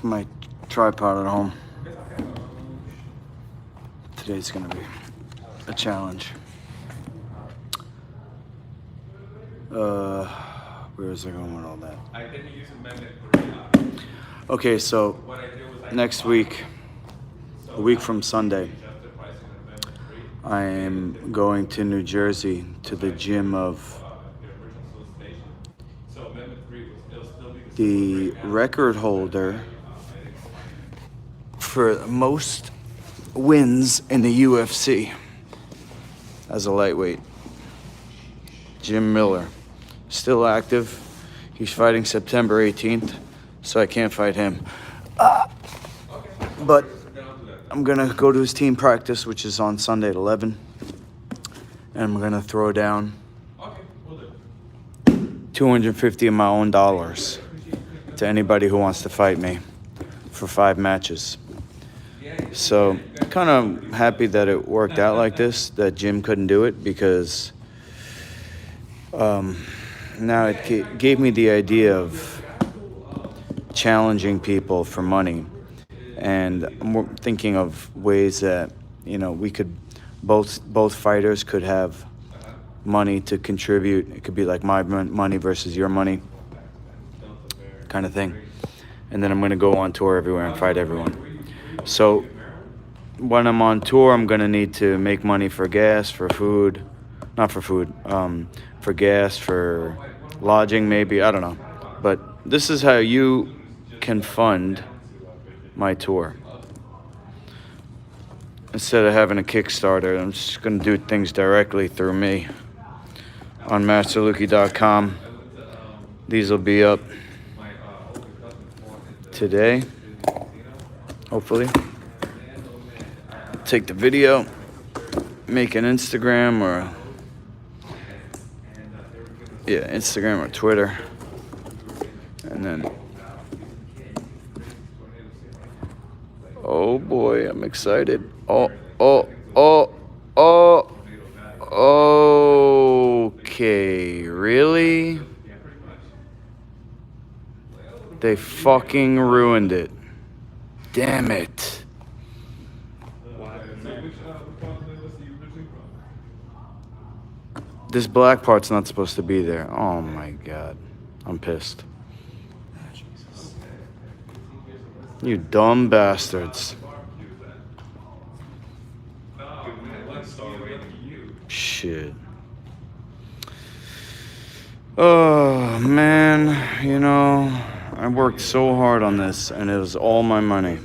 left my tripod at home. Today's gonna be a challenge. Where is I going with all that? Okay, so next week, a week from Sunday, I am going to New Jersey to the gym of the record holder for most wins in the UFC as a lightweight. Jim Miller, still active. He's fighting September 18th, so I can't fight him. But I'm gonna go to his team practice, which is on Sunday at 11, and I'm gonna throw down $250 of my own dollars to anybody who wants to fight me for 5 matches. So kind of happy that it worked out like this, that Jim couldn't do it, because now it gave me the idea of challenging people for money. And I'm thinking of ways that, you know, we could, both fighters could have money to contribute. It could be like my money versus your money kind of thing. And then I'm going to go on tour everywhere and fight everyone. So when I'm on tour, I'm going to need to make money for gas, for food, not for food, for gas, for lodging maybe, I don't know. But this is how you can fund my tour. Instead of having a Kickstarter, I'm just going to do things directly through me on masterluki.com. These will be up today, hopefully. Take the video, make an Instagram or Instagram or Twitter, and then oh boy, I'm excited. Okay, really? They fucking ruined it. Damn it. This black part's not supposed to be there. Oh my god. I'm pissed. You dumb bastards. Shit. Oh man, you know, I worked so hard on this and it was all my money.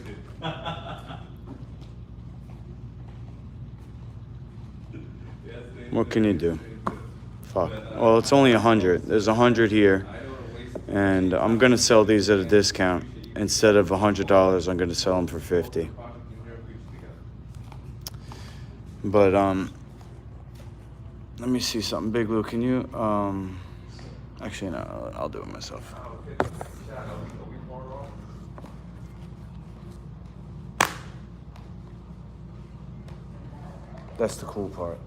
What can you do? Fuck. Well, it's only 100. There's 100 here. And I'm gonna sell these at a discount. Instead of $100, I'm gonna sell them for 50. But let me see something. Big Lou, can you actually no, I'll do it myself. That's the cool part.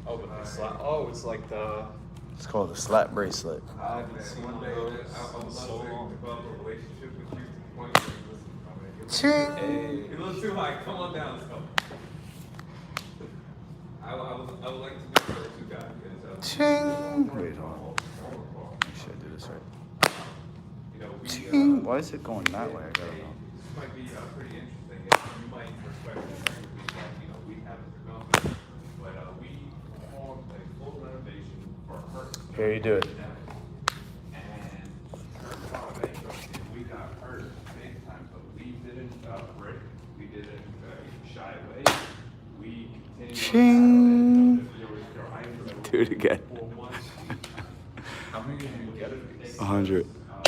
Oh, but the slap. Oh, it's like the. It's called the slap bracelet. I haven't seen those in so long. Ching! Hey. You look too high. Come on down. I would like to be the two guys. Ching! Wait, hold on. Make sure I do this right. Ching! Why is it going that way? I gotta know. This might be pretty interesting. You might respect that, we have as a company. But we performed a full renovation for her. Here, you do it. And her bankruptcy, we got hurt big time, but we didn't break. We didn't shy away. We continued. Ching! Do it again. How many did you get of these? 100. Oh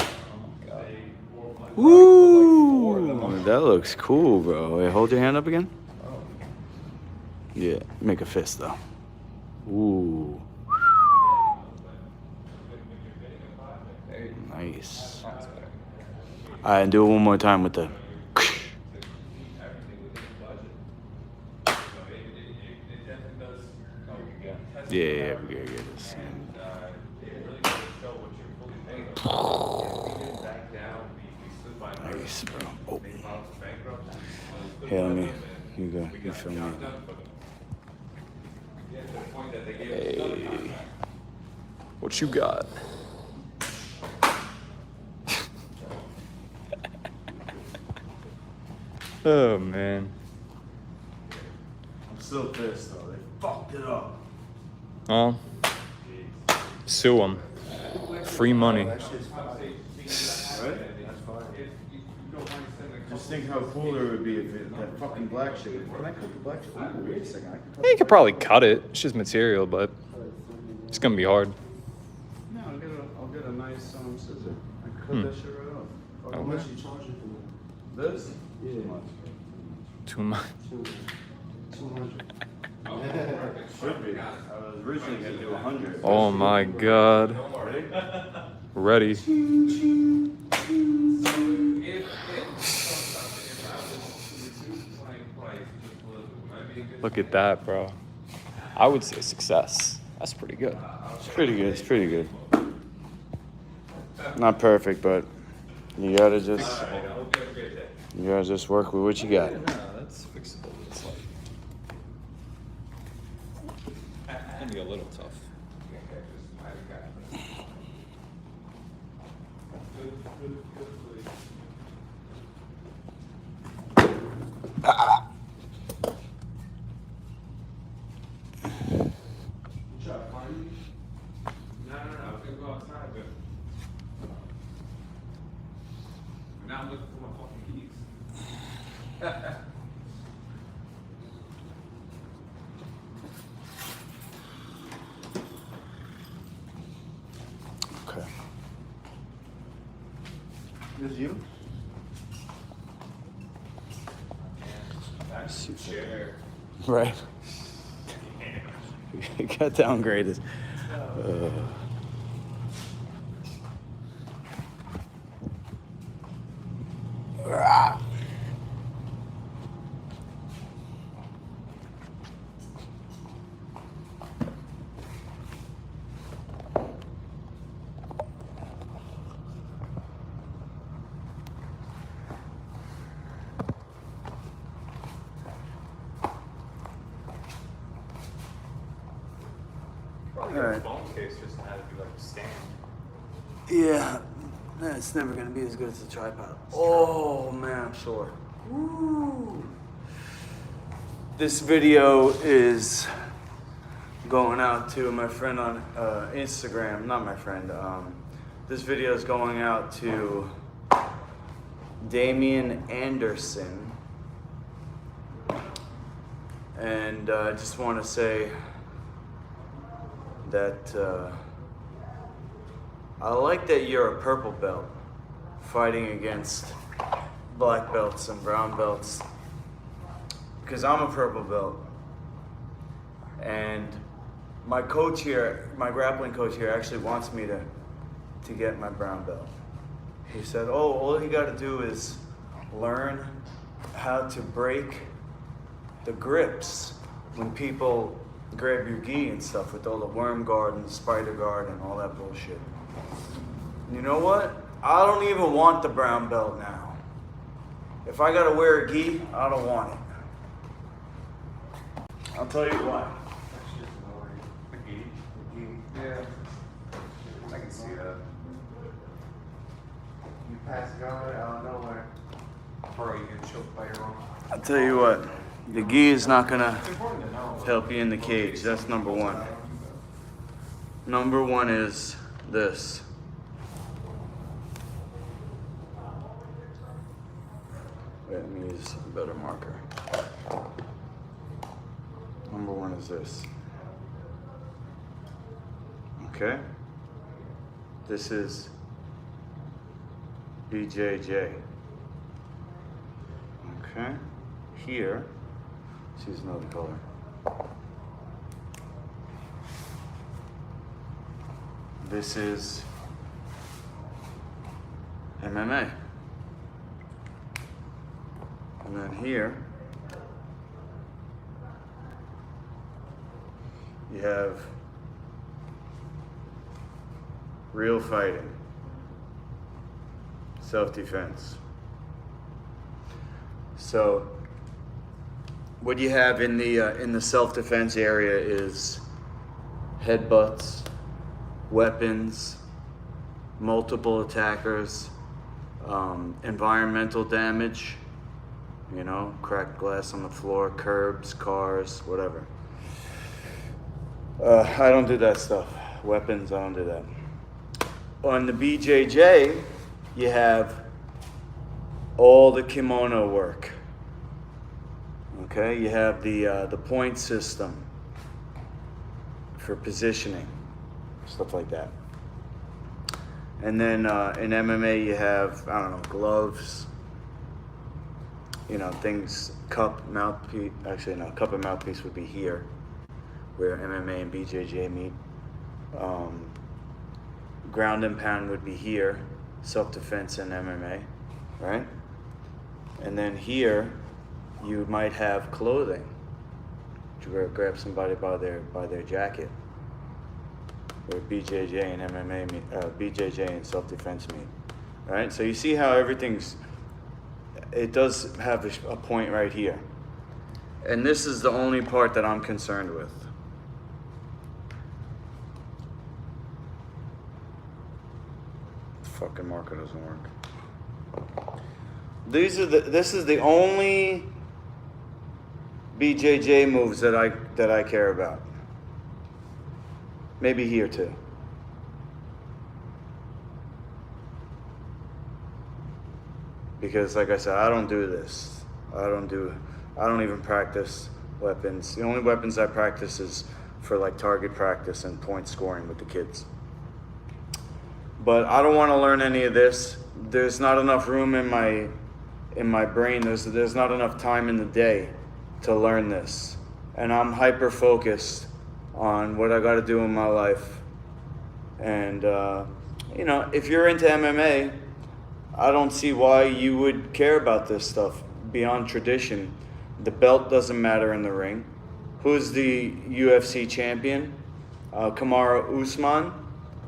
my god. Ooh, that looks cool, bro. Wait, hold your hand up again. Oh. Yeah, make a fist though. Ooh, nice. All right, and do it one more time with the. Yeah, we gotta get this. Here, let me. You go. You film me. Hey. What you got? Oh, man. I'm still pissed though. They fucked it up. Oh. Sue them. Free money. Right? That's fine. Just think how cooler it would be if that fucking black shit. Can I cut the black shit? Oh, wait a second. I can cut Yeah, you could probably cut it. It's just material, but it's gonna be hard. No, I'll get a nice scissor. I can cut that shit right off. Oh. How much you charging for this? Yeah. Too much. 200. Should be. I was originally gonna do 100. Oh my God. Ready? Ready. Look at that, bro. I would say success. That's pretty good. It's pretty good. It's pretty good. Not perfect, but you gotta just work with what you got. No, that's fixable. It's like can be a little tough. Now I'm looking for my fucking keys. Okay. This you? Chair. Right. You got downgraded. Probably get a phone case just to have it be like a stand. Yeah, it's never gonna be as good as a tripod. Oh man, I'm sore. Woo. This video is going out to my friend on Instagram. Not my friend. This video is going out to Damian Anderson, and I just want to say that I like that you're a purple belt fighting against black belts and brown belts, because I'm a purple belt, and my coach here, my grappling coach here, actually wants me to get my brown belt. He said, oh, all you got to do is learn how to break the grips when people grab your gi and stuff with all the worm guard and spider guard and all that bullshit. You know what? I don't even want the brown belt now. If I gotta wear a gi, I don't want it. I'll tell you why. Yeah. I can see that. You pass it on out of nowhere. Bro, you get choked by your own. I'll tell you what. The gi is not gonna help you in the cage. That's number one. Number one is this. Wait, let me use a better marker. Number one is this. Okay? This is BJJ. Okay? Here, let's use another color. This is MMA. And then here, you have real fighting, self-defense. So what you have in the self-defense area is headbutts, weapons, multiple attackers, environmental damage, you know, cracked glass on the floor, curbs, cars, whatever. I don't do that stuff. Weapons, I don't do that. On the BJJ, you have all the kimono work. Okay, you have the point system for positioning, stuff like that. And then in MMA, you have, I don't know, gloves, you know, things, cup, mouthpiece. Actually, no, cup and mouthpiece would be here, where MMA and BJJ meet. Ground and pound would be here, self-defense and MMA, right? And then here, you might have clothing. You grab somebody by their jacket. Where BJJ and MMA meet, BJJ and self-defense meet, right? So you see how it does have a point right here. And this is the only part that I'm concerned with. The fucking marker doesn't work. This is the only BJJ moves that I care about. Maybe here too. Because like I said, I don't do this. I don't even practice weapons. The only weapons I practice is for like target practice and point scoring with the kids. But I don't want to learn any of this. There's not enough room in my brain. There's not enough time in the day to learn this. And I'm hyper focused on what I got to do in my life. And, you know, if you're into MMA, I don't see why you would care about this stuff beyond tradition. The belt doesn't matter in the ring. Who's the UFC champion? Kamaru Usman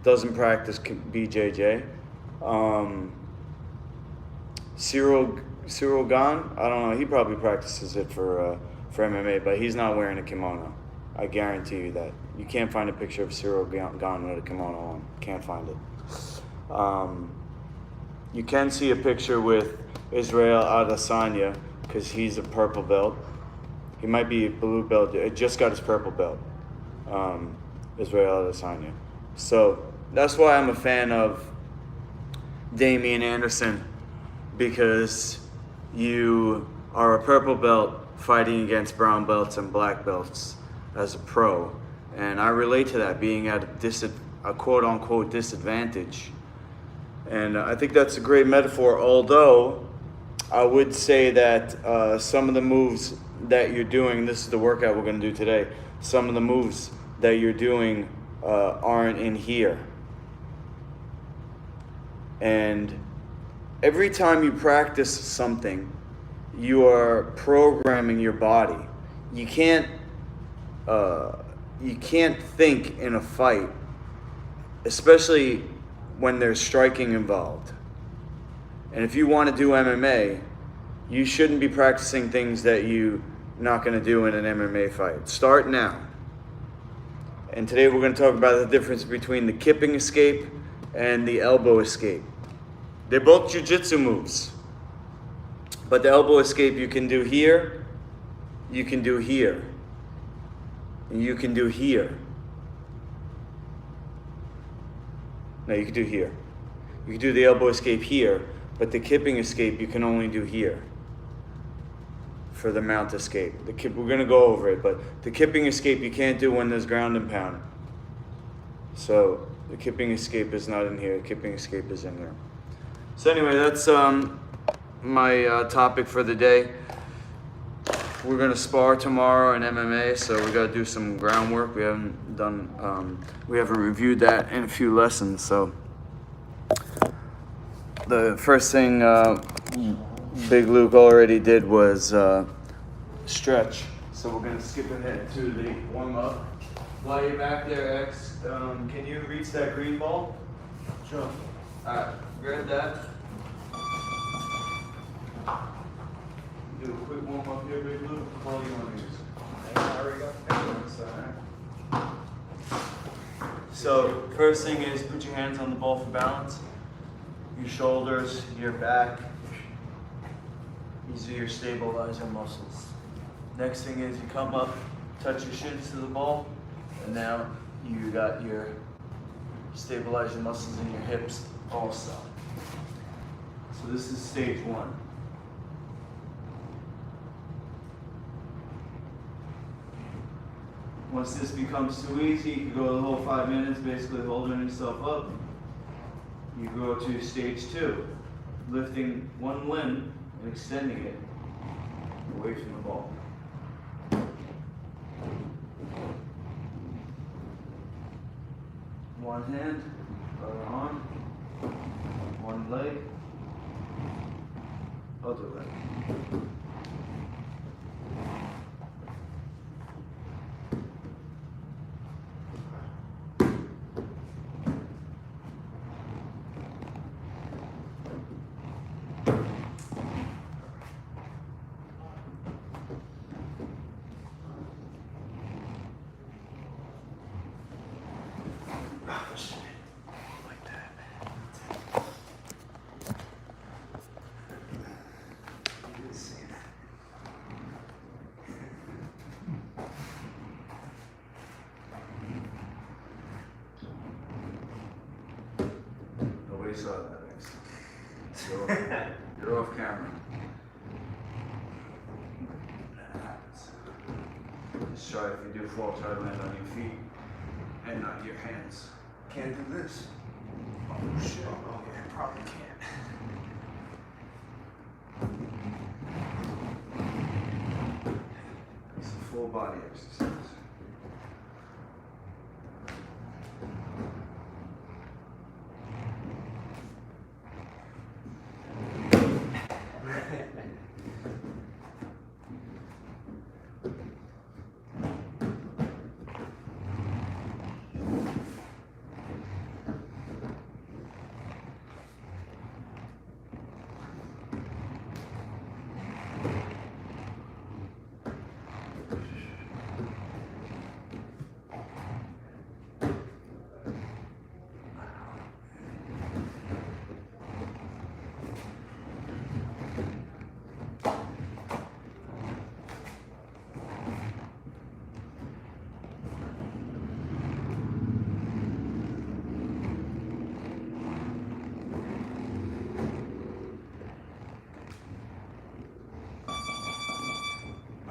doesn't practice BJJ. Cyril Gane, I don't know, he probably practices it for MMA, but he's not wearing a kimono. I guarantee you that. You can't find a picture of Cyril Gane with a kimono on. Can't find it. You can see a picture with Israel Adesanya because he's a purple belt. He might be a blue belt. Just got his purple belt. Israel Adesanya. So that's why I'm a fan of Damian Anderson, because you are a purple belt fighting against brown belts and black belts as a pro. And I relate to that, being at a quote-unquote disadvantage. And I think that's a great metaphor, although I would say that some of the moves that you're doing, this is the workout we're going to do today, some of the moves that you're doing aren't in here. And every time you practice something, you are programming your body. You can't think in a fight, especially when there's striking involved. And if you want to do MMA, you shouldn't be practicing things that you're not going to do in an MMA fight. Start now. And today we're going to talk about the difference between the kipping escape and the elbow escape. They're both jiu-jitsu moves. But the elbow escape you can do here, you can do here, and you can do here. No, you can do here. You can do the elbow escape here, but the kipping escape you can only do here for the mount escape. We're going to go over it, but the kipping escape you can't do when there's ground and pound. So the kipping escape is not in here. The kipping escape is in here. So anyway, that's my topic for the day. We're going to spar tomorrow in MMA, so we got to do some groundwork. We haven't reviewed that in a few lessons. So the first thing Big Luke already did was stretch. So we're going to skip ahead to the warm-up. While you're back there, X, can you reach that green ball? Sure. All right, grab that. Do a quick warm up here, Big Blue. Call you on yours. I already got the paper, So first thing is put your hands on the ball for balance. Your shoulders, your back. These are your stabilizer muscles. Next thing is you come up, touch your shins to the ball, and now you got your stabilizer muscles in your hips also. So this is stage one. Once this becomes too easy, you can go the whole 5 minutes basically holding yourself up. You go to stage two, lifting one limb and extending it away from the ball. One hand, other arm, one leg, other leg. Like that. Nobody saw that, Max. You're off camera. That happens. Just try if you do fall, try to land on your feet and not your hands. Can't do this. Oh shit. Oh yeah, probably can't. It's a full body exercise.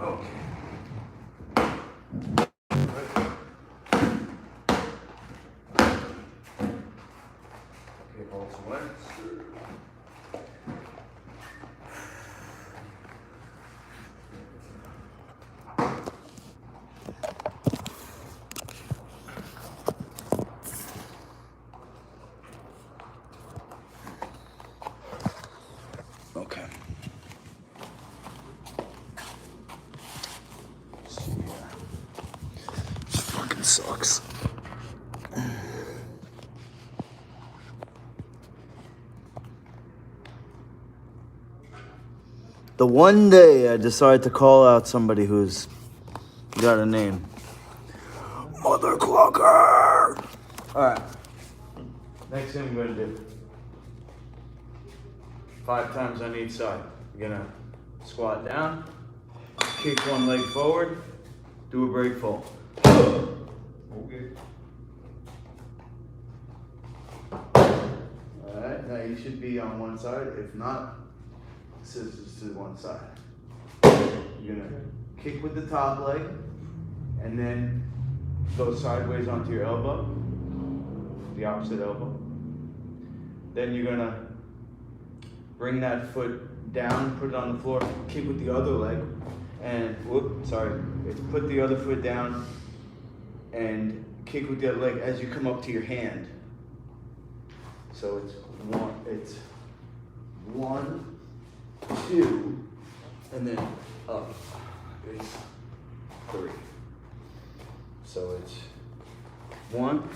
Okay. Okay, balls away. Okay. This fucking sucks. The one day I decided to call out somebody who's got a name. Mother Clucker! Alright. Next thing we're gonna do. 5 times on each side. You're gonna squat down, kick one leg forward, do a break fall. Okay. Alright, now you should be on one side. If not, scissors to one side. You're gonna kick with the top leg and then go sideways onto your elbow, the opposite elbow. Then you're gonna bring that foot down, put it on the floor, kick with the other leg, and put the other foot down and kick with the other leg as you come up to your hand. So it's one, two, and then up. It's 3. So it's 1,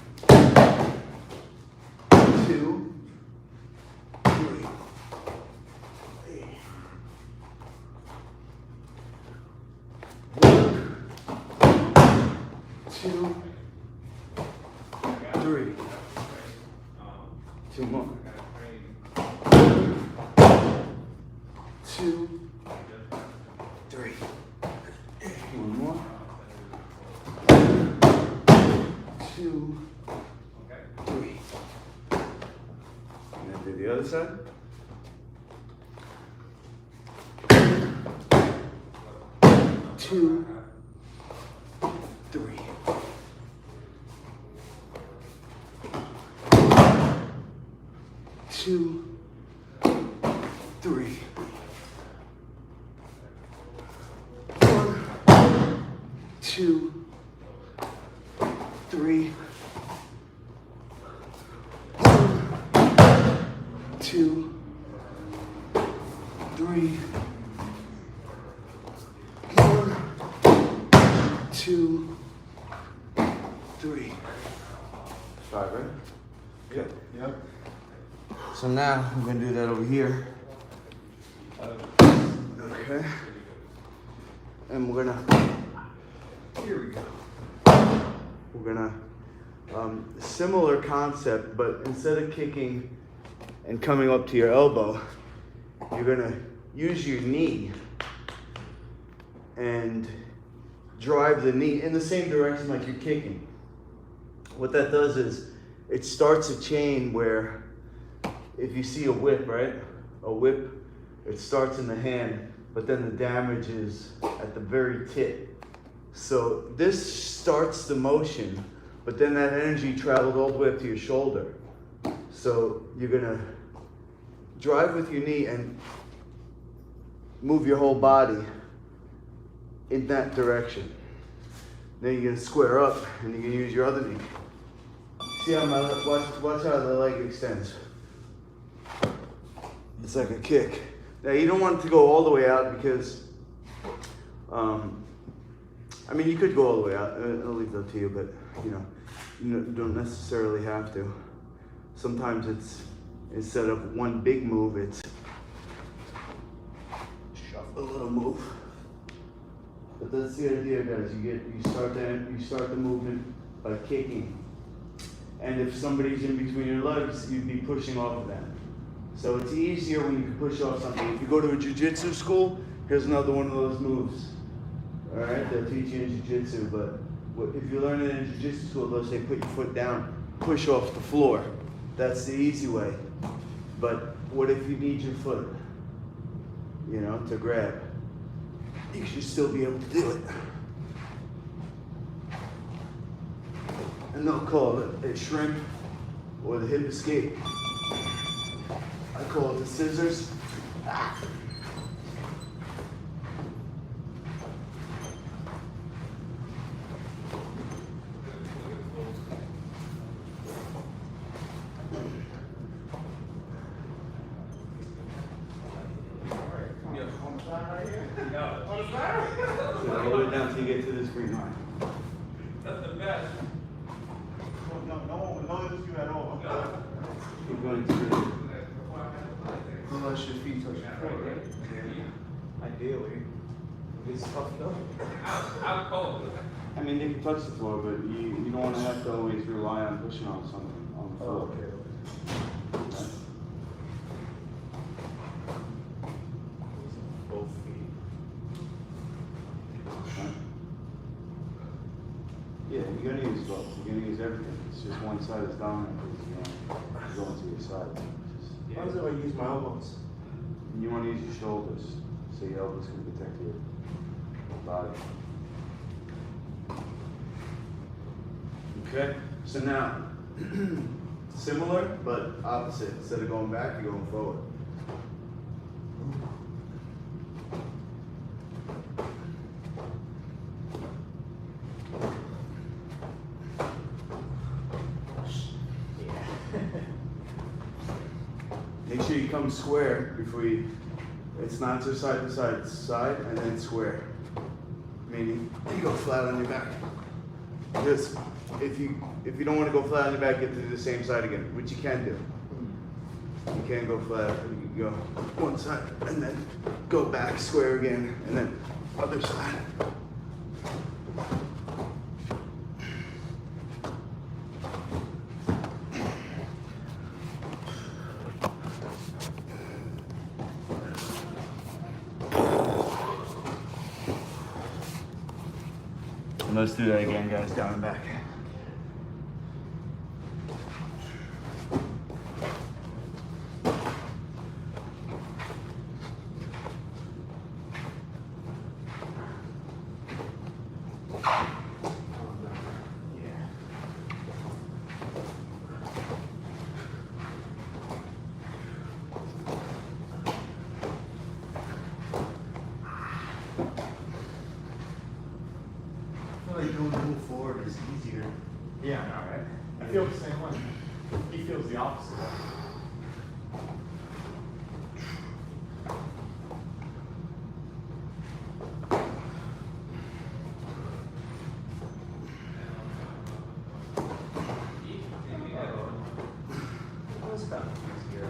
2, 3. 2, 3. One more. 2, 3. And then do the other side. 2, 3. 2, 3. 1, 2, 3. 1, 2, 3. 1, 2, 3. 5, right? Yep. Yep. So now we're gonna do that over here. Okay. And we're gonna, here we go. We're gonna, similar concept, but instead of kicking and coming up to your elbow, you're gonna use your knee and drive the knee in the same direction like you're kicking. What that does is it starts a chain where if you see a whip, right? A whip, it starts in the hand, but then the damage is at the very tip. So this starts the motion, but then that energy traveled all the way up to your shoulder. So you're gonna drive with your knee and move your whole body in that direction. Then you're gonna square up and you're gonna use your other knee. See how watch how the leg extends. It's like a kick. Now you don't want it to go all the way out because, I mean, you could go all the way out. I'll leave that to you, but you don't necessarily have to. Sometimes it's, instead of one big move, it's a little move. But that's the idea, guys. You start the movement by kicking, and if somebody's in between your legs, you'd be pushing off of them. So it's easier when you can push off something. If you go to a jiu-jitsu school, here's another one of those moves. All right, they'll teach you in jiu-jitsu, but if you learn it in jiu-jitsu school, they'll say put your foot down, push off the floor. That's the easy way. But what if you need your foot, to grab? You should still be able to do it. And they'll call it a shrimp or the hip escape. I call it the scissors. Hold it down till you get to this green line. That's the best. No one notices you at all. Keep going through. Unless your feet touch the floor, right? Ideally. It's tough though. How cold? I mean, they can touch the floor, but you don't want to have to always rely on pushing on something on the floor. Okay. Both feet. Yeah, you're gonna use both. You're gonna use everything. It's just one side is dominant because you're going to your side. Why does I use my elbows? And you want to use your shoulders, so your elbows can protect your body. Okay, so now, similar but opposite. Instead of going back, you're going forward. Make sure you come square before it's not just side to side, it's side and then square. Meaning, you go flat on your back. Just, if you don't want to go flat on your back, you have to do the same side again, which you can do. You can go flat, you can go one side and then go back square again, and then other side. Let's do that again, guys, down and back. I feel like doing move forward is easier. Yeah, I know, right? I feel the same way. He feels the opposite. That's kind of easier.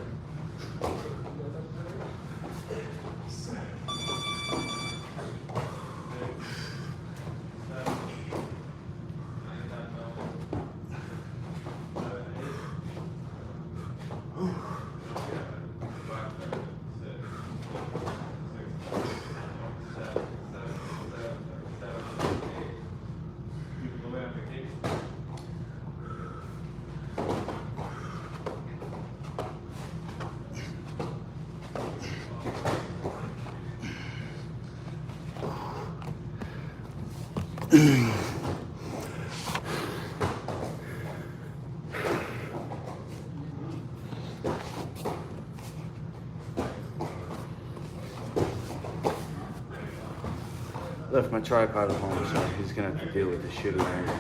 Left my tripod at home, so he's gonna have to deal with the shitty angle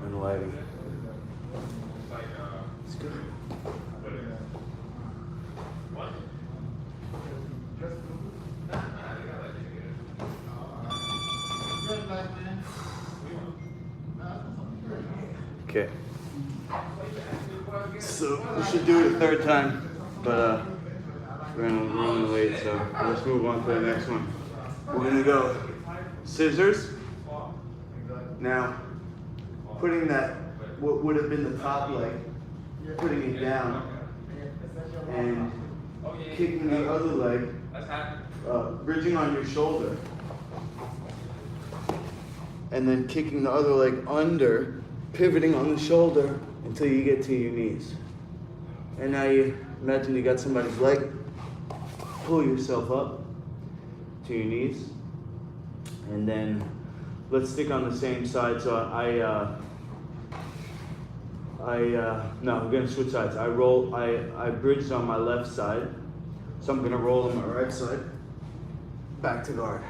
and lighting. It's good. Okay. So we should do it a third time, but we're gonna wait. So let's move on to the next one. We're gonna go scissors. Now, putting that, what would have been the top leg, putting it down, and kicking the other leg, bridging on your shoulder, and then kicking the other leg under, pivoting on the shoulder until you get to your knees. And now you imagine you got somebody's leg, pull yourself up to your knees, and then let's stick on the same side. So no, we're gonna switch sides. I bridged on my left side, so I'm gonna roll on my right side, back to guard.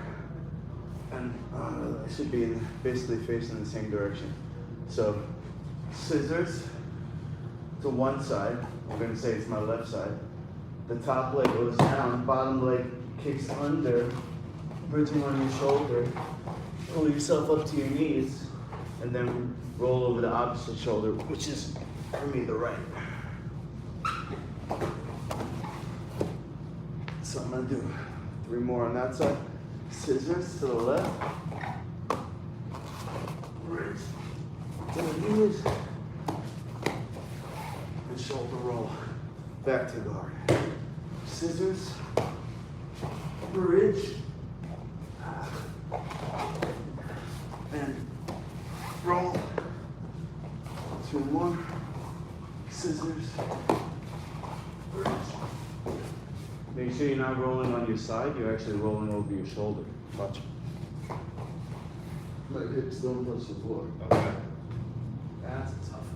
And I should be basically facing the same direction. So scissors to one side, I'm gonna say it's my left side. The top leg goes down, bottom leg kicks under, bridging on your shoulder, pull yourself up to your knees, and then roll over the opposite shoulder, which is, for me, the right. So I'm gonna do 3 more on that side. Scissors to the left, bridge to the knees, and shoulder roll back to guard. Scissors, bridge, and roll. 2 more. Scissors, bridge. Make sure you're not rolling on your side, you're actually rolling over your shoulder. Watch. My hips don't touch the floor. Okay. That's tough.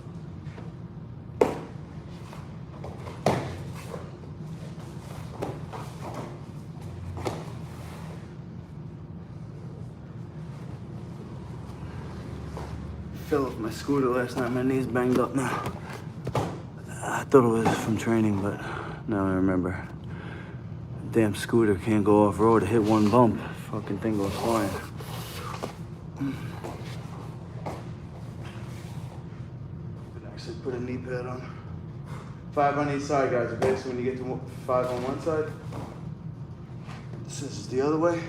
Fell off my scooter last night, my knee's banged up now. I thought it was from training, but now I remember. Damn scooter can't go off road, hit one bump, fucking thing goes flying. Could actually put a knee pad on. 5 on each side, guys, okay? So when you get to 5 on one side, this is the other way.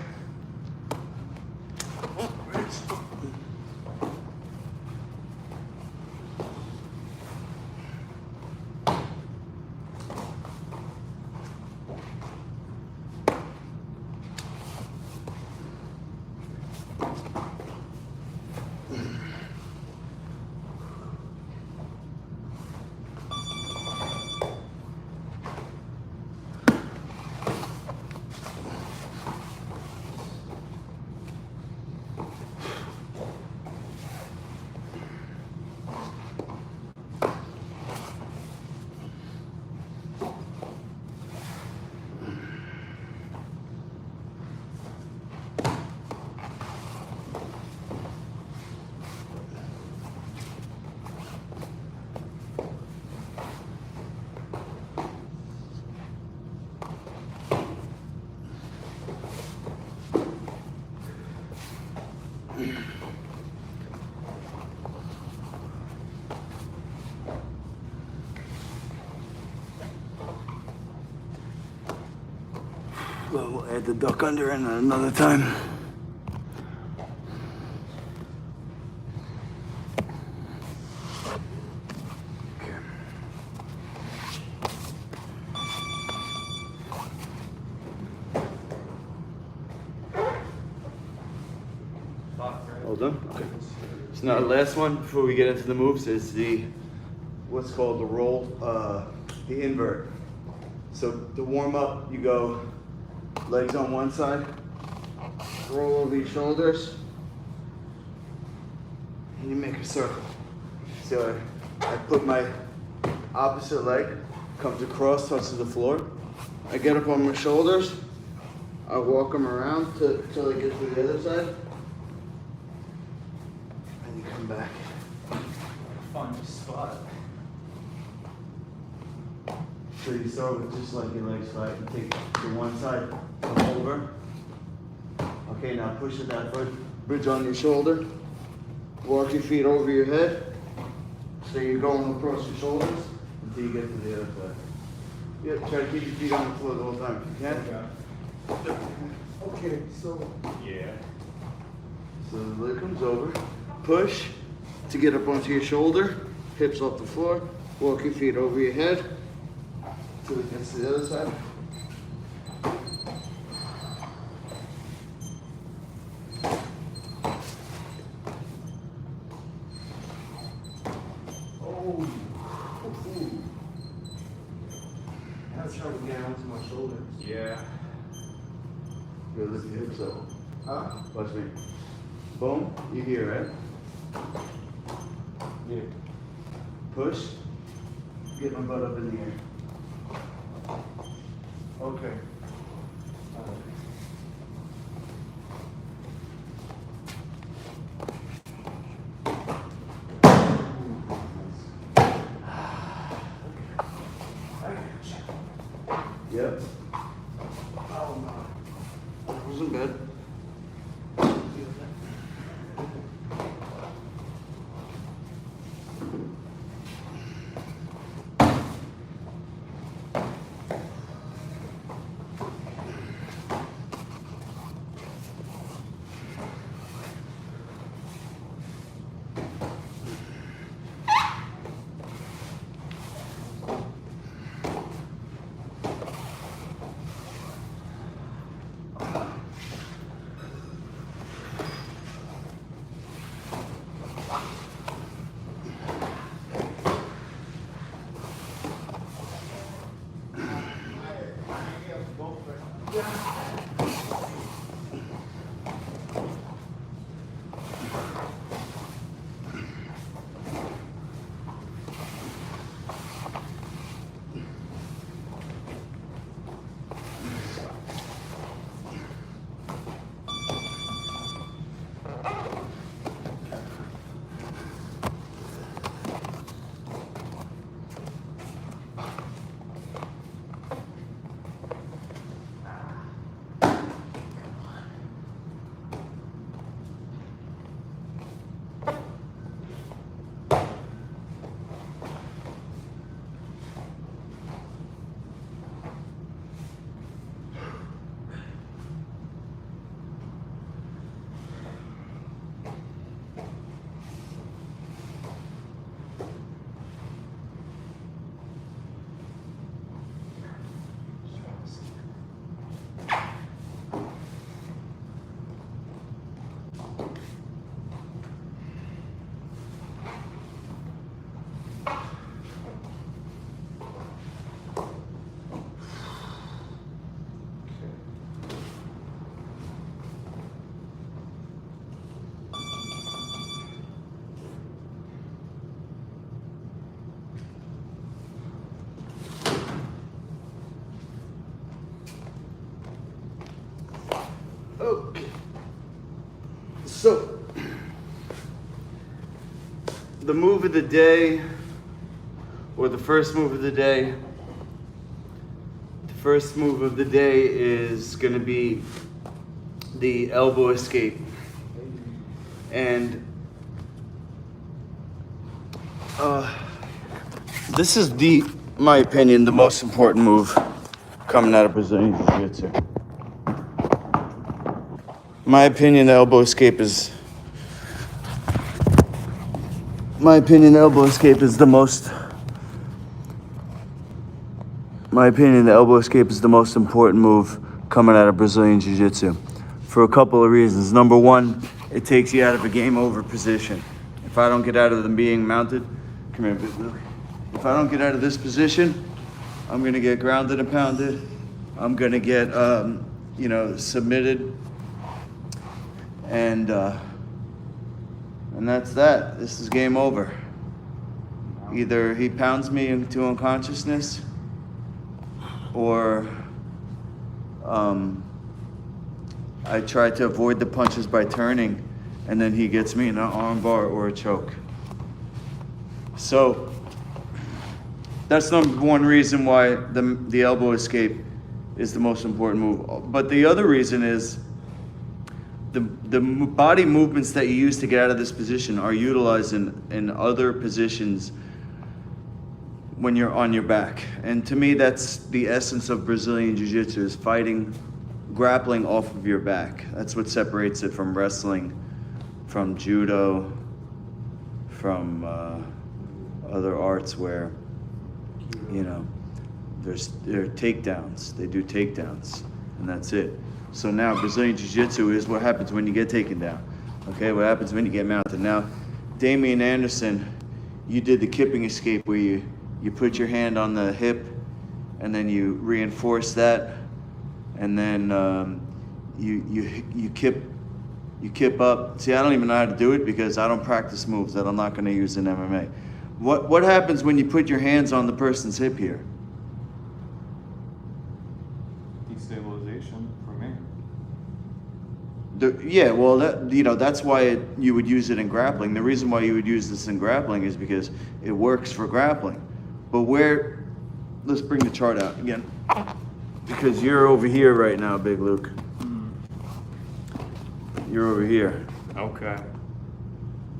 Well, we'll add the duck under in another time. Okay. All done? Okay. So now the last one before we get into the moves is the what's called the roll, the invert. So to warm up, you go legs on one side, roll over your shoulders, and you make a circle. So I put my opposite leg, comes across, touches the floor. I get up on my shoulders, I walk them around till I get to the other side, and you come back. Find your spot. So you start with just like your legs flat and take to one side, come over. Okay, now push it that foot, bridge on your shoulder, walk your feet over your head. So you're going across your shoulders until you get to the other side. Yep, try to keep your feet on the floor the whole time if you can. Okay, so Yeah. So the leg comes over, push to get up onto your shoulder, hips off the floor, walk your feet over your head till it gets to the other side. oh, that's trying to get onto my shoulders. Yeah. Good, lift your hips up. Huh? Watch me. Boom, you hear, right? Yeah. Push, get my butt up in the air. Okay. Yep, Oh no. that wasn't bad. Okay. So, the move of the day, or the first move of the day, is going to be the elbow escape. And this is my opinion, the most important move coming out of Brazilian Jiu-Jitsu. My opinion, the elbow escape is. My opinion, the elbow escape is the most. My opinion, the elbow escape is the most important move coming out of Brazilian Jiu-Jitsu, for a couple of reasons. Number one, it takes you out of a game over position. If I don't get out of them being mounted, come here, Big Luke. If I don't get out of this position, I'm gonna get grounded and pounded. I'm gonna get, submitted, and that's that. This is game over. Either he pounds me into unconsciousness, or I try to avoid the punches by turning, and then he gets me in an arm bar or a choke. So that's number one reason why the elbow escape is the most important move. But the other reason is the body movements that you use to get out of this position are utilized in other positions when you're on your back. And to me, that's the essence of Brazilian Jiu-Jitsu, is fighting, grappling off of your back. That's what separates it from wrestling, from judo, from other arts where, there are takedowns. They do takedowns, and that's it. So now Brazilian Jiu-Jitsu is what happens when you get taken down. Okay, what happens when you get mounted. Now, Damian Anderson, you did the kipping escape where you put your hand on the hip, and then you reinforce that, and then you kip up. See, I don't even know how to do it because I don't practice moves that I'm not going to use in MMA. What happens when you put your hands on the person's hip here? Destabilization for me. That's why you would use it in grappling. The reason why you would use this in grappling is because it works for grappling. But let's bring the chart out again. Because you're over here right now, Big Luke. You're over here. Okay.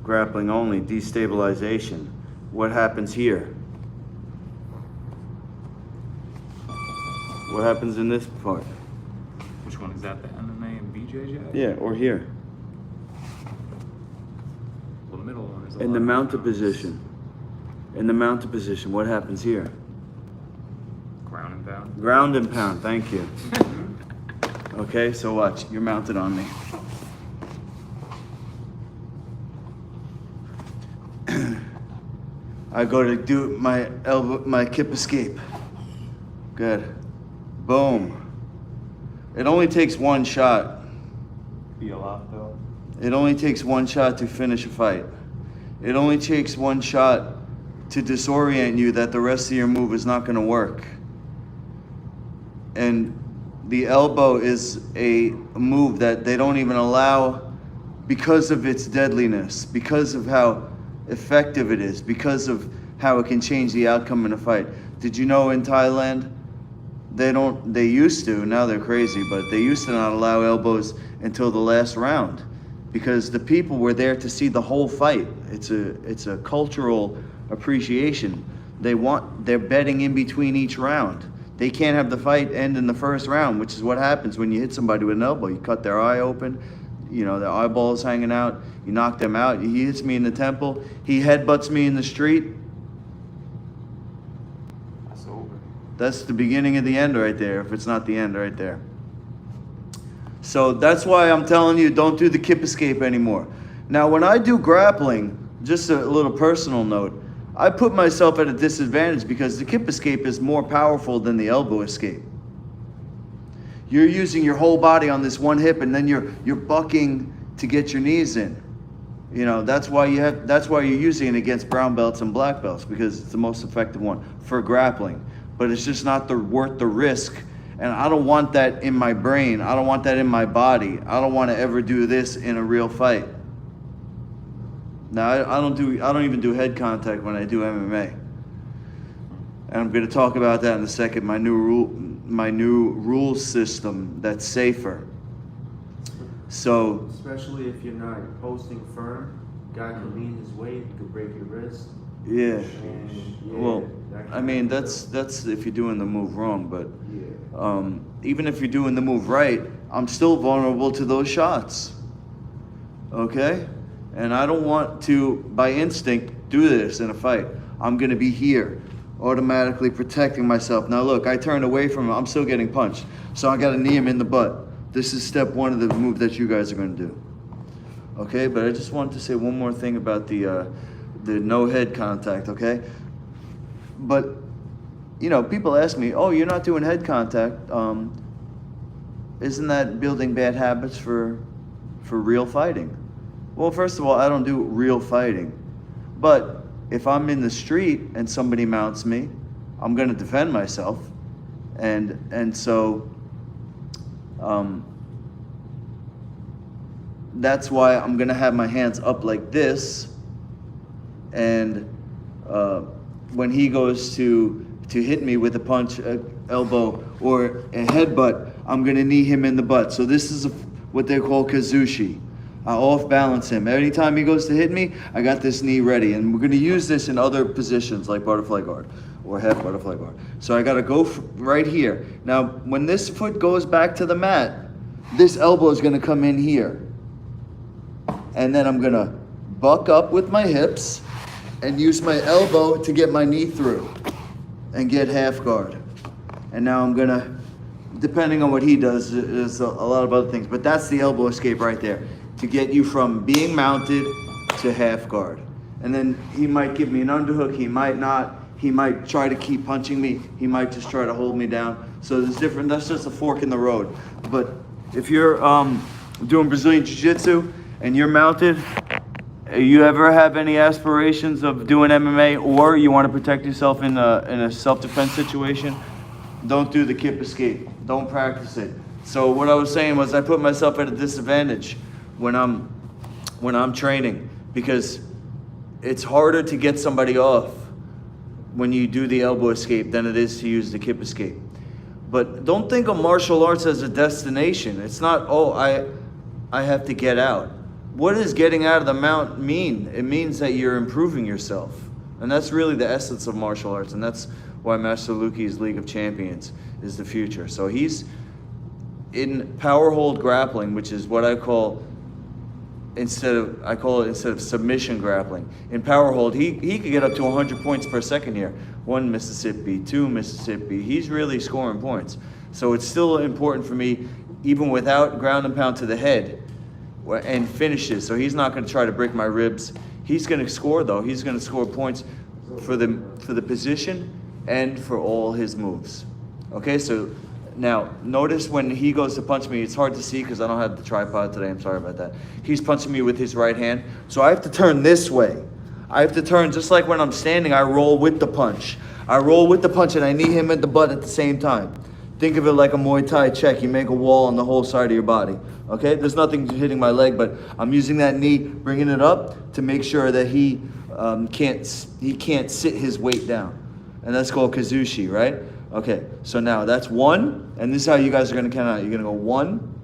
Grappling only, destabilization. What happens here? What happens in this part? Which one is that? The MMA and BJJ? Yeah, or here. The middle one is. In the mounted position. In the mounted position, what happens here? Ground and pound. Ground and pound, thank you. Okay, so watch, you're mounted on me. I go to do my kip escape. Good. Boom. It only takes one shot. Be a lot though. It only takes one shot to finish a fight. It only takes one shot to disorient you that the rest of your move is not going to work. And the elbow is a move that they don't even allow because of its deadliness, because of how effective it is, because of how it can change the outcome in a fight. Did you know in Thailand, they used to, now they're crazy, but they used to not allow elbows until the last round because the people were there to see the whole fight. It's a cultural appreciation. They're betting in between each round. They can't have the fight end in the first round, which is what happens when you hit somebody with an elbow. You cut their eye open, their eyeballs hanging out, you knock them out. He hits me in the temple, he headbutts me in the street. That's over. That's the beginning of the end right there, if it's not the end right there. So that's why I'm telling you, don't do the kip escape anymore. Now, when I do grappling, just a little personal note, I put myself at a disadvantage because the kip escape is more powerful than the elbow escape. You're using your whole body on this one hip, and then you're bucking to get your knees in. That's why you're using it against brown belts and black belts, because it's the most effective one for grappling. But it's just not worth the risk. And I don't want that in my brain. I don't want that in my body. I don't want to ever do this in a real fight. Now, I don't even do head contact when I do MMA. And I'm going to talk about that in a second. My new rule system that's safer. So, especially if you're not posting firm, guy can lean his weight, could break your wrist. Yeah. Well, I mean, that's if you're doing the move wrong, but even if you're doing the move right, I'm still vulnerable to those shots. Okay? And I don't want to, by instinct, do this in a fight. I'm going to be here, automatically protecting myself. Now, look, I turned away from him. I'm still getting punched. So I got to knee him in the butt. This is step one of the move that you guys are going to do. Okay? But I just wanted to say one more thing about the no head contact, okay? But, you know, people ask me, oh, you're not doing head contact. Isn't that building bad habits for real fighting? Well, first of all, I don't do real fighting. But if I'm in the street and somebody mounts me, I'm going to defend myself. And so that's why I'm going to have my hands up like this. And when he goes to hit me with a punch, elbow, or a headbutt, I'm going to knee him in the butt. So this is what they call kazushi. I off balance him. Anytime he goes to hit me, I got this knee ready. And we're going to use this in other positions like butterfly guard or half butterfly guard. So I got to go right here. Now, when this foot goes back to the mat, this elbow is going to come in here. And then I'm going to buck up with my hips and use my elbow to get my knee through and get half guard. And now I'm going to, depending on what he does, there's a lot of other things. But that's the elbow escape right there, to get you from being mounted to half guard. And then he might give me an underhook, he might not. He might try to keep punching me, he might just try to hold me down. So there's different, that's just a fork in the road. But if you're doing Brazilian Jiu-Jitsu and you're mounted, you ever have any aspirations of doing MMA, or you want to protect yourself in a self-defense situation, don't do the kip escape. Don't practice it. So what I was saying was I put myself at a disadvantage when I'm training, because it's harder to get somebody off when you do the elbow escape than it is to use the kip escape. But don't think of martial arts as a destination. It's not, oh, I have to get out. What does getting out of the mount mean? It means that you're improving yourself. And that's really the essence of martial arts. And that's why Master Luki's League of Champions is the future. So he's in power hold grappling, which is what I call instead of submission grappling. In power hold, he could get up to 100 points per second here. 1 Mississippi, 2 Mississippi. He's really scoring points. So it's still important for me, even without ground and pound to the head, and finishes. So he's not going to try to break my ribs. He's going to score, though. He's going to score points for the position and for all his moves. Okay, so now notice when he goes to punch me, it's hard to see because I don't have the tripod today. I'm sorry about that. He's punching me with his right hand. So I have to turn this way. I have to turn just like when I'm standing, I roll with the punch. I roll with the punch and I knee him in the butt at the same time. Think of it like a Muay Thai check. You make a wall on the whole side of your body. Okay, there's nothing hitting my leg, but I'm using that knee, bringing it up to make sure that he can't sit his weight down. And that's called kazushi, right? Okay, so now that's 1, and this is how you guys are going to count out. You're going to go 1,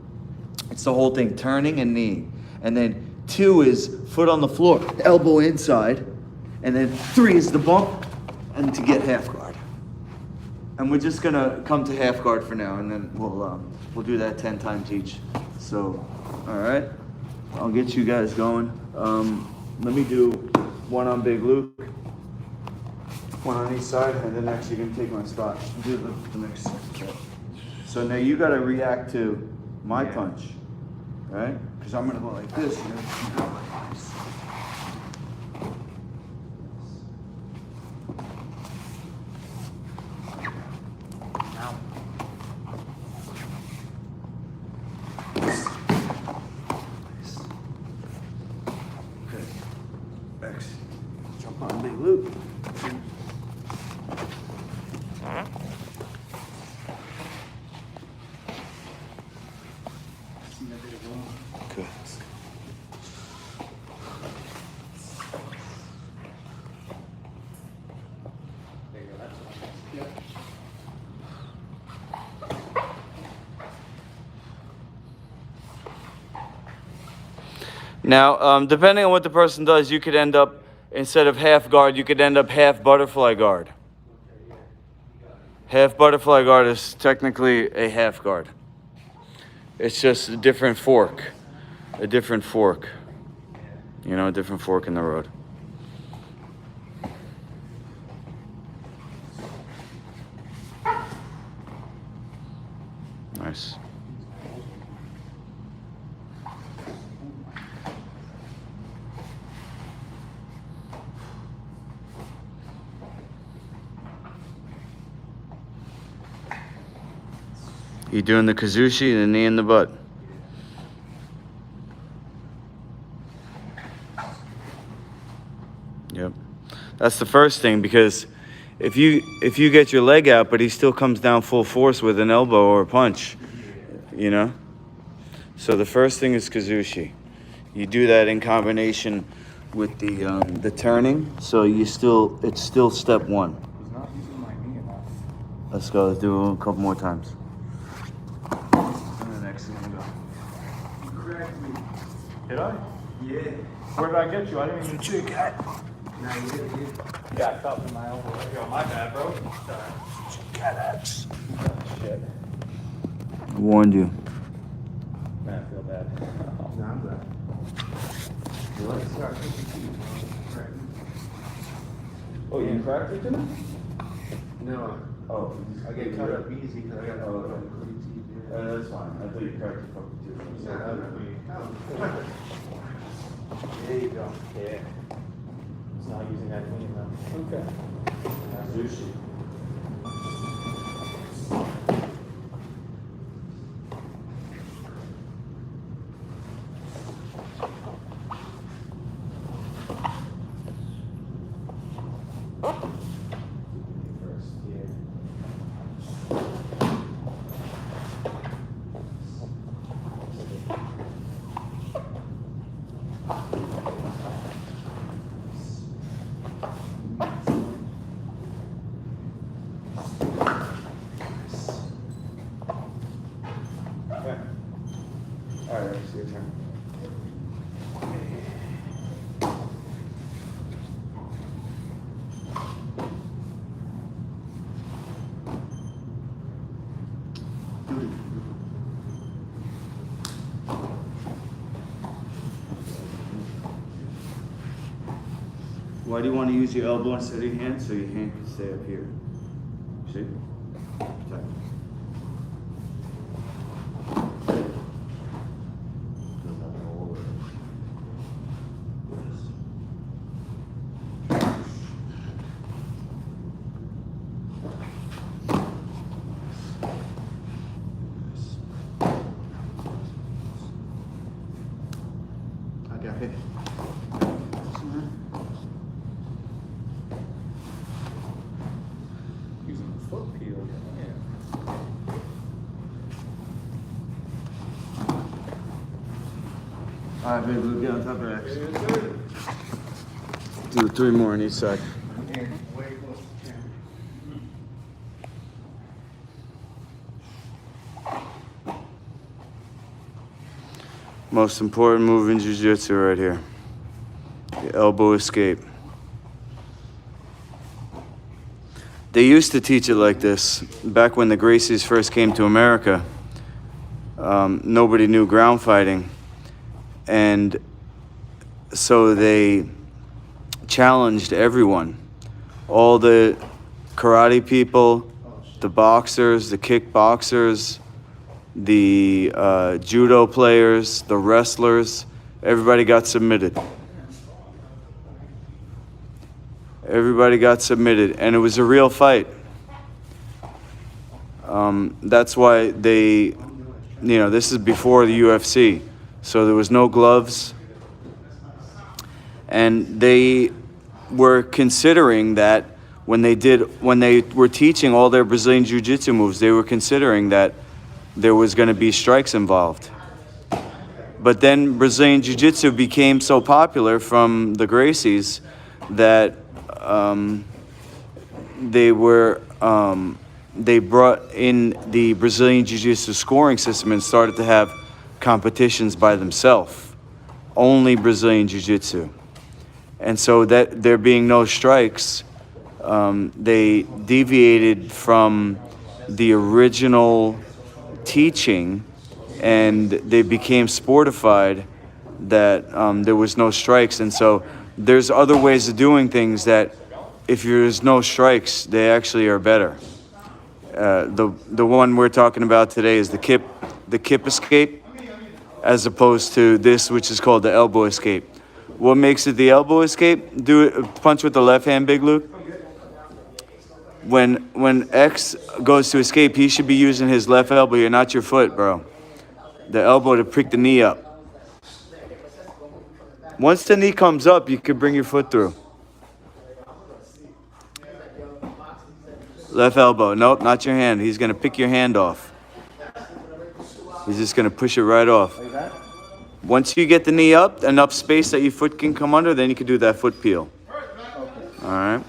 it's the whole thing, turning and kneeing. And then 2 is foot on the floor, elbow inside. And then 3 is the bump, and to get half guard. And we're just going to come to half guard for now, and then we'll do that 10 times each. So, all right, I'll get you guys going. Let me do 1 on Big Luke, 1 on each side, and then actually going to take my spot. Do the next. Okay. So now you got to react to my punch, right? Because I'm going to go like this. You're gonna go like this. Jump on Big Luke. Good. Now, depending on what the person does, you could end up instead of half guard, you could end up half butterfly guard. Half butterfly guard is technically a half guard. It's just a different fork. A different fork. You know, a different fork in the road. Nice. You doing the kazushi, the knee in the butt. Yep. That's the first thing, because if you get your leg out but he still comes down full force with an elbow or a punch, you know? So the first thing is kazushi. You do that in combination with the turning, so it's still step one. He's not using my knee enough. Let's go. Let's do it a couple more times. And the next thing go. You cracked me. Did I? Yeah. Where did I get you? I didn't even check it. Nah, you did. Yeah, I felt in my elbow. Yo, my bad, bro. Cat axe. Shit. I warned you. Man, I feel bad. Nah, I'm glad. Let's start cooking too. Crack me. Oh, you cracked it too? No. Oh, I get cut up easy because I got the cookie teeth. that's fine. I thought you cracked your fucking tooth. Yeah, that was me. There you go. Yeah. It's not using that knee enough. Okay. Sushi. First, yeah. All right, it's your turn. Why do you want to use your elbow instead of your hand? So your hand can stay up here. See? Protect. I got it. Using the foot peel. Yeah. All right, baby, we'll get on top of X. Do 3 more on each side. Yeah, way close to camera. Most important move in jiu-jitsu right here. The elbow escape. They used to teach it like this back when the Gracies first came to America. Nobody knew ground fighting. And so they challenged everyone. All the karate people, the boxers, the kickboxers, the judo players, the wrestlers, everybody got submitted. Everybody got submitted, and it was a real fight. That's why they, this is before the UFC, so there was no gloves. And they were considering that when they were teaching all their Brazilian Jiu-Jitsu moves, they were considering that there was going to be strikes involved. But then Brazilian Jiu-Jitsu became so popular from the Gracies that they brought in the Brazilian Jiu-Jitsu scoring system and started to have competitions by themselves, only Brazilian Jiu-Jitsu. And so that there being no strikes, they deviated from the original teaching, and they became sportified that there was no strikes. And so there's other ways of doing things that if there's no strikes, they actually are better. The one we're talking about today is the kip escape, as opposed to this, which is called the elbow escape. What makes it the elbow escape? Do it, punch with the left hand, Big Luke. When X goes to escape, he should be using his left elbow here, not your foot, bro. The elbow to pick the knee up. Once the knee comes up, you can bring your foot through. Left elbow. Nope, not your hand. He's going to pick your hand off. He's just going to push it right off. Once you get the knee up, enough space that your foot can come under, then you can do that foot peel. All right?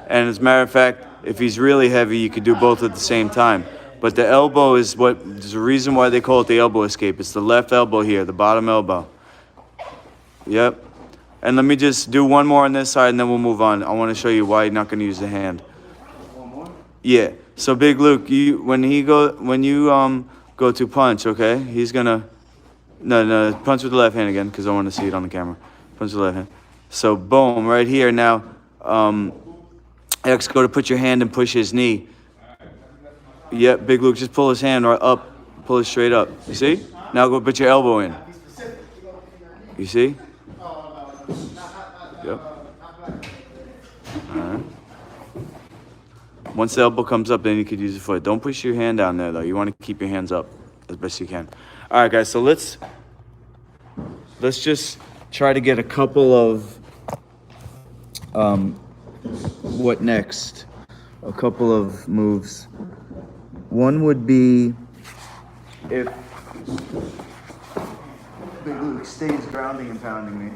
And as a matter of fact, if he's really heavy, you could do both at the same time. But the elbow is there's a reason why they call it the elbow escape. It's the left elbow here, the bottom elbow. Yep. And let me just do one more on this side, and then we'll move on. I want to show you why you're not going to use the hand. One more? Yeah. So Big Luke, when you go to punch, okay? He's gonna no punch with the left hand again, because I want to see it on the camera. Punch with the left hand. So boom, right here now. X, go to put your hand and push his knee. Yep, Big Luke, just pull his hand right up, pull it straight up. You see? Now go put your elbow in. You see? Yep. All right. Once the elbow comes up, then you could use your foot. Don't push your hand down there, though. You want to keep your hands up as best you can. All right, guys, so let's just try to get a couple of what next? A couple of moves. One would be if Big Luke stays grounding and pounding me.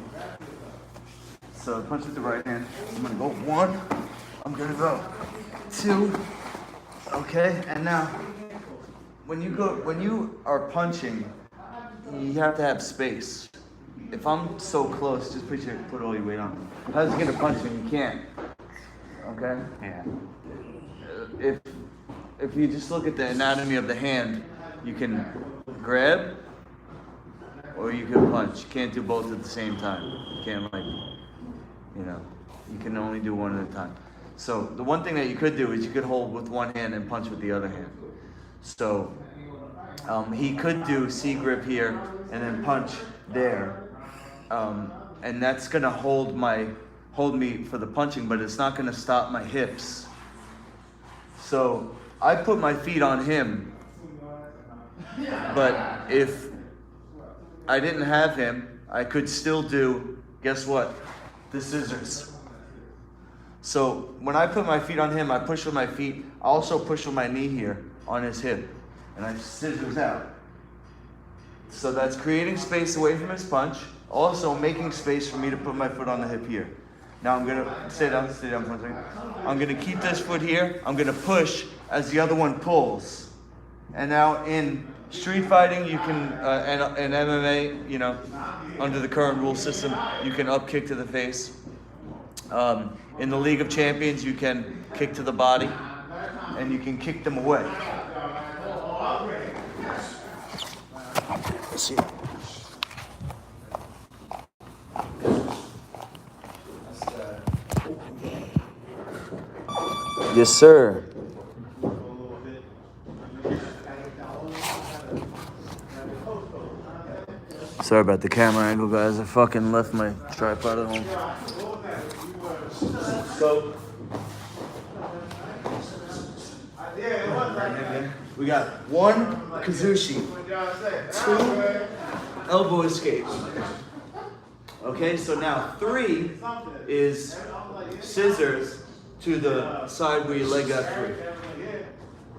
So punch with the right hand. I'm gonna go 1. I'm gonna go 2. Okay, and now when you are punching, you have to have space. If I'm so close, just put all your weight on. How's he gonna punch me? You can't. Okay? Yeah. If you just look at the anatomy of the hand, you can grab or you can punch. You can't do both at the same time. You can't you can only do one at a time. So the one thing that you could do is you could hold with one hand and punch with the other hand. So he could do C grip here and then punch there. And that's gonna hold me for the punching, but it's not gonna stop my hips. So I put my feet on him, but if I didn't have him, I could still do, guess what? The scissors. So when I put my feet on him, I push with my feet. I also push with my knee here on his hip, and I scissors out. So that's creating space away from his punch, also making space for me to put my foot on the hip here. Now I'm gonna stay down for a second. I'm gonna keep this foot here. I'm gonna push as the other one pulls. And now in street fighting, you can, and MMA, under the current rule system, you can up kick to the face. In the League of Champions, you can kick to the body, and you can kick them away. Let's see. Yes, sir. Sorry about the camera angle, guys. I fucking left my tripod at home. So, we got 1 Kazushi, 2 elbow escape. Okay, so now 3 is scissors to the side where your leg got free.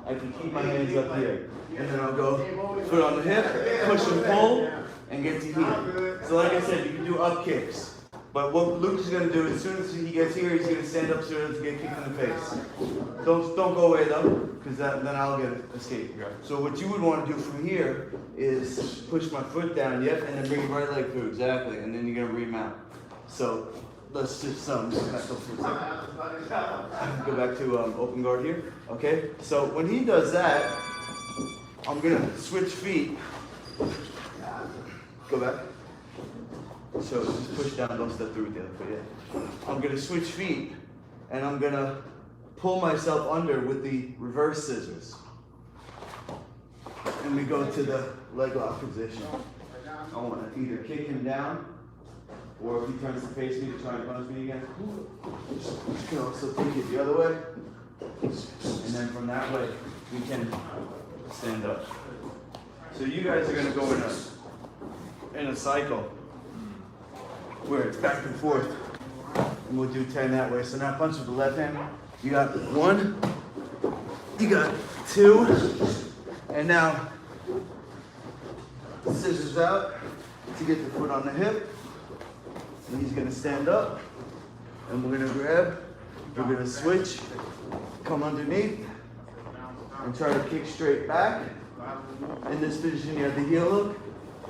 I can keep my hands up here. And then I'll go foot on the hip, push and pull, and get to here. So like I said, you can do up kicks. But what Luke is going to do, as soon as he gets here, he's going to stand up so he doesn't get kicked in the face. Don't go away though, because then I'll get escape. So what you would want to do from here is push my foot down, and then bring your right leg through, exactly. And then you're going to remount. So let's just go back up for a second. Go back to open guard here. Okay. So when he does that, I'm gonna switch feet. Go back. So just push down. Don't step through with the other foot. Yeah. I'm gonna switch feet, and I'm gonna pull myself under with the reverse scissors. And we go to the leg lock position. I want to either kick him down, or if he turns to face me to try and punch me again, you can also take it the other way. And then from that way, we can stand up. So you guys are going to go in a cycle where it's back and forth. And we'll do 10 that way. So now punch with the left hand. You got 1, you got 2, and now scissors out to get the foot on the hip. And he's gonna stand up, and we're gonna grab, we're gonna switch, come underneath, and try to kick straight back. In this position, you have the heel hook,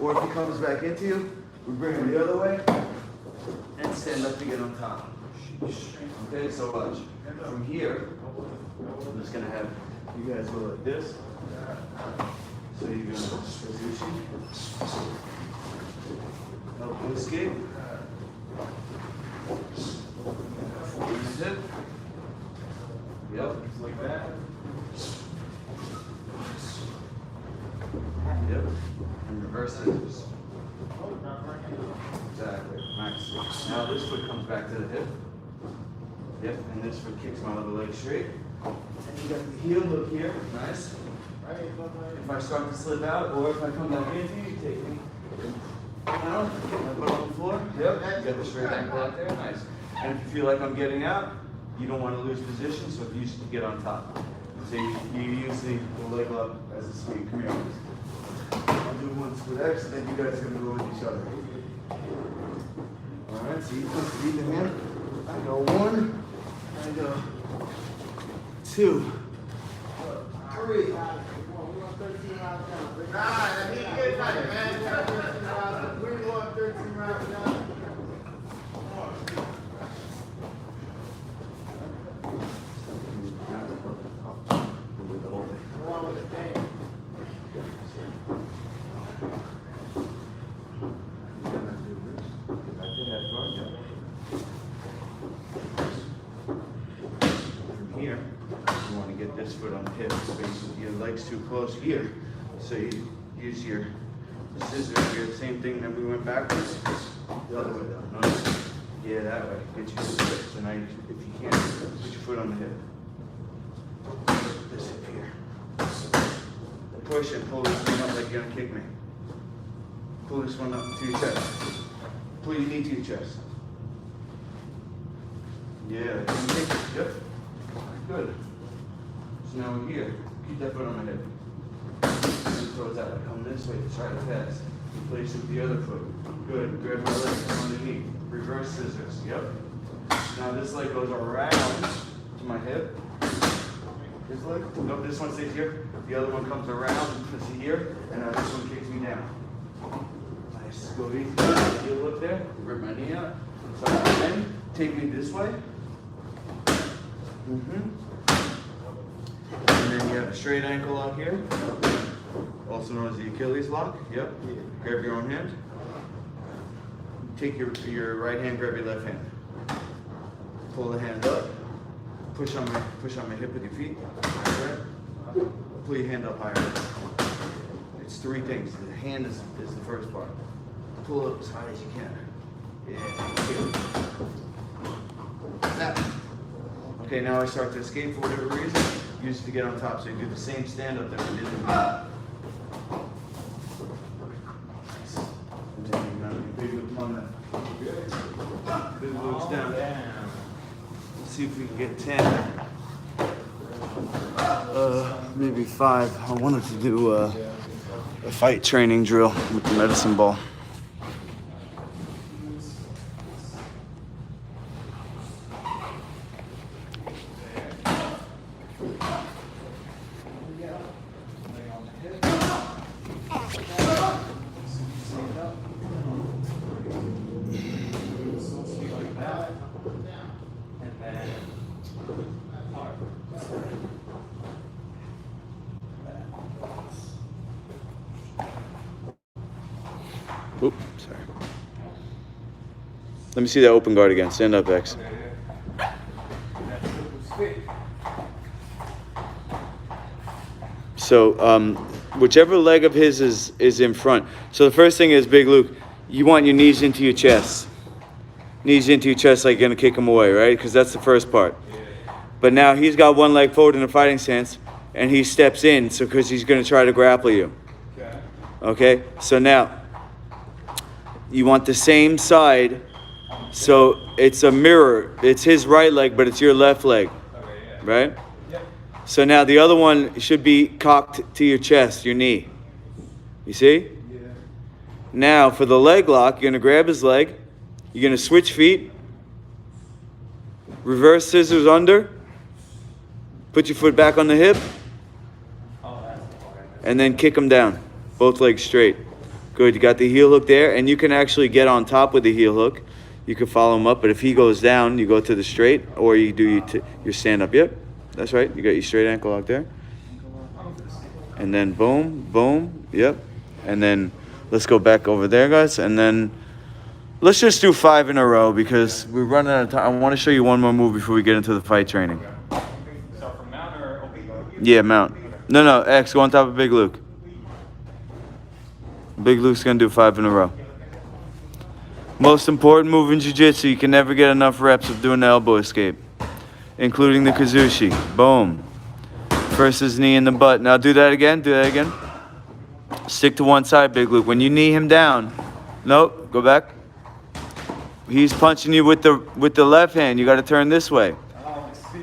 or if he comes back into you, we bring him the other way, and stand up to get on top. Okay, so watch. From here, I'm just gonna have you guys go like this. So you're gonna position, help to escape. Sit. Yep, like that. Yep, and reverse it. Exactly, nice. Now this foot comes back to the hip. Yep, and this foot kicks my other leg straight. And you got the heel hook here, nice. If I start to slip out, or if I come back into you, take me down, get my butt on the floor. Yep, you got the straight ankle out there, nice. And if you feel like I'm getting out, you don't want to lose position, so if you should get on top. So you use the leg lock as a sweep. Come here. I'll do once with X, and then you guys are going to go with each other. Alright, so you put either hand. I go 1, I go 2, 3. From here, you want to get this foot on the hip, space with your legs too close here. So you use your scissors here, same thing that we went backwards. The other way down. No, yeah, that way. Get you straight. So now, if you can, put your foot on the hip. This hip here. Push and pull this one up like you're gonna kick me. Pull this one up to your chest. Pull your knee to your chest. Yeah, yep. Good. So now we're here. Keep that foot on my hip. And towards that. Come this way. Try to pass. Replace it with the other foot. Good. Grab my leg from underneath. Reverse scissors. Yep. Now this leg goes around to my hip. This leg. No, this one stays here. The other one comes around to here, and now this one kicks me down. Nice. Go easy. Heel up there. Rip my knee out. So then take me this way. And then you have a straight ankle lock here, also known as the Achilles lock. Yep. Grab your own hand. Take your right hand, grab your left hand. Pull the hand up. Push on my hip with your feet. Right. Pull your hand up higher. It's 3 things. The hand is the first part. Pull up as high as you can. Yeah. That. Okay, now I start to escape for whatever reason. Use it to get on top. So you do the same stand up that we did in the beginning. And then you're going to big loop on that. Big loops down. Let's see if we can get 10. Maybe 5. I wanted to do a fight training drill with the medicine ball. Like that. Oop, sorry. Let me see that open guard again. Stand up, X. So, whichever leg of his is in front. So the first thing is, Big Luke, you want your knees into your chest. Knees into your chest like you're going to kick him away, right? Because that's the first part. But now he's got one leg forward in a fighting stance, and he steps in, so because he's going to try to grapple you. Okay? So now, you want the same side, so it's a mirror. It's his right leg, but it's your left leg, right? So now the other one should be cocked to your chest, your knee. You see? Yeah. Now for the leg lock, you're going to grab his leg. You're going to switch feet. Reverse scissors under. Put your foot back on the hip. And then kick him down. Both legs straight. Good. You got the heel hook there. And you can actually get on top with the heel hook. You can follow him up. But if he goes down, you go to the straight. Or you do your stand up. Yep. That's right. You got your straight ankle lock there. And then boom, boom. Yep. And then let's go back over there, guys. And then let's just do 5 in a row because we're running out of time. I want to show you one more move before we get into the fight training. So from mount or oblique? Yeah, mount. No, X, go on top of Big Luke. Big Luke's going to do 5 in a row. Most important move in jiu-jitsu, you can never get enough reps of doing the elbow escape, including the Kazushi. Boom. First his knee in the butt. Now do that again. Do that again. Stick to one side, Big Luke. When you knee him down, nope, go back. He's punching you with the left hand. You got to turn this way.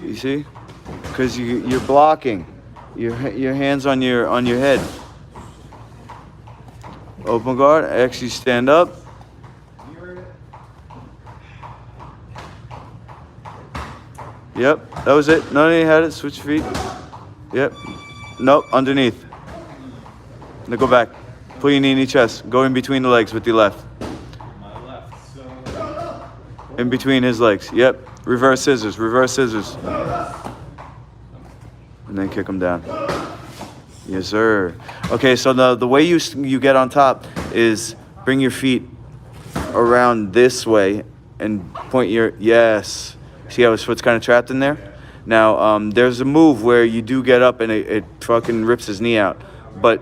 You see? Because you're blocking. Your hands on your head. Open guard. Actually stand up. Yep, that was it. No, you had it. Switch feet. Yep. Nope, underneath. Now go back. Pull your knee in your chest. Go in between the legs with your left. My left. So In between his legs. Yep. Reverse scissors. Reverse scissors. And then kick him down. Yes, sir. Okay, so the way you get on top is bring your feet around this way and point your... Yes. See how his foot's kind of trapped in there? Now, there's a move where you do get up and it fucking rips his knee out. But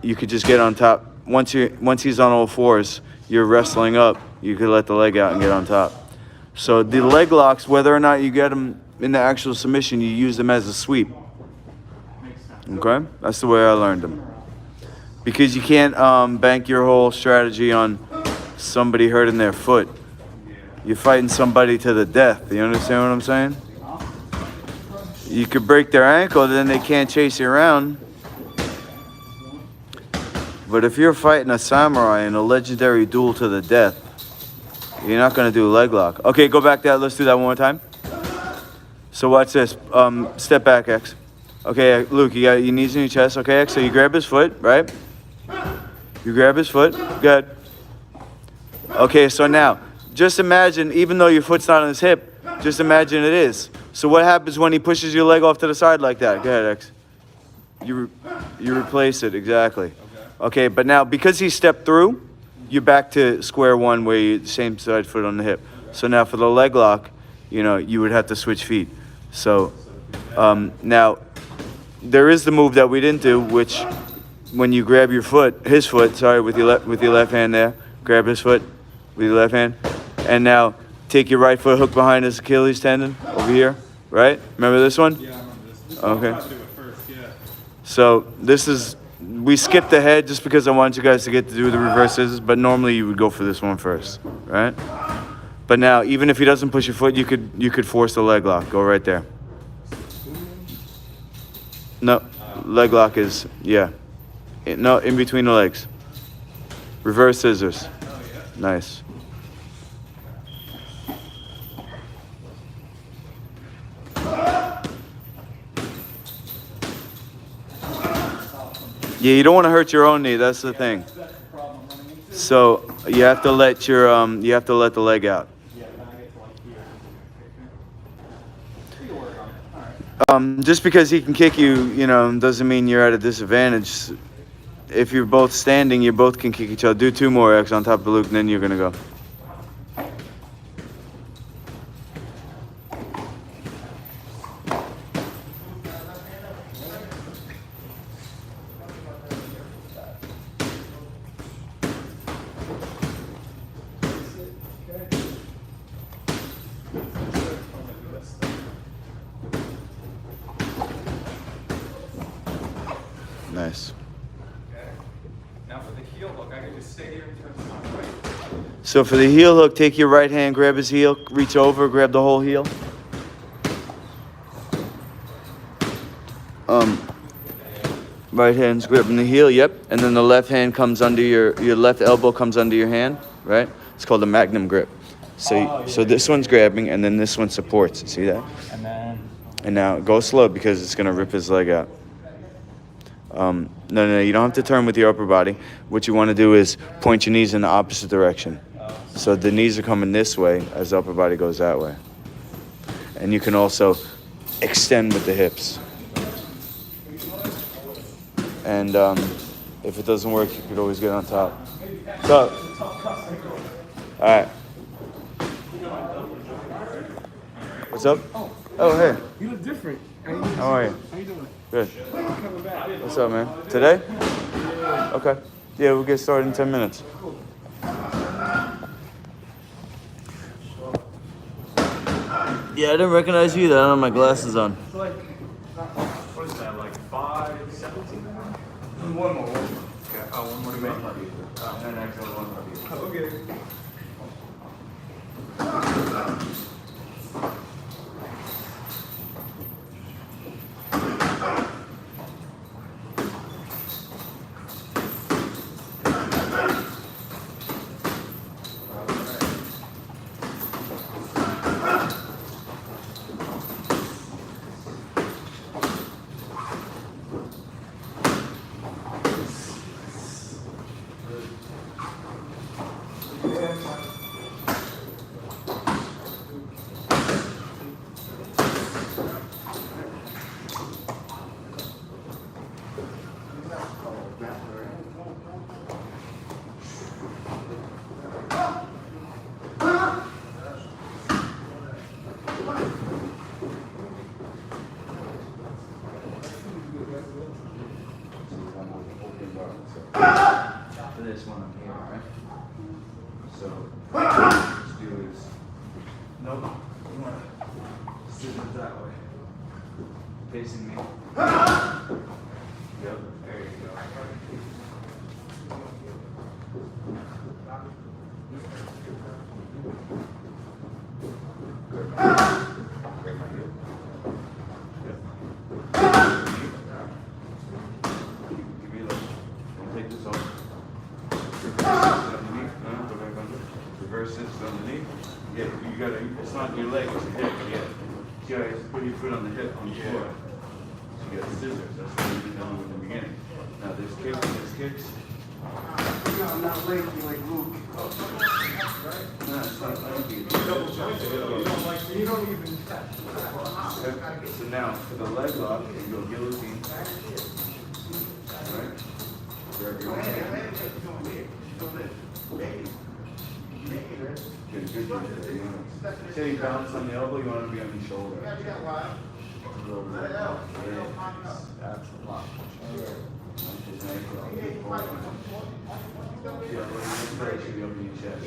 you could just get on top. Once he's on all fours, you're wrestling up. You could let the leg out and get on top. So the leg locks, whether or not you get them in the actual submission, you use them as a sweep. Okay? That's the way I learned them. Because you can't bank your whole strategy on somebody hurting their foot. You're fighting somebody to the death. You understand what I'm saying? You could break their ankle, then they can't chase you around. But if you're fighting a samurai in a legendary duel to the death, you're not going to do a leg lock. Okay, go back there. Let's do that one more time. So watch this. Step back, X. Okay, Luke, you got your knees in your chest. Okay, X, so you grab his foot, right? You grab his foot. Good. Okay, so now, just imagine, even though your foot's not on his hip, just imagine it is. So what happens when he pushes your leg off to the side like that? Go ahead, X. You replace it, exactly. Okay, but now, because he stepped through, you're back to square one where you same side foot on the hip. So now for the leg lock, you would have to switch feet. So now, there is the move that we didn't do, which when you grab his foot, with your left hand there, grab his foot with your left hand, and now take your right foot, hook behind his Achilles tendon over here, right? Remember this one? yeah, I remember this. Okay. I'll do it first, yeah. So we skipped ahead just because I wanted you guys to get to do the reverse scissors, but normally you would go for this one first, right? But now, even if he doesn't push your foot, you could force the leg lock. Go right there. No, leg lock is, yeah. No, in between the legs. Reverse scissors. Nice. Yeah, you don't want to hurt your own knee. That's the thing. So you have to let the leg out. Just because he can kick you, doesn't mean you're at a disadvantage. if you're both standing, you both can kick each other. Do 2 more X on top of Luke, and then you're gonna go. Nice. Now for the heel hook, I can just stay here and turn my way. So for the heel hook, take your right hand, grab his heel, reach over, grab the whole heel. Right hand's gripping the heel, yep. And then the left hand comes under your left elbow comes under your hand, right? It's called a magnum grip. So so this one's grabbing, and then this one supports. See that? And then. And now go slow because it's gonna rip his leg out. No, you don't have to turn with your upper body. What you want to do is point your knees in the opposite direction. So the knees are coming this way as the upper body goes that way. And you can also extend with the hips. And if it doesn't work, you could always get on top. So, all right. What's up? Oh, hey. You look different. How are you? How you doing? Good. Coming back. What's up, man? Today? Okay. Yeah, we'll get started in 10 minutes. Yeah, I didn't recognize you either. I don't have my glasses on. What is that, like 5:17? One more. Okay, one more to make. And then actually one more. Okay. For this one up here, right? So, let's do is, nope, you want to sit it that way. Facing me. Yep, there you go. Grab my heel. Yep. Give me a look. Don't take this off. Underneath. No, go back under. Reverse this underneath. Yeah, you gotta, it's not your leg, it's your hip. Yeah. You gotta put your foot on the hip on the floor. So you got scissors. That's what you did in the beginning. Now there's kicks, I'm not lazy like Luke. No, it's not. I don't think it's Double jump. You don't even touch. So now for the leg lock, you go guillotine. Right? Grab your own hand. Good. Say you bounce on the elbow, you want to be on the shoulder. A little bit. That's a lot. Yeah, should be opening your chest.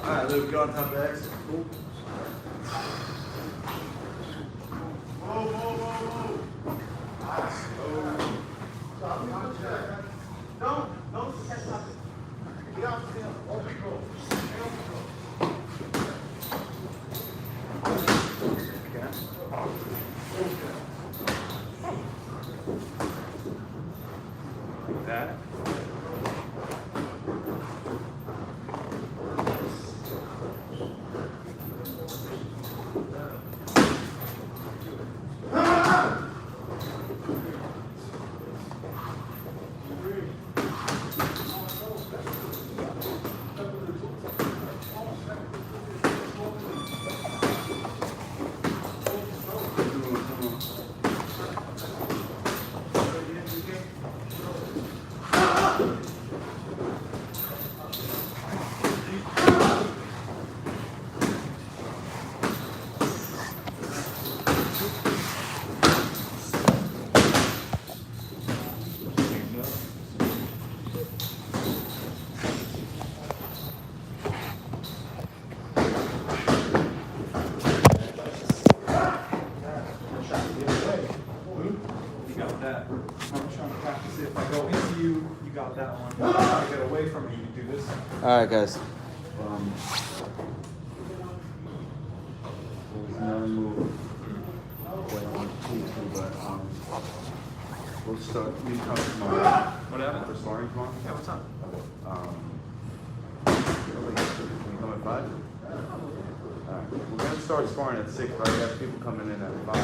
Alright, Luke, go on top of the X. Cool. Like that. You got that. I'm trying to practice it. If I go into you, you got that one. If I get away from you, you do this. Alright, guys. There's another move that I want to teach you, but we'll start. We come tomorrow. What happened? For sparring tomorrow? Yeah, what's up? Can you come at 5? Alright. We're gonna start sparring at 6, but I got people coming in at 5.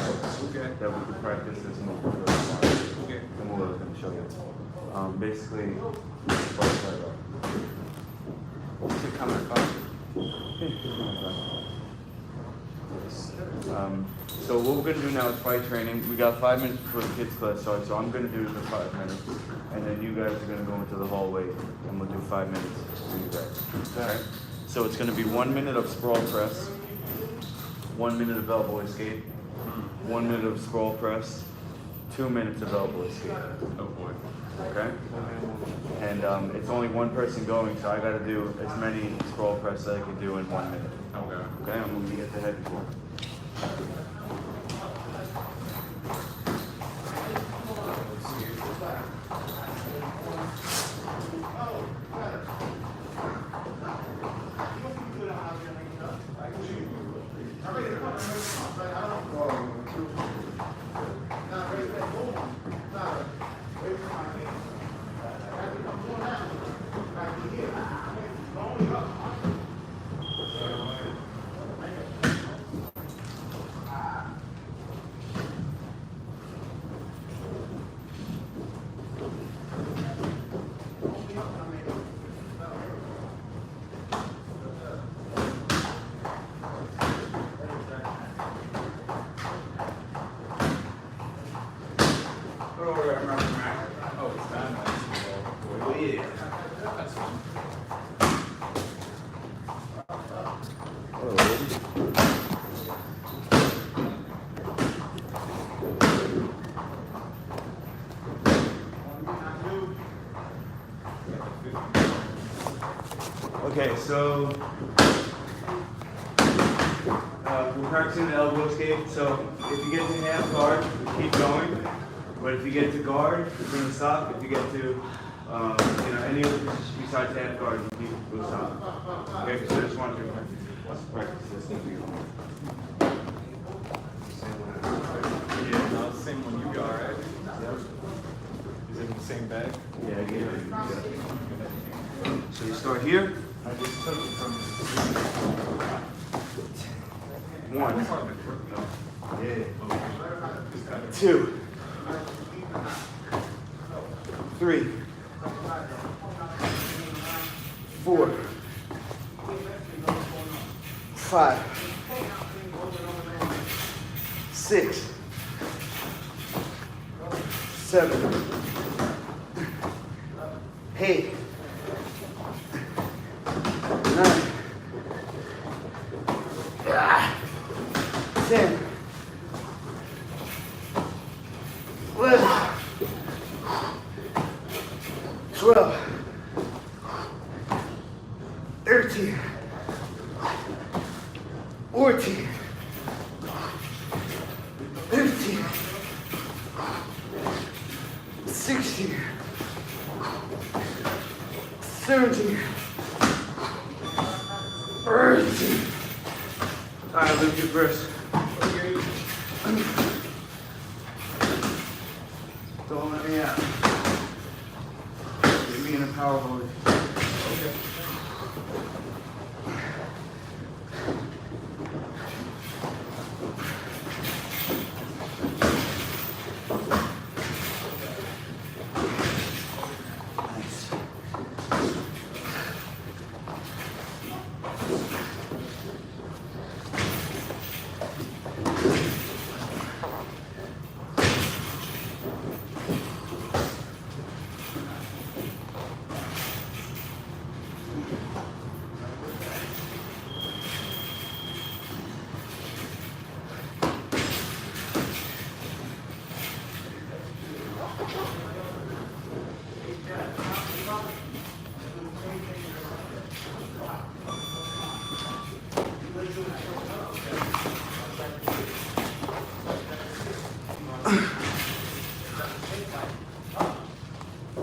Okay. That we can practice this move for the sparring. Okay. The move I was gonna show you. Basically, You should come at 5. so what we're gonna do now is fight training. We got 5 minutes before the kids class starts, so I'm gonna do the 5 minutes, and then you guys are gonna go into the hallway, and we'll do 5 minutes for you guys. Alright. So it's gonna be 1 minute of sprawl press, 1 minute of elbow escape, 1 minute of sprawl press, 2 minutes of elbow escape. Oh boy. Okay? And it's only one person going, so I gotta do as many scroll press as I can do in 1 minute. Okay. Okay, I'm gonna get the heavy one. Oh, it's that nice. Oh, yeah. That's fun. Okay, so we're practicing the elbow escape. So if you get to half guard, keep going. But if you get to guard, you're going to stop. If you get to any other position besides half guard, you will stop. Okay, so I just want to practice this thing for you. Yeah, no, it's the same one you got, right? Is it in the same bag? Yeah, I get it. So you start here. I just took it from 1, Yeah. 2, 3, 4, 5, 6, 7, 8, 9, 10, 11, 12, 12, 13, 14, 15, 16, 17, 18. All right, lift your first. Don't let me out. Get me in a power hold. Okay.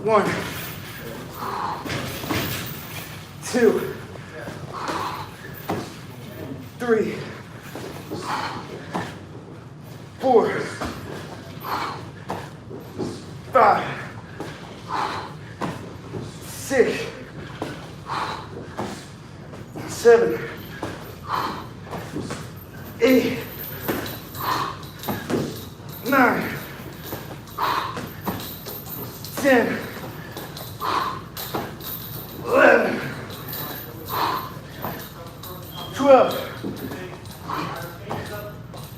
One, two, three, 4, 5, 6, 7, 8, 9, 10, 11, 12,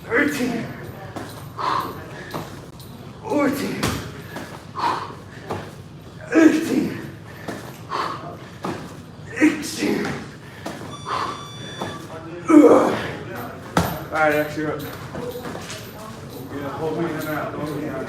13, 14, 15, 16. All right, X, you're up. Yeah, hold me in and out. Hold me out.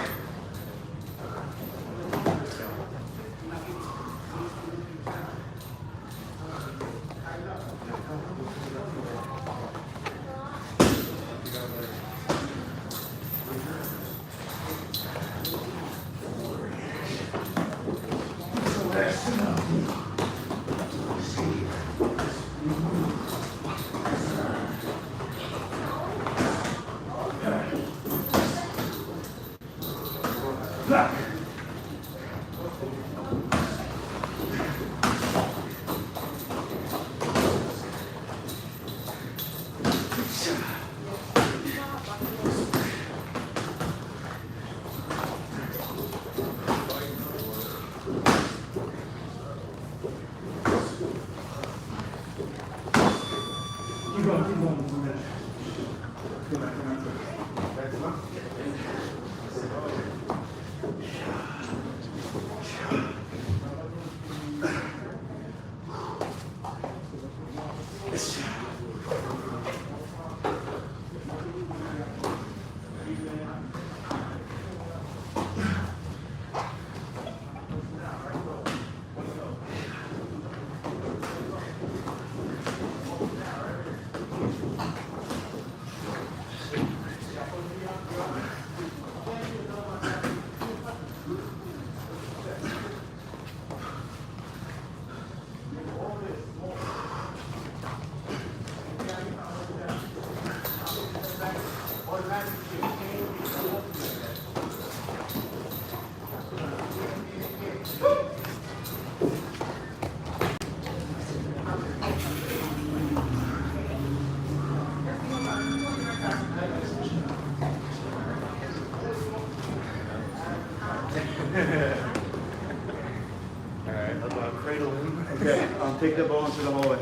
Alright, I'll cradle him. Okay, take the ball into the hallway.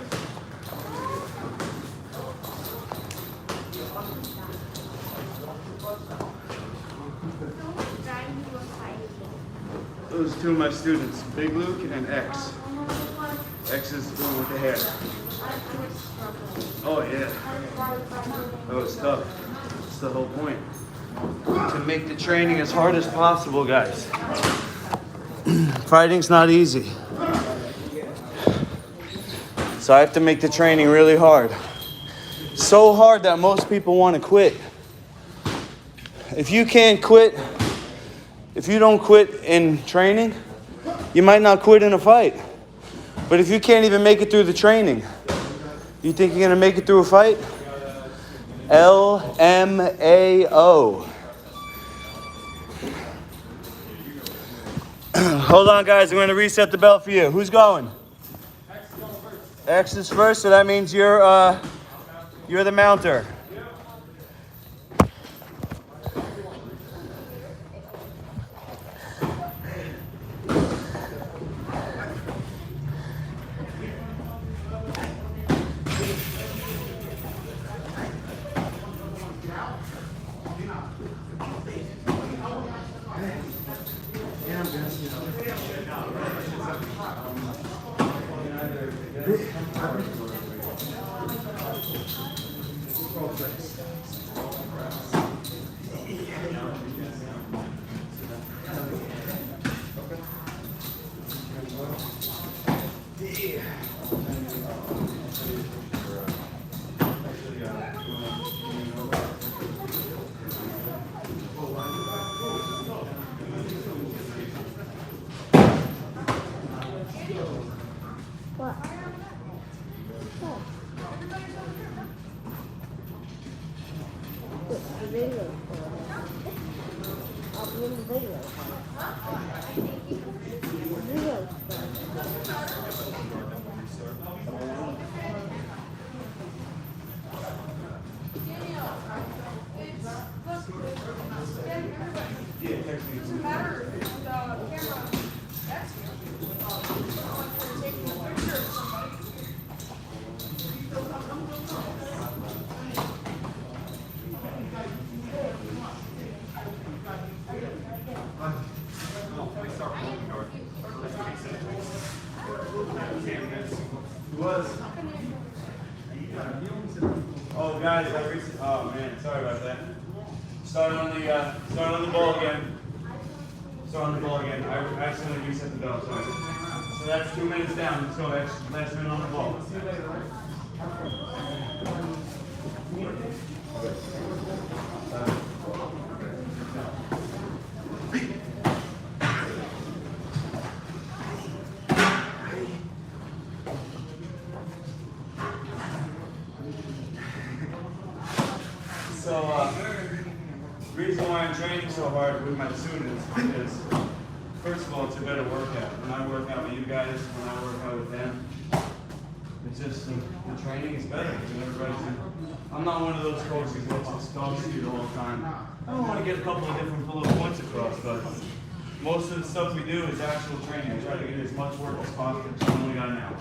Those two of my students, Big Luke and X. X is the one with the hair. Oh yeah. Oh, it's tough. That's the whole point. To make the training as hard as possible, guys. Fighting's not easy. So I have to make the training really hard. So hard that most people want to quit. If you can't quit, if you don't quit in training, you might not quit in a fight. But if you can't even make it through the training, you think you're going to make it through a fight? LMAO. Hold on, guys. I'm going to reset the belt for you. Who's going? X is first, so that means you're the mounter. Oh, guys, oh man, sorry about that. Start on the ball again. Start on the ball again. I accidentally reset the belt. Sorry. So that's 2 minutes down. Let's go. Last minute on the ball. So, the reason why I'm training so hard with my students is, first of all, it's a better workout. When I work out with you guys, when I work out with them, it's just the training is better. I'm not one of those coaches that just talks to you all the time. I don't want to get a couple of different little points across, but most of the stuff we do is actual training. I try to get as much work as possible. It's only got an hour.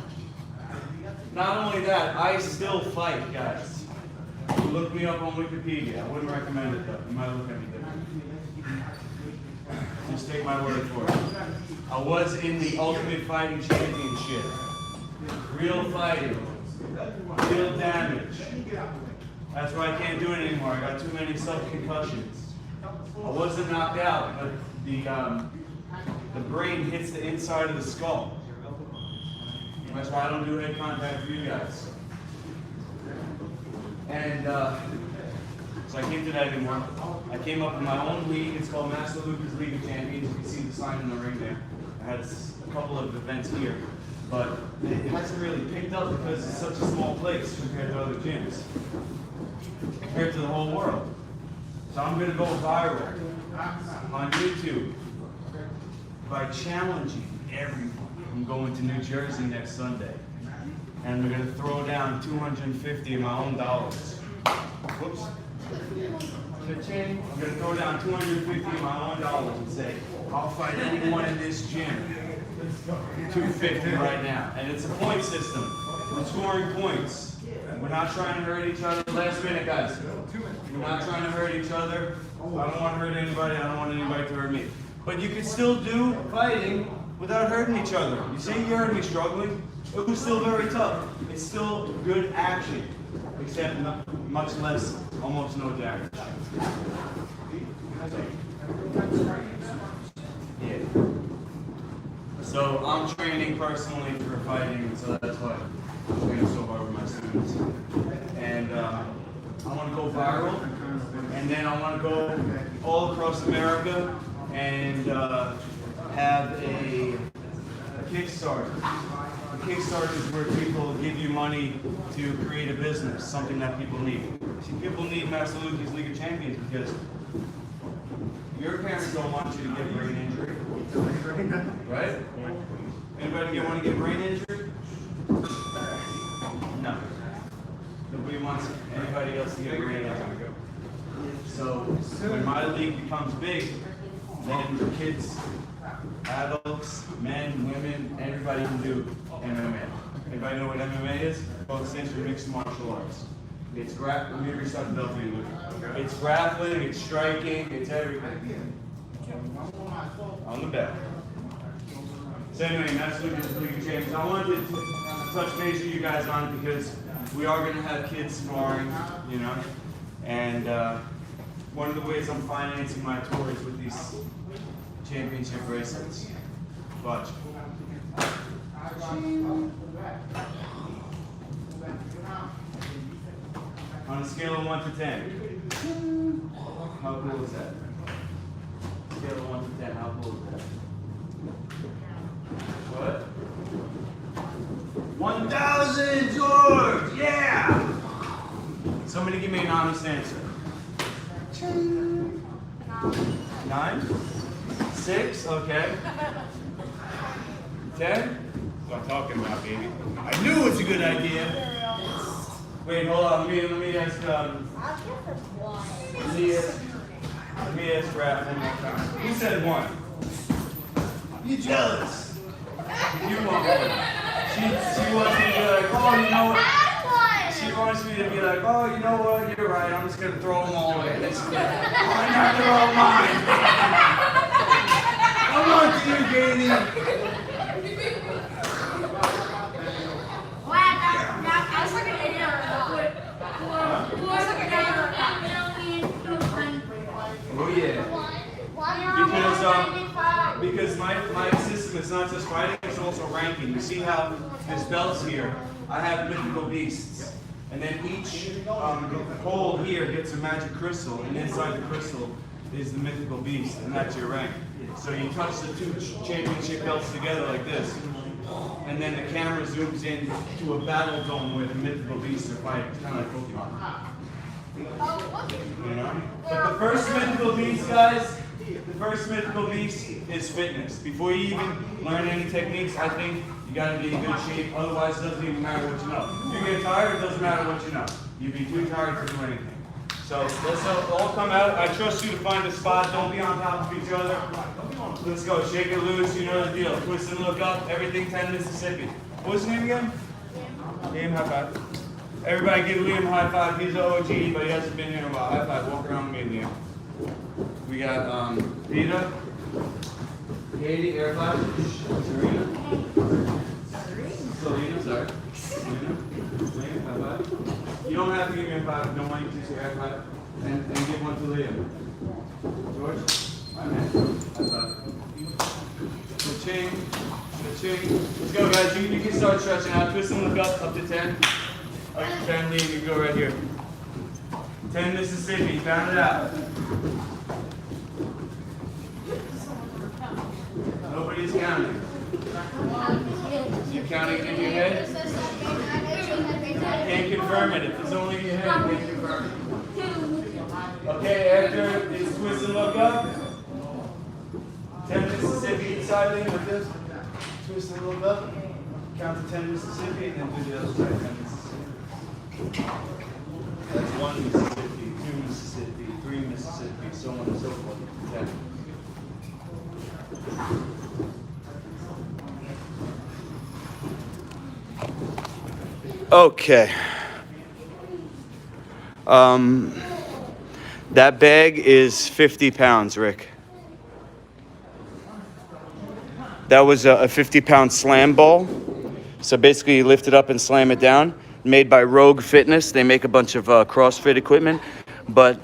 Not only that, I still fight, guys. Look me up on Wikipedia. I wouldn't recommend it though. You might look at me different. Just take my word for it. I was in the Ultimate Fighting Championship. Real fighting. Real damage. That's why I can't do it anymore. I got too many self-concussions. I wasn't knocked out, but the brain hits the inside of the skull. That's why I don't do head contact for you guys. And so I came to that anymore. I came up in my own league. It's called Master Lucas League of Champions. You can see the sign in the ring there. I had a couple of events here, but it hasn't really picked up because it's such a small place compared to other gyms, compared to the whole world. So I'm going to go viral on YouTube by challenging everyone. I'm going to New Jersey next Sunday. And we're going to throw down 250 of my own dollars. Whoops. I'm going to throw down 250 of my own dollars and say, I'll fight anyone in this gym. 250 right now. And it's a point system. We're scoring points. We're not trying to hurt each other. Last minute, guys. We're not trying to hurt each other. I don't want to hurt anybody. I don't want anybody to hurt me. But you can still do fighting without hurting each other. You see, you heard me struggling. It was still very tough. It's still good action, except much less, almost no damage. Yeah. So I'm training personally for fighting, so that's why I'm training so hard with my students. And I want to go viral, and then I want to go all across America and have a Kickstarter. A Kickstarter is where people give you money to create a business, something that people need. See, people need Master Lucas League of Champions because your parents don't want you to get brain injury, right? Anybody want to get brain injury? No. Nobody wants anybody else to get brain injury. So when my league becomes big, then the kids, adults, men, women, everybody can do MMA. Anybody know what MMA is? Well, it stands for mixed martial arts. It's grappling. Let me restart the belt for you. It's grappling, it's striking, it's everything. On the belt. So anyway, Master Lucas League of Champions. I wanted to touch base with you guys on it because we are going to have kids sparring, you know, and one of the ways I'm financing my tour is with these championship bracelets. Watch. On a scale of 1 to 10, how cool is that? Scale of 1 to 10, how cool is that? What? 1,000, George! Yeah! Somebody give me an honest answer. 9? 6? Okay. 10? That's what I'm talking about, baby. I knew it's a good idea. Wait, hold on. Let me ask. Let me ask Raph one more time. Who said 1? You jealous? You want 1. She wants me to be like, oh, you know what? She wants me to be like, oh, you know what? You're right. I'm just gonna throw them all away. Why not they're all mine? Come on to you, Katie. Oh yeah. Because my system is not just fighting, it's also ranking. You see how there's belts here. I have mythical beasts. And then each hole here gets a magic crystal, and inside the crystal is the mythical beast, and that's your rank. So you touch the 2 championship belts together like this. And then the camera zooms in to a battle dome where the mythical beasts are fighting. It's kind of like Pokemon. You know? But the first mythical beast, guys, the first mythical beast is fitness. Before you even learn any techniques, I think you gotta be in good shape. Otherwise, it doesn't even matter what you know. If you get tired, it doesn't matter what you know. You'd be too tired to do anything. So let's all come out. I trust you to find a spot. Don't be on top of each other. Let's go. Shake it loose. You know the deal. Twist and look up. Everything 10 Mississippi. What's his name again? Liam, high five. Everybody give Liam a high five. He's an OG, but he hasn't been here in a while. High five. Walk around with me, Liam. We got Vita, Katie, air five, Serena, Selena, sorry. Selena, Liam, high five. You don't have to give me a five. Don't want you to say air five. And give one to Liam. George. Let's go, guys. You can start stretching out. Twist and look up to 10. Okay, 10, Liam, you go right here. 10 Mississippi. Found it out. Nobody's counting. You counting in your head? Can't confirm it. If it's only in your head, you can't confirm it. Okay, after it's twist and look up. 10 Mississippi inside in with this. Twist and look up. Count to 10 Mississippi and then do the other side. 10 Mississippi. That's 1 Mississippi, 2 Mississippi, 3 Mississippi, so on and so forth. 10. Okay. That bag is 50 pounds, Rick. That was a 50-pound slam ball. So basically you lift it up and slam it down. Made by Rogue Fitness. They make a bunch of CrossFit equipment, but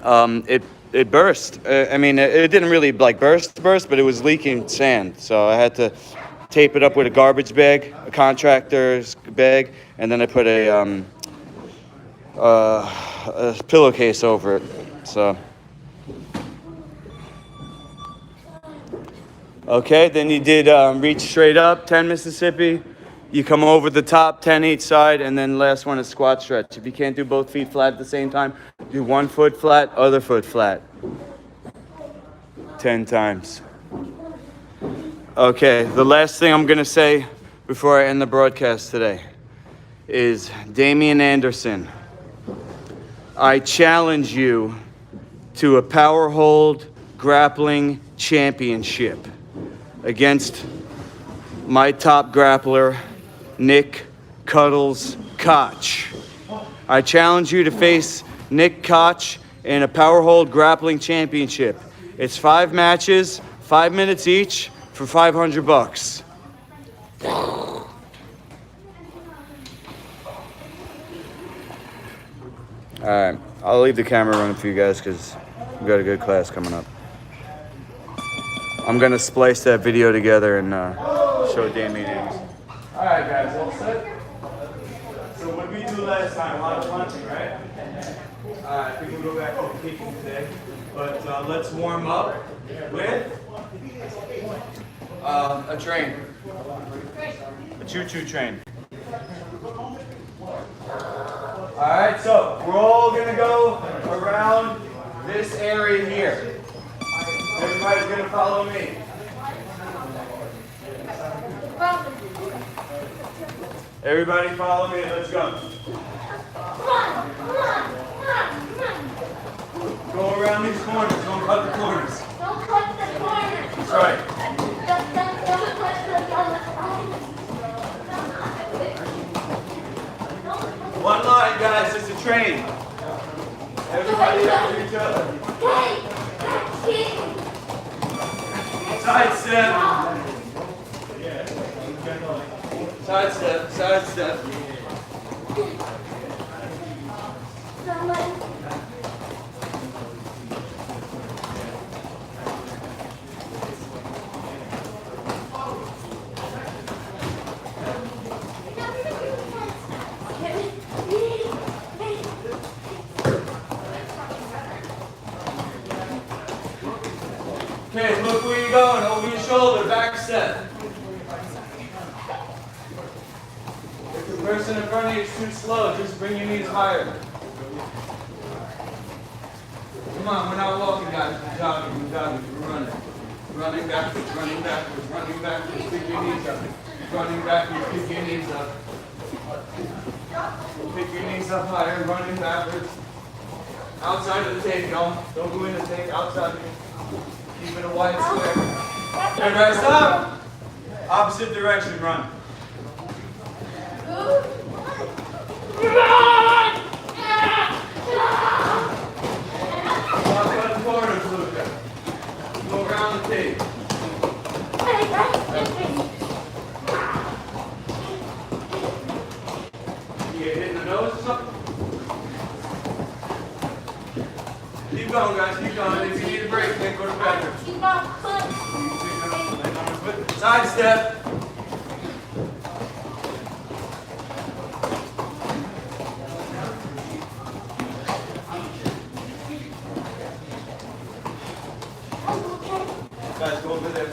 it burst. I mean, it didn't really like burst, but it was leaking sand. So I had to tape it up with a garbage bag, a contractor's bag, and then I put a pillowcase over it. So, okay, then you did reach straight up, 10 Mississippi. You come over the top, 10 each side, and then last one is squat stretch. If you can't do both feet flat at the same time, do one foot flat, other foot flat. 10 times. Okay, the last thing I'm gonna say before I end the broadcast today is Damian Anderson. I challenge you to a power hold grappling championship against my top grappler, Nick Cuddles Koch. I challenge you to face Nick Koch in a power hold grappling championship. It's 5 matches, 5 minutes each for $500. All right, I'll leave the camera running for you guys because we got a good class coming up. I'm gonna splice that video together and show Damian Anderson. All right, guys, all set? So what did we do last time? A lot of punching, right? I think we'll go back to kicking today, but let's warm up with a train, a choo-choo train. All right, so we're all gonna go around this area here. Everybody's gonna follow me. Everybody follow me, let's go. Go around these corners, don't cut the corners. Don't cut the corners. That's right. One line, guys, it's a train. Everybody after each other. Side step. Side step, side step. Okay, look where you're going, over your shoulder, back step. If the person in front of you is too slow, just bring your knees higher. Come on, we're not walking, guys. We're jogging, we're running. Running backwards, running backwards, running backwards. Pick your knees up. Running backwards, pick your knees up. Pick your knees up higher, running backwards. Outside of the tape, y'all. Don't go in the tape, outside of it. Keep it a wide square. Everybody stop. Opposite direction, run. Stop cutting corners, Luca. Go around the tape. You get hit in the nose or something? Keep going, guys. Keep going. If you need a break, then go to the bathroom. Side step. Guys, go over there.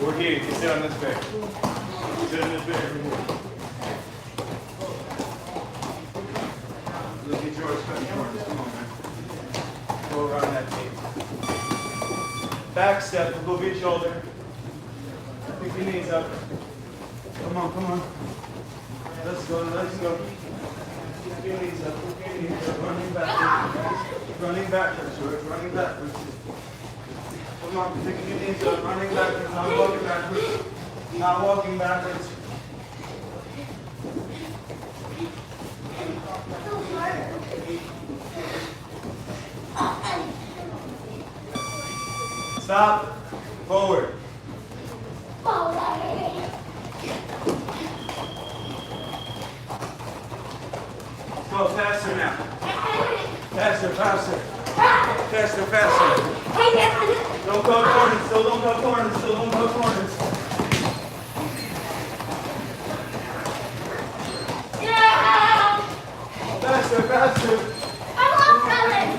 We're here. You can sit on this bed. Sit on this bed over here. Look at George cutting corners. Come on, man. Go around that tape. Back step, go over your shoulder. Pick your knees up. Come on, come on. Let's go, let's go. Pick your knees up, pick your knees up. Running backwards. Running backwards, George. Running backwards. Come on, pick your knees up. Running backwards, not walking backwards. Not walking backwards. Stop. Forward. Go faster now. Faster, faster. Faster, faster. Don't cut corners, still don't cut corners, still don't cut corners. Yeah! Faster, faster. I'm not coming!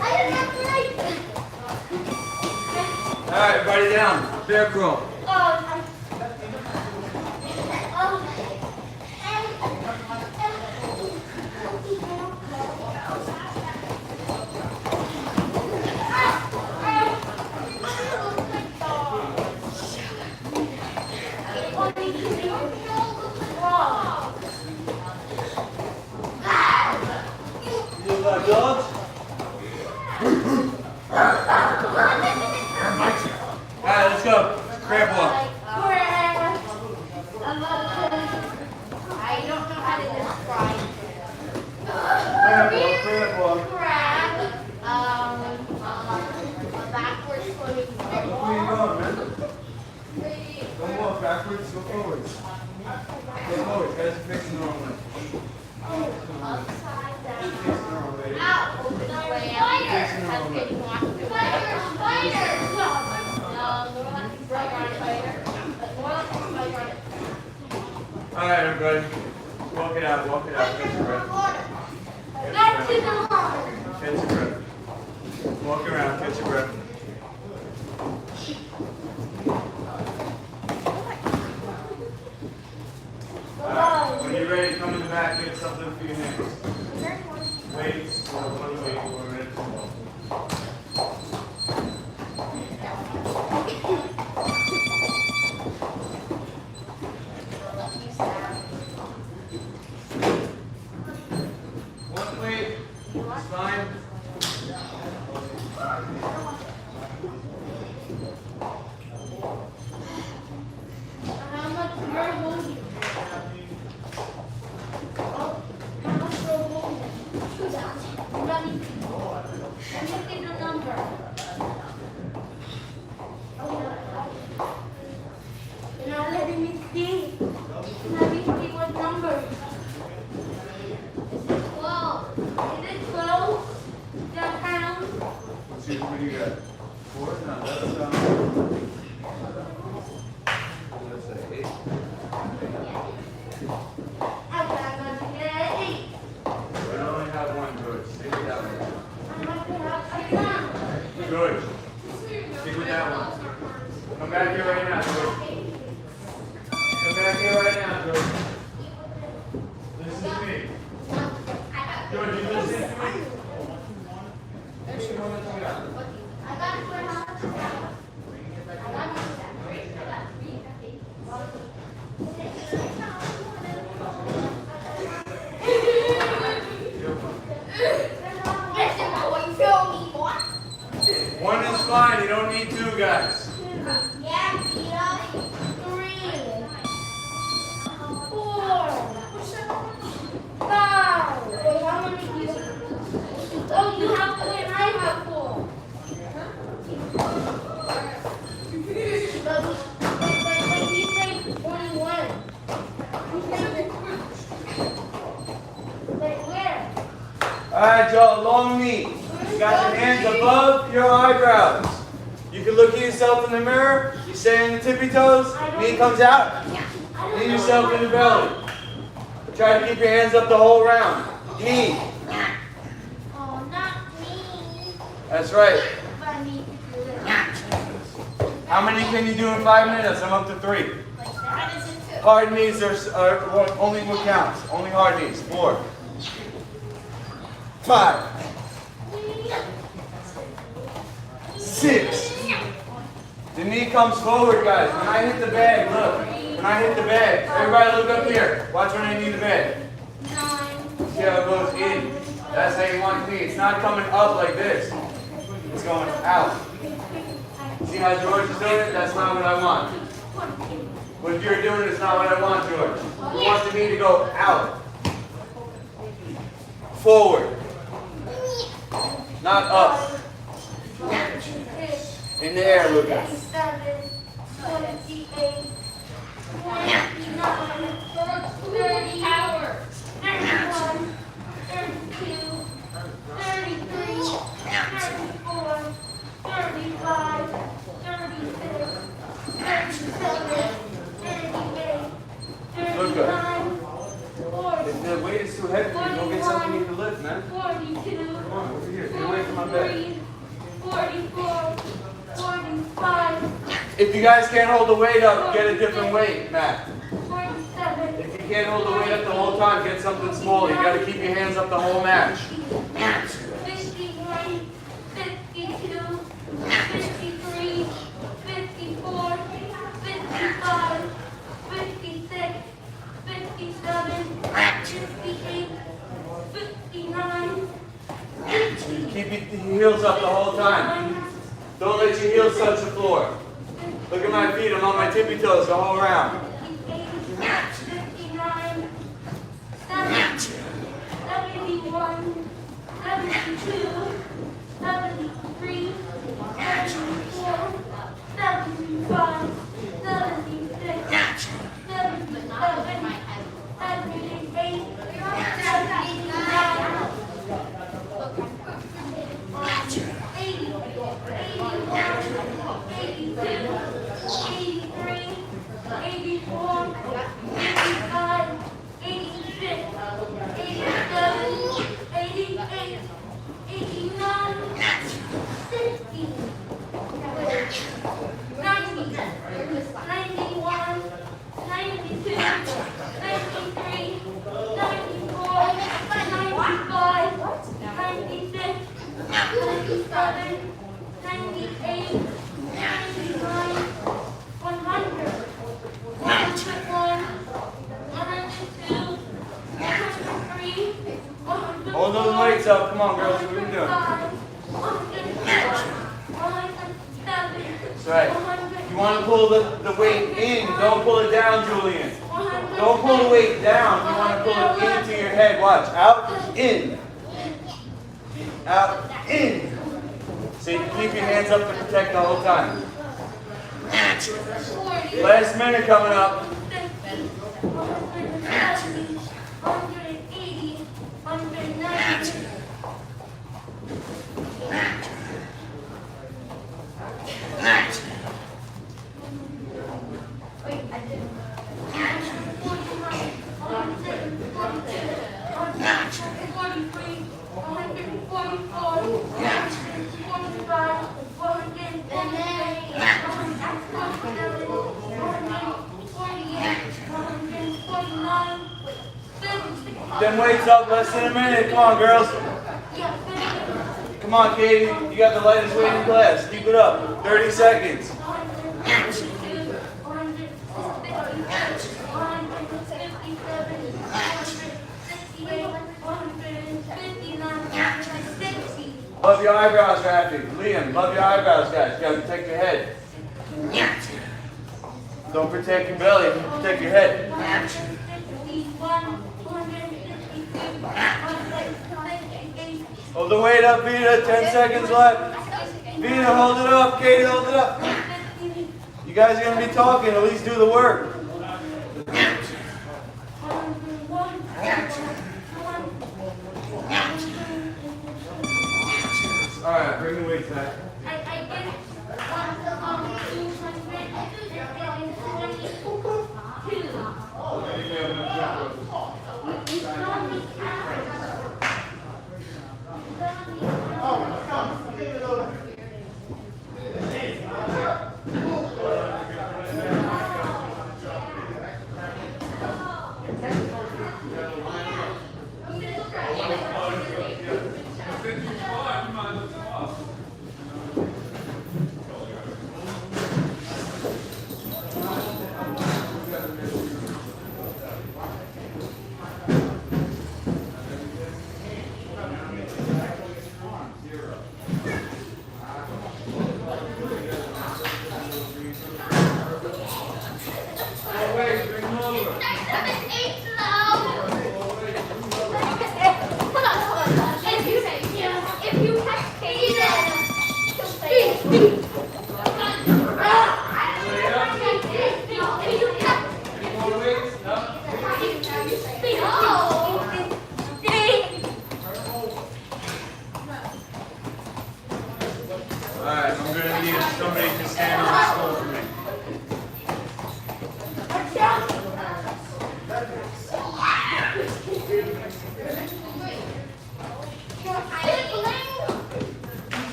I didn't have to like this. Alright, everybody down. Bear crawl. You like dogs? Alright, let's go. Crab walk. I don't know how to describe Crab walk, crab walk. crab. A backwards swimming Where you going, man? Don't walk backwards, go forwards. Go forwards, guys are fixing the wrong way. upside down. Fixing the wrong way. Out. Open the way out. Fixing the wrong way. Spider! Spider! No, more like a spider. More like a spider. Alright, everybody. Walk it out, walk it out. Catch your breath. Back to the water. Catch your breath. Walk around, catch your breath. When you're ready, come in the back, get something for your hands. Weights, what do you wait for a minute? One weight, it's fine. How much you're holding? How much you're holding? 2,000. Let me get the number. You're not letting me see. Let me see what number. Is it 12? Is it 12? That pound? Let's see, what do you got? 4? No, that's let's say 8. I got to get 8. We only have one, George. Stick with that one. I'm not going to have a George, stick with that one. Come back here right now, George. Come back here right now, George. Listen to me. George, you listen to me? I got it for how much? One is fine. You don't need 2 guys. Yeah, 3, 4, 5. Wait, how many do you have? Oh, you have 4 and I have 4. But you say 21. Wait, where? Alright, y'all, long knee. You got your hands above your eyebrows. You can look at yourself in the mirror. You stay on the tippy toes. Knee comes out. Knee yourself in the belly. Try to keep your hands up the whole round. Knee. Oh, not me. That's right. But I need to do it. How many can you do in 5 minutes? I'm up to 3. Like that is it too. Hard knees are only what counts. Only hard knees. 4. 5. 6. The knee comes forward, guys. When I hit the bag, look. When I hit the bag, everybody look up here. Watch when I knee the bag. 9. See how it goes in. That's how you want the knee. It's not coming up like this. It's going out. See how George is doing it? That's not what I want. What you're doing is not what I want, George. I want the knee to go out. Forward. Not up. In the air, Lucas. 27, 28, 29, 30 power. 31, 32, 33, 34, 35, Look good. If the weight is too heavy, go get something you can lift, man. 42. Come on, over here. Get away from my bed. 44. 45. If you guys can't hold the weight up, get a different weight, Matt. 47. If you can't hold the weight up the whole time, get something small. You gotta keep your hands up the whole match. 51. 52. 53. 54. 55. 56. 57. 58. 59. Keep your heels up the whole time. Don't let your heels touch the floor. Look at my feet. I'm on my tippy toes the whole round. 59. 70. 71. 72. 73. 74. 75. 76. 77. 78. 102. Hold those weights up. Come on, girls. What are you doing? That's right. You want to pull the weight in. Don't pull it down, Julian. Don't pull the weight down. You want to pull it into your head. Watch. Out, in. Out, in. So you can keep your hands up to protect the whole time. Last minute coming up. 180. 190. Them weights up less than a minute. Come on, girls. Come on, Katie. You got the lightest weight in class. Keep it up. 30 seconds. Love your eyebrows, Rafi. Liam, love your eyebrows, guys. You gotta protect your head. Don't protect your belly, protect your head. Hold the weight up, Vita. 10 seconds left. Vita, hold it up. Katie, hold it up. You guys are gonna be talking. At least do the work. All right, bring the weights back.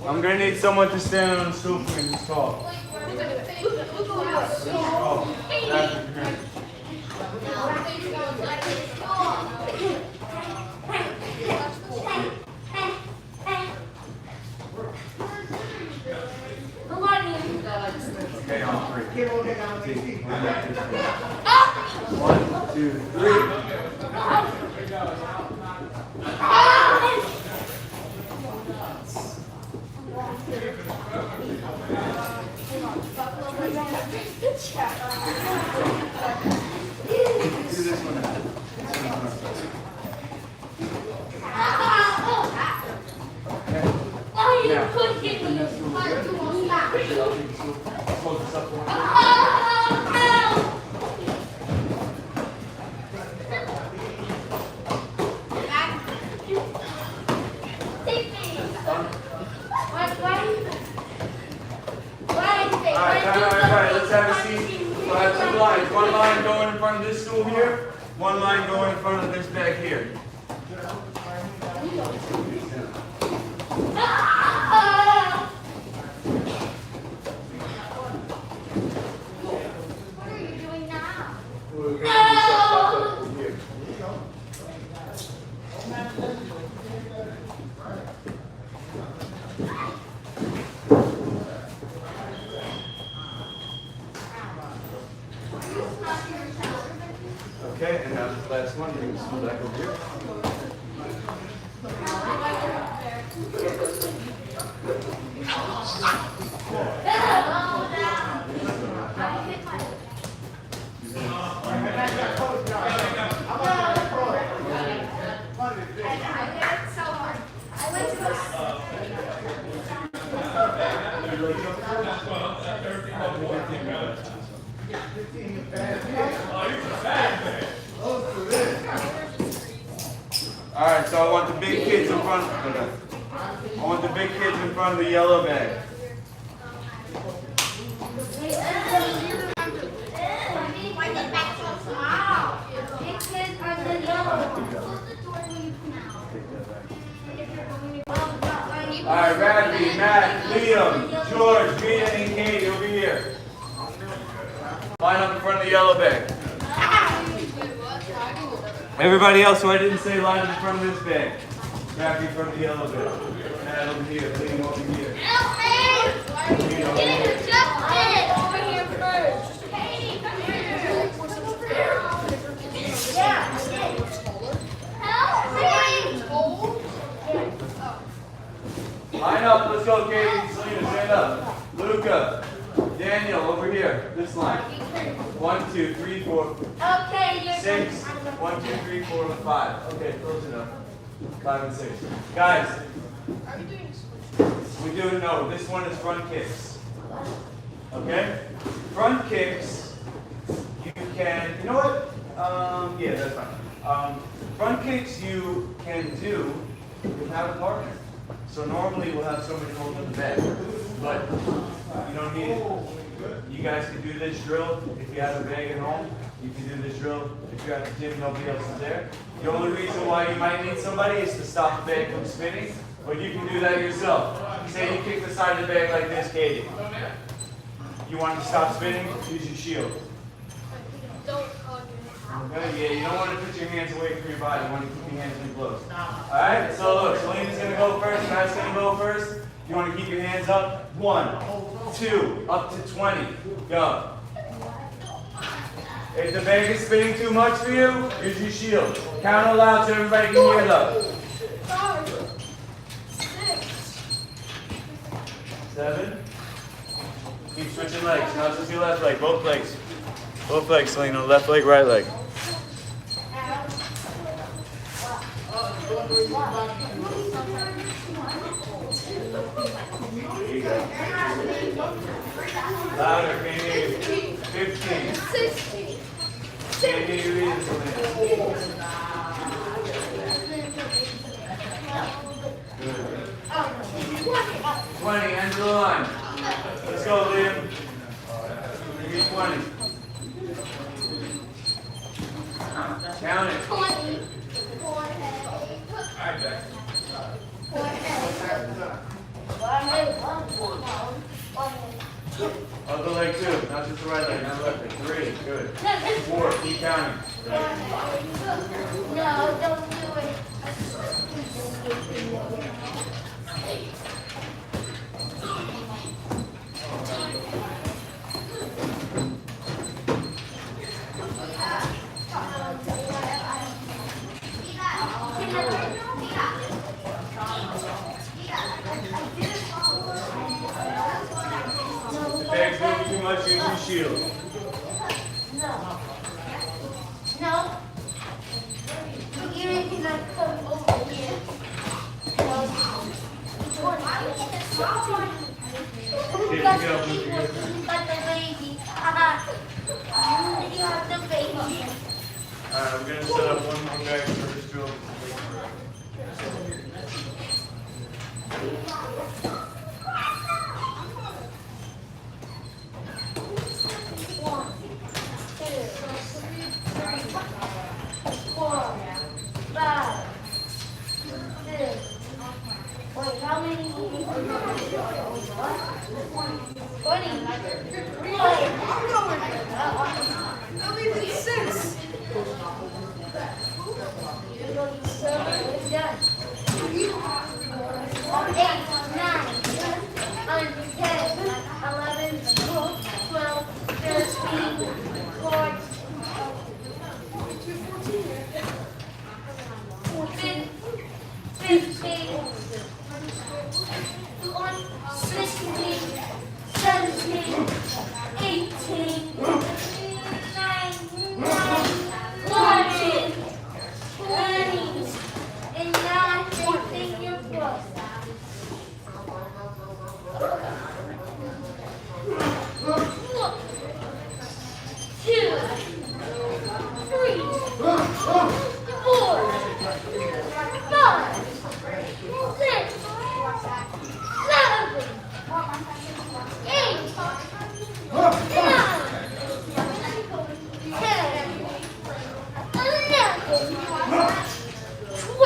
I'm gonna need someone to stand on the stool for me who's tall. Okay, on three. One, two, three. Alright, let's have a seat. We'll have two lines. One line going in front of this stool here, one line going in front of this bag here. What are you doing now? Okay, and now this last one, bring the stool back over here. Alright, so I want the big kids in front. I want the big kids in front of the yellow bag. Alright, Rafi, Matt, Liam, George, Rita, and Katie over here. Line up in front of the yellow bag. Everybody else who I didn't say line up in front of this bag. Rafi in front of the yellow bag. Matt over here, Liam over here. Help me! Rita over here. Justin! Over here first. Katie, come here. Yeah. Help me! Line up, let's go, Katie, Selena, stand up. Luca, Daniel, over here, this line. 1, 2, 3, 4, Okay, you're 6. 1, 2, 3, 4, 5. Okay, close enough. 5 and 6. Guys, we do no. This one is front kicks. Okay, front kicks. You can. You know what? Yeah, that's fine. Front kicks you can do without a partner. So normally we'll have somebody holding the bag, but you don't need it. You guys can do this drill if you have a bag at home. You can do this drill if you're at the gym, nobody else is there. The only reason why you might need somebody is to stop the bag from spinning, but you can do that yourself. Say you kick the side of the bag like this, Katie. You want it to stop spinning? Use your shield. Okay, yeah, you don't want to put your hands away from your body. You want to keep your hands in close. Alright, so look, Selena's going to go first, Matt's going to go first. You want to keep your hands up. 1, 2, up to 20. Go. If the bag is spinning too much for you, use your shield. Count aloud so everybody can hear though. 7. Keep switching legs. Now just your left leg, both legs. Both legs, Selena. Left leg, right leg. There you go. Louder, can you hear you? 15. 16. Can't hear you either, Selena. Good. 20, end of the line. Let's go, Liam. Give me 20. Count it. 20. 4, 8. 4, 8. Other leg too, not just the right leg, not the left leg. 3, good. 4, keep counting. No, don't do it. Bag's moving too much, use your shield. No. No. You cannot come over here. No. Get Got up, the Luke, baby. Got the baby. You got the baby. Alright, we're gonna set up one more bag for this drill. Wait, how many? 20. I'll leave at 6. Done. 8, 9, 10, 11, 12, 13, 14, 15, 16, 17, 18, 19, 20, and now everything you're close. 2, 3, 4, 5, 6, 7, 8, 9, 10, 11, 12, 13, 14, 15,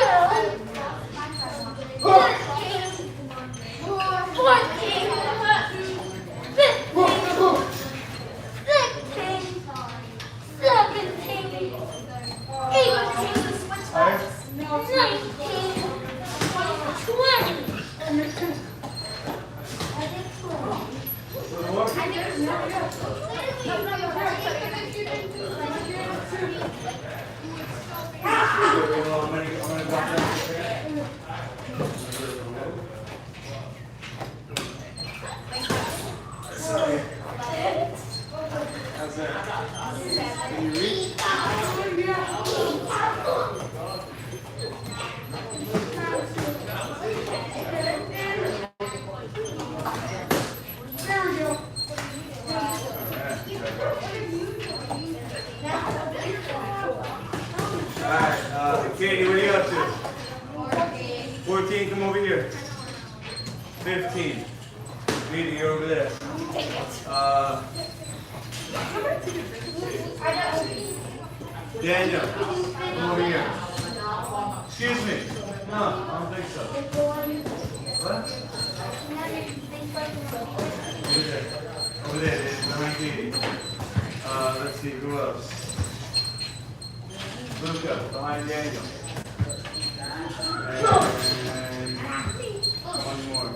16, 17, 18, 19, 20. Katie, what are you up to? 14, come over here. 15. Rita, you're over there. Daniel, come over here. Excuse me. No, I don't think so. What? Over there, there's behind Katie. Let's see, who else? Luca, behind Daniel. And one more.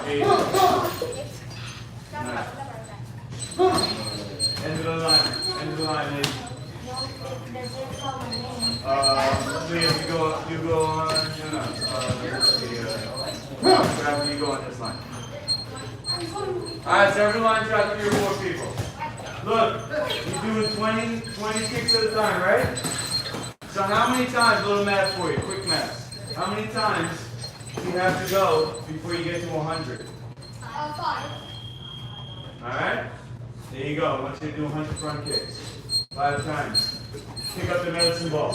Aiden. Nice. End of the line. End of the line, Aiden. Liam, you go on, let's see, Grab, you go on this line. Alright, so every line's got 3 or 4 people. Look, you're doing 20 kicks at a time, right? So how many times, little math for you, quick math. How many times do you have to go before you get to 100? 5. Alright? There you go. I want you to do 100 front kicks. 5 times. Pick up the medicine ball.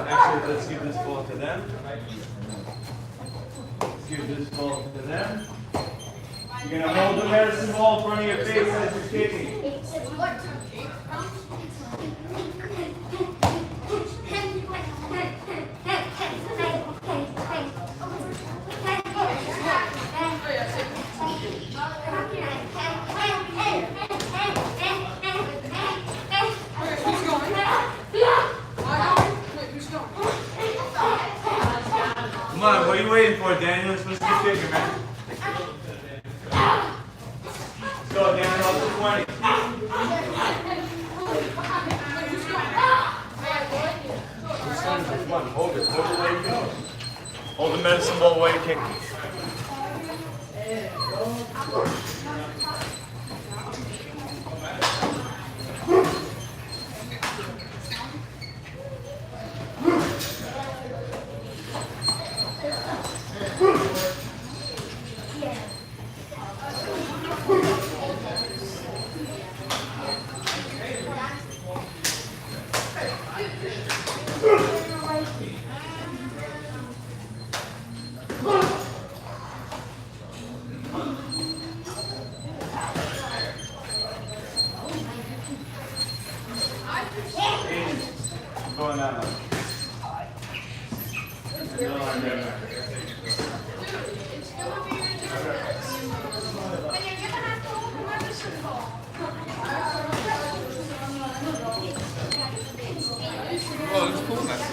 Actually, let's give this ball to them. Let's give this ball to them. You're going to hold the medicine ball in front of your face as you're kicking. on, what are you waiting for, Daniel? Let's keep kicking, man. Let's go, Daniel, up to 20. Come on, hold it where you go. Hold the medicine ball while you're kicking. Going that way. Oh, it's cool, that's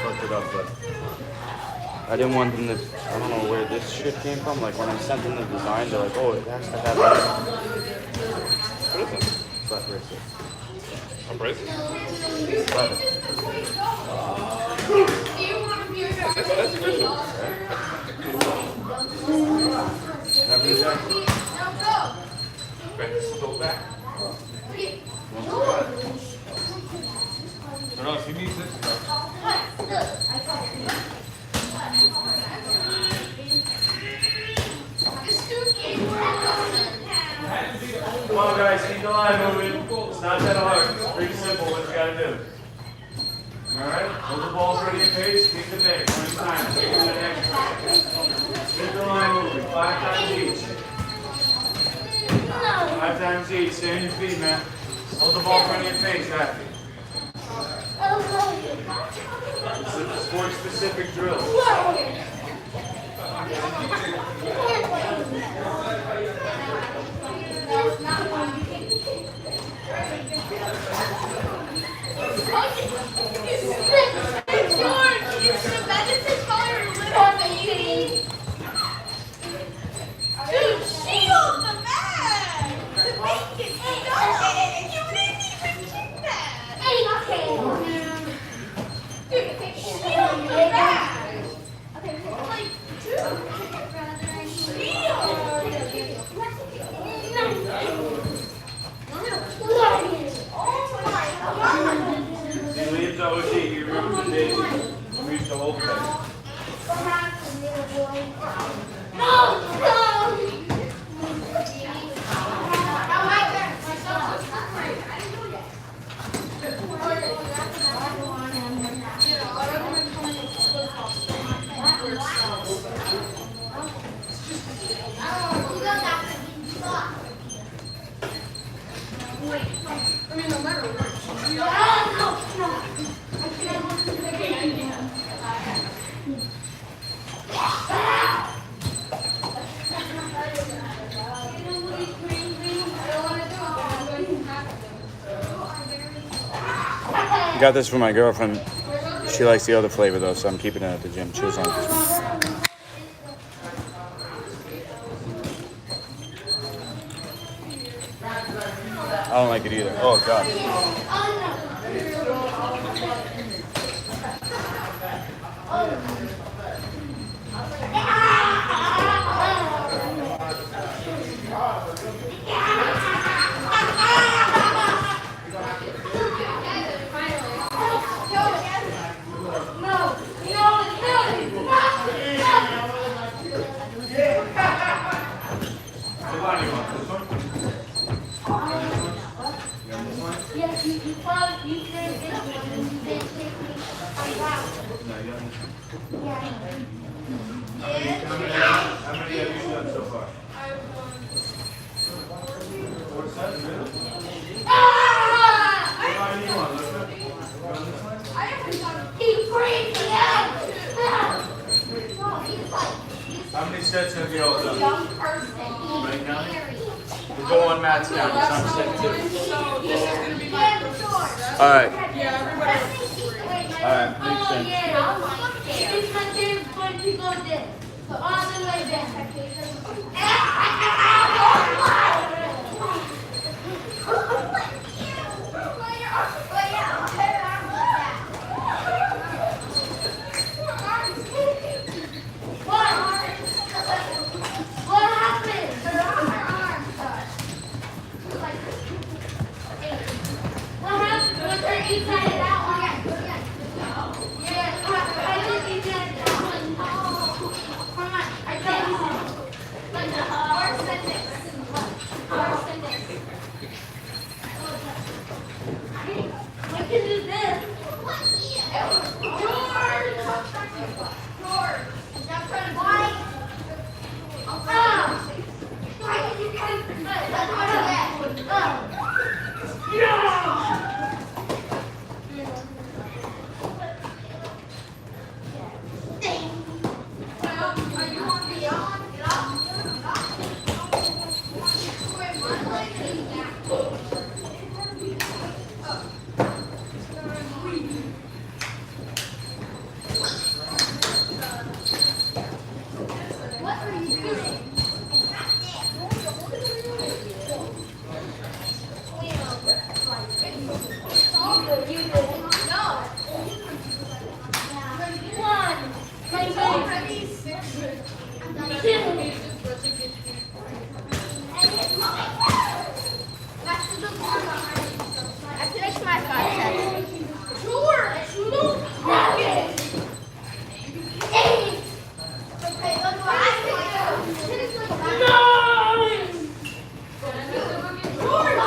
Fucked it up, but I didn't want them to. I don't know where this shit came from. Like when I sent them the design, they're like, "Oh, it has to have." What is it? Flat bracelet. A bracelet? Flat. That's official. Have you checked? Bend this still back. No, she needs this stuff. Come on, guys, keep the line moving. It's not that hard. It's pretty simple what you gotta do. Alright? Hold the ball pretty in pace, kick the bag 20 times. Keep the line moving. 5 times each. 5 times each. Stay on your feet, man. Hold the ball pretty in pace, happy. It's a sport-specific drill. Dude, shield the bag! To make it stop! You didn't even get that! Hey, dude, shield the bag! Like, dude, shield! You leave the OG, you remember the days we used to hold that. I mean, no matter what. Got this for my girlfriend. She likes the other flavor though, so I'm keeping it at the gym. She doesn't like this one. I don't like it either. Oh god. How many have you done so far? How many sets have you all done? Right now? We'll go on mats now. It's on set 2. So this is gonna be my first set. All right. Yeah, everybody else is free. Alright, makes sense. Yeah, it's my favorite when people do this. So all the way down. What happened? What happened? Was her inside it out? Yeah, I just inside it out. Come on, I got you. Like worse than this. Worse than this. I can do this. George! That's right. Why? Why did you come from that? That's what I What are you doing? I finished my 5 seconds. George, look at it. 8. Okay, look what I can do. 9. George,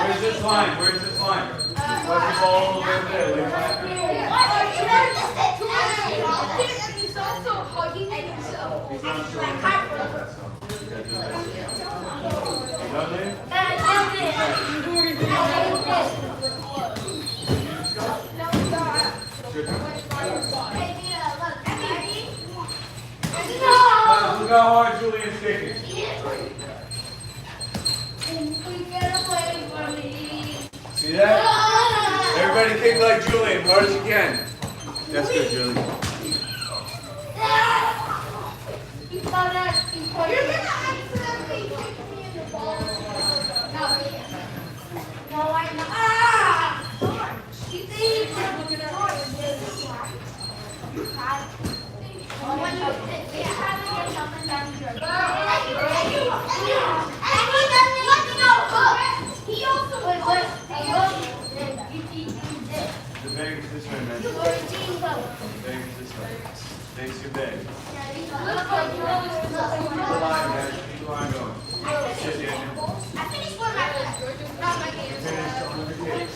Where's this line? Where's this line? What's the ball all the way over there? Like, what happened? He's also hugging himself. He's not sure. Done there? Look how hard Julian's kicking. See that? Everybody kick like Julian, hard as you can. That's good, Julian. You're gonna accidentally kick me in the ball. No, I'm not. You think you're looking at He also The bag is this way, man. The bag is this way. Face your bag. Keep the line, man. Keep the line going. Sit there, man. I finished one of my not my game. Finish on the kick.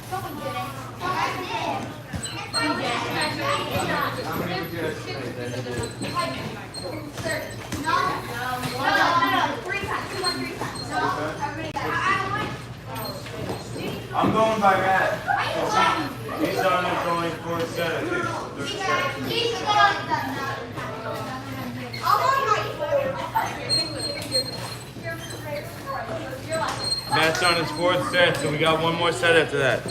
Someone did it. I did. How many did you guys play? No, 3 times. 2 on 3 times. No, everybody got it. I'm going by Matt. He's on it going for a set, I think. Matt's on his 4th set, so we got one more set after that.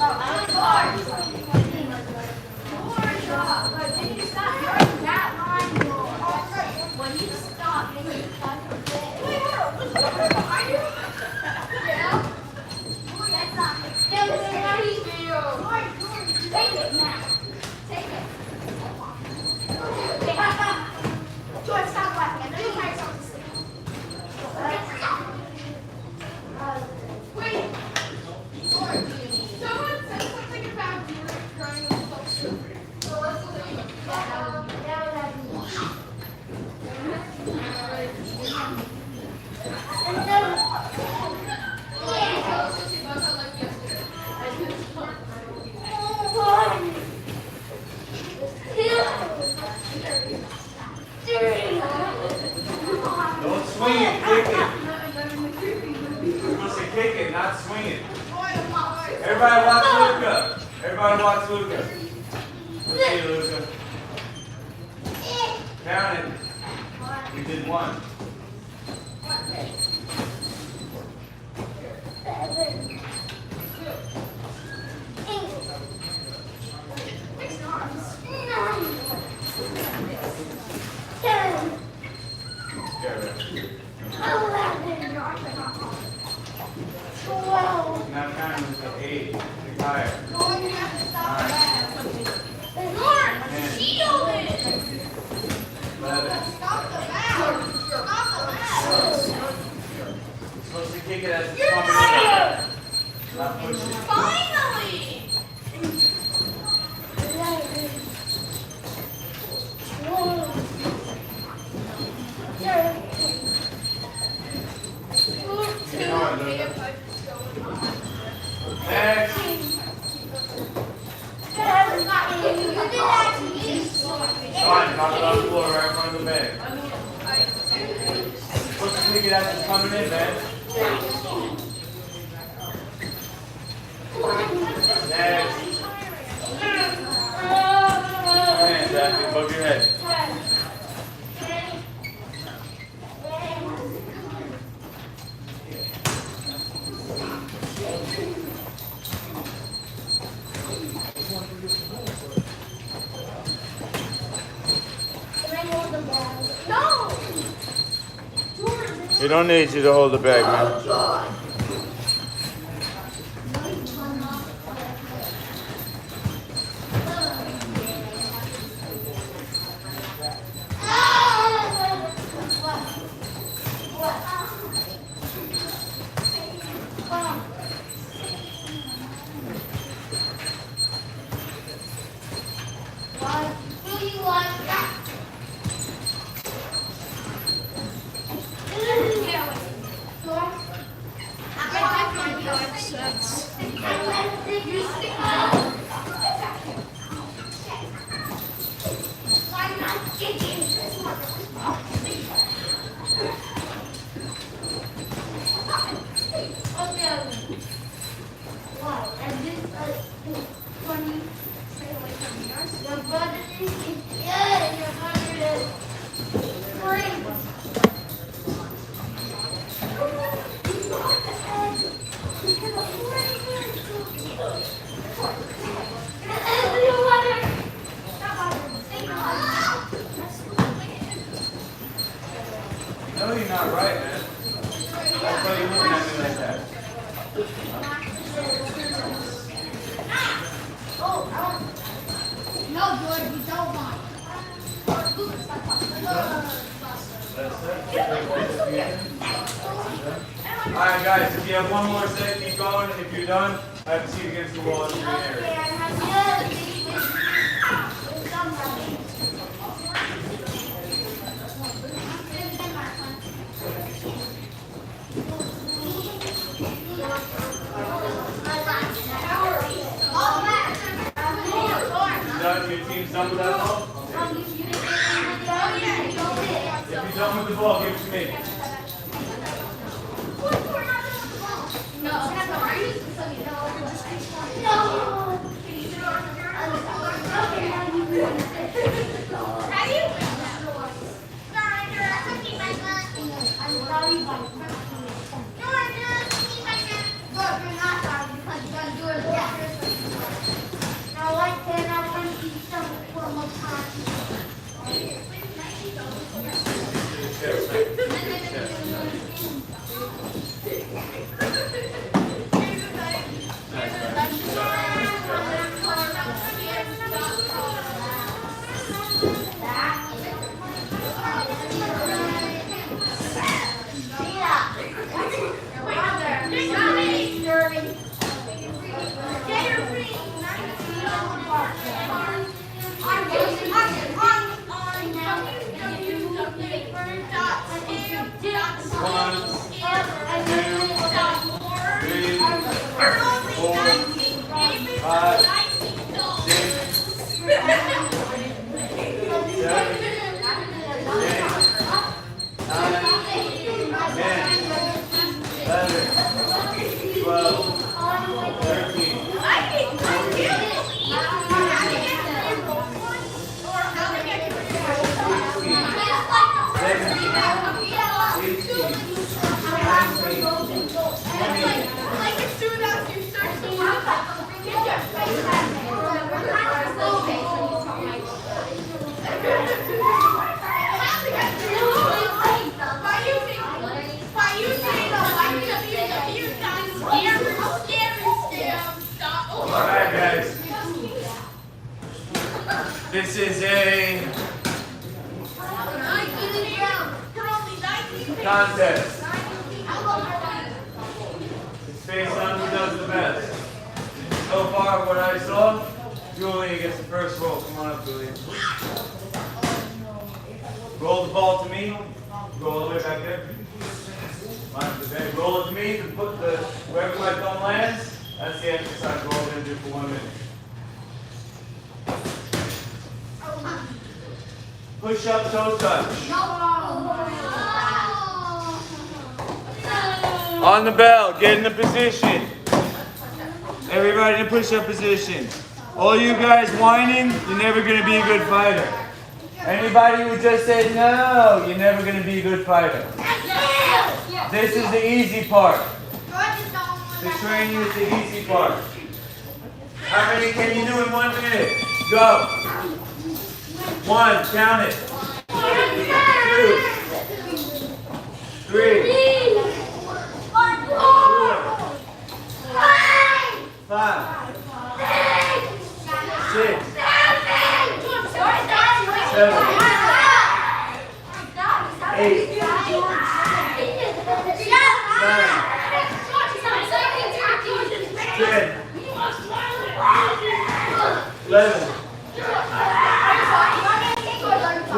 Take it now. Take it. George, stop laughing. I know you're trying something to sleep. Wait. George, someone said something Everybody watch Luca. Everybody watch Luca. Let's see, Luca. Count it. We did one. Now count them to 8. Big higher. 11. You're supposed to kick it as it's coming in. Not push it. Finally! Next. Fine, knock it off the floor right in front of the bag. You're supposed to kick it as it's coming in, man. Next. Hands, Zach, above your head. We don't need you to hold the bag, man. No, you're not right, man. That's why you're looking at me like that. No, George, you don't want. Alright, guys, if you have one more set, keep going. If you're done, I have to see you against the wall in the area. You done? Your team's done with that ball? If you're done with the ball, give it to me. Alright guys. This is a contest. It's based on who does the best. So far, what I saw, Julian gets the first roll. Come on up, Julian. Roll the ball to me. Go all the way back there. Okay, roll it to me. Put the wherever my thumb lands. That's the exercise we're all going to do for 1 minute. Push up, toe touch. On the bell, get in the position. Everybody in push up position. All you guys whining, you're never going to be a good fighter. Anybody who just said no, you're never going to be a good fighter. This is the easy part. The training is the easy part. How many can you do in 1 minute? Go. 1, count it. 2, 3, 4, 5, 6, 7, 8,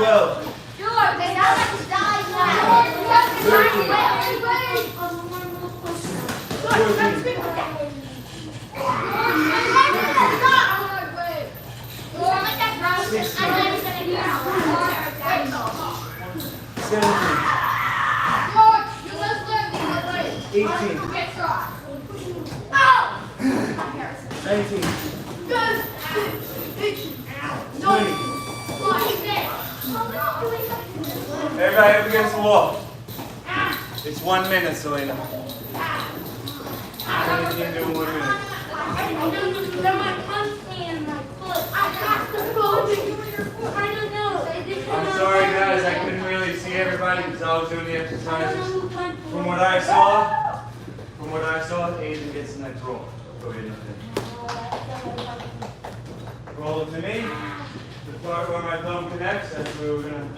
9, 10, 11, 12, 19, 20. Everybody up against the wall. It's 1 minute, Selena. How many can you do in 1 minute? I'm sorry guys, I couldn't really see everybody because I was doing the exercises. From what I saw, Aiden gets the next roll. Go ahead. Roll it to me. The part where my thumb connects, that's where we're gonna.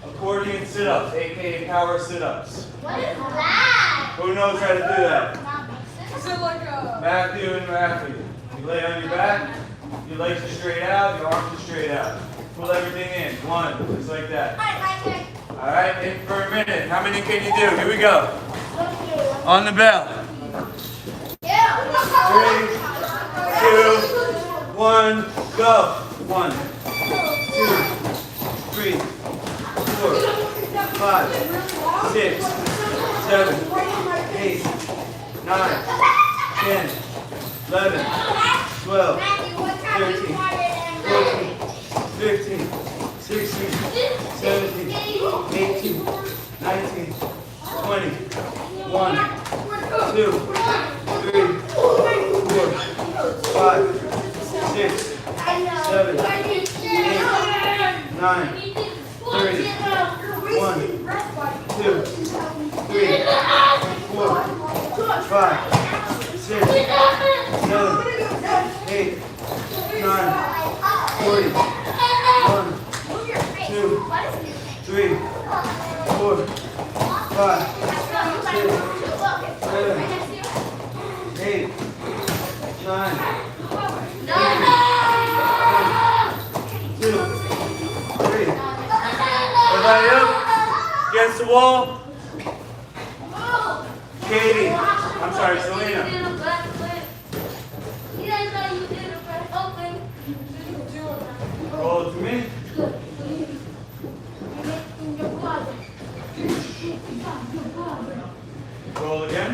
Accordion sit-ups, aka power sit-ups. What is that? Who knows how to do that? Is it like a... Matthew and Matthew. You lay on your back, your legs are straight out, your arms are straight out. Pull everything in. 1, just like that. Alright, in for a minute. How many can you do? Here we go. On the bell. 3, 2, 1, go. 1, 2, 3, 4, 5, 6, 7, 8, 9, 10, 11, 12, 13, 14, 15, 16, 17, 18, 19, 20, 1, 2, 3, 4, 5, 6, 7, 8, 9, 30, 1, 2, 3, 4, 5, 6, 7, 8, 9, 40, 1, 2, 3, 4, 5, 6, 7, 8, 9, 2, 3. Everybody up? Against the wall? Katie. I'm sorry, Selena. Roll it to me. Roll again.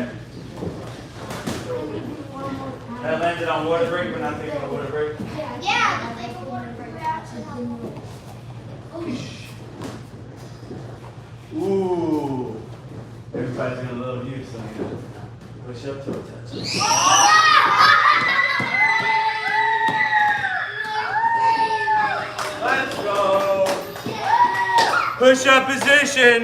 That landed on water break, but not taking a water break. Yeah, that's like a water break. Ooh. Everybody's gonna love you, Selena. Push up to touch. Let's go. Push up position.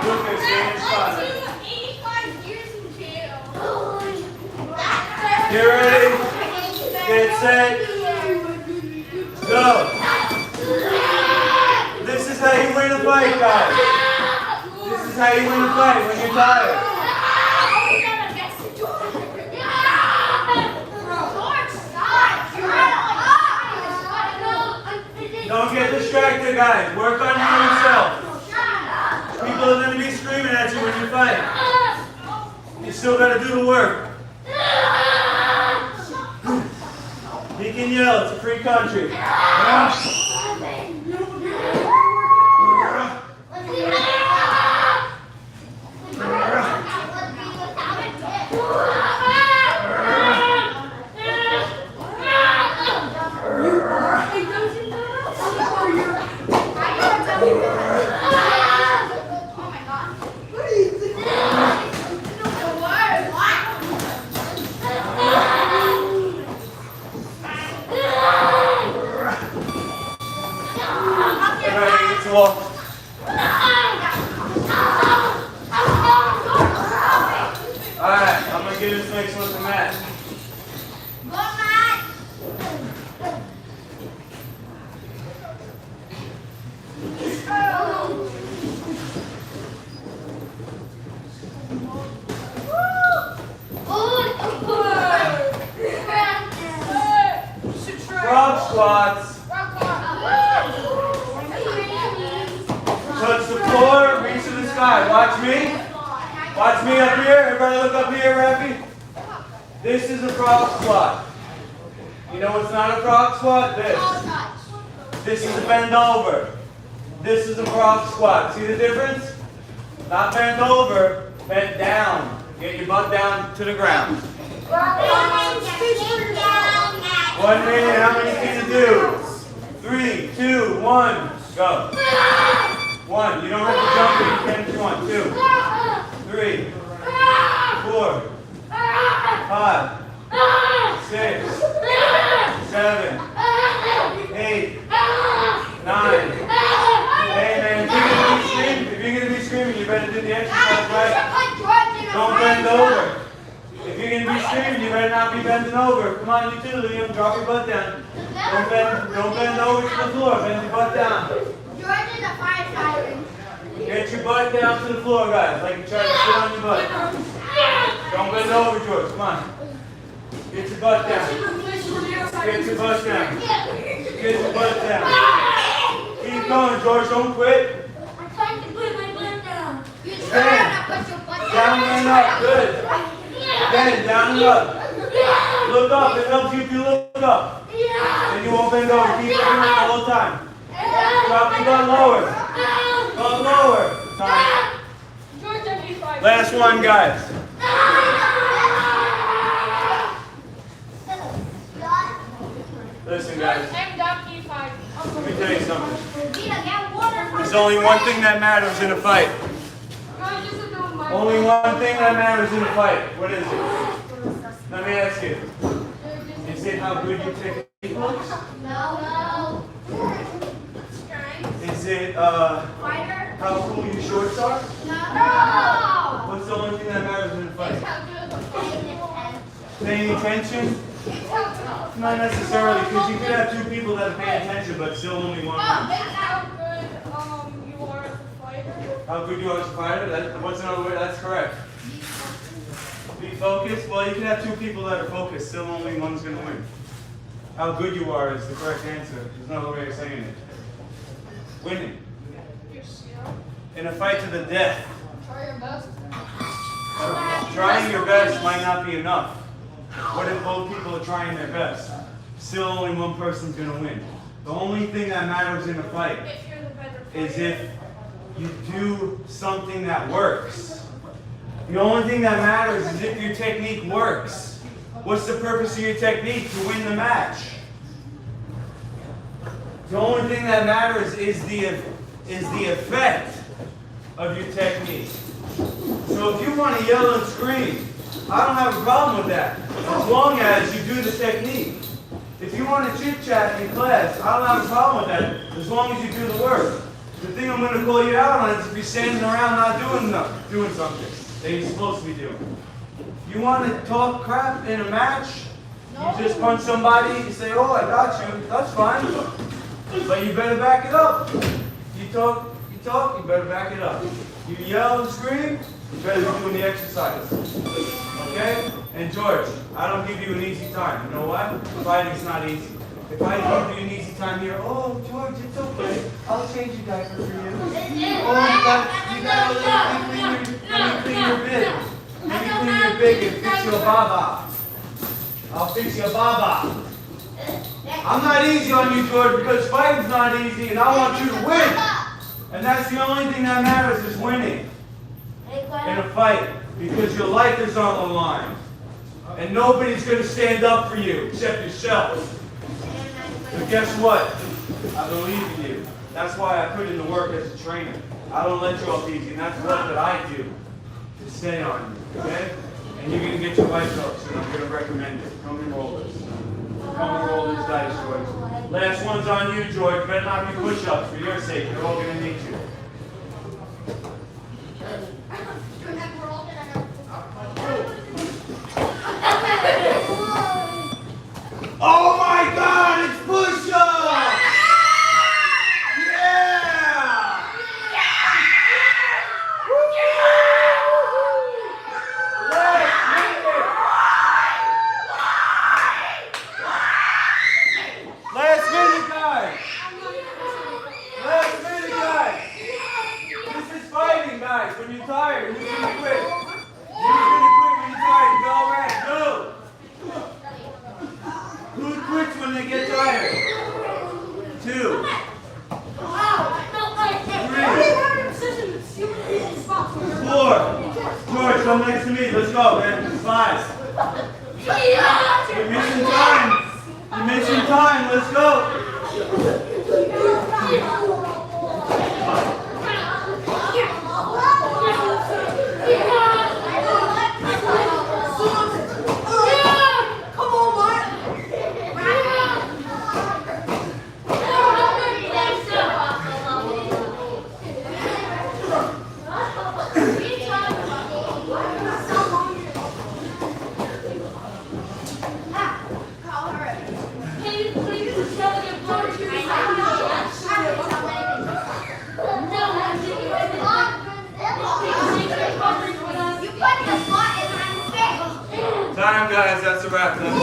Lucas, stay in spot. 85 years in jail. Get ready. Get set. Go. This is how you win a fight, guys. This is how you win a fight when you're tired. Don't get distracted, guys. Work on yourself. People are going to be screaming at you when you fight. You still got to do the work. You can yell. It's a free country. Alright, I'm going to give this next one to Matt. Frog squats. Touch the floor, reach to the sky. Watch me. Watch me up here. Everybody look up here, Raffy. This is a frog squat. You know what's not a frog squat? This. This is a bend over. This is a frog squat. See the difference? Not bent over, bent down. Get your butt down to the ground. 1 minute, how many can you do? 3, 2, 1, go. 1, you don't have to jump it, you can if you want. 2, 3, 4, 5, 6, 7, 8, 9. Hey man, if you're gonna be screaming, you better do the exercise right. Don't bend over. If you're gonna be screaming, you better not be bending over. Come on, you too, Liam. Drop your butt down. Don't bend over to the floor. Bend your butt down. George is a firefighter. Get your butt down to the floor, guys. Like you try to sit on your butt. Don't bend over, George. Come on. Get your butt down. Get your butt down. Get your butt down. Keep going, George. Don't quit. I'm trying to put my butt down. You Bend. try to put your butt Down and up. Good. Bend, down and up. Look up. It helps you if you look up. And you won't bend over. Keep doing it the whole time. Drop your butt lower. Butt lower. Time. Last one, guys. Listen, guys. Let me tell you something. There's only one thing that matters in a fight. Only one thing that matters in a fight. What is it? Let me ask you. Is it how good your technique looks? No. Is it how cool your shorts are? No. What's the only thing that matters in a fight? Paying attention? Not necessarily, because you could have two people that are paying attention, but still only one. How good you are as a fighter? What's another way? That's correct. Be focused? Well, you can have two people that are focused, still only one's going to win. How good you are is the correct answer. There's no other way of saying it. Winning. In a fight to the death. Trying your best might not be enough. What if both people are trying their best? Still only one person's going to win. The only thing that matters in a fight is if you do something that works. The only thing that matters is if your technique works. What's the purpose of your technique? To win the match. The only thing that matters is the effect. of your technique. So if you want to yell and scream, I don't have a problem with that, as long as you do the technique. If you want to chit-chat in class, I don't have a problem with that, as long as you do the work. The thing I'm going to call you out on is if you're standing around not doing something that you're supposed to be doing. You want to talk crap in a match? You just punch somebody, you say, oh, I got you, that's fine. But you better back it up. You talk, you better back it up. You yell and scream, you better be doing the exercise. Okay? And George, I don't give you an easy time. You know what? Fighting's not easy. If I give you an easy time here, oh, George, it's okay. I'll change your diaper for you. Oh, you got let me clean your bib. Let me clean your bib and fix your baba. I'll fix your baba. I'm not easy on you, George, because fighting's not easy, and I want you to win. And that's the only thing that matters is winning in a fight, because your life is on the line. And nobody's going to stand up for you except yourself. But guess what? I believe in you. That's why I put in the work as a trainer. I don't let you off easy, and that's what that I do to stay on you, okay? And you're going to get your white belts, and I'm going to recommend it. Come and roll this. Come and roll this dice, George. Last one's on you, George. Better not be push-ups for your sake. They're all going to need you. Oh my God, it's push-ups! Yeah! Last minute, guys! Last minute, guys! This is fighting, guys. When you're tired, who's gonna quit? Who's gonna quit when you're tired? Go around, go! Who quits when they get tired? 2. 3. 4. George, come next to me. Let's go, man. 5. You're missing time. You're missing time. Let's go. Time, guys. That's a wrap. That's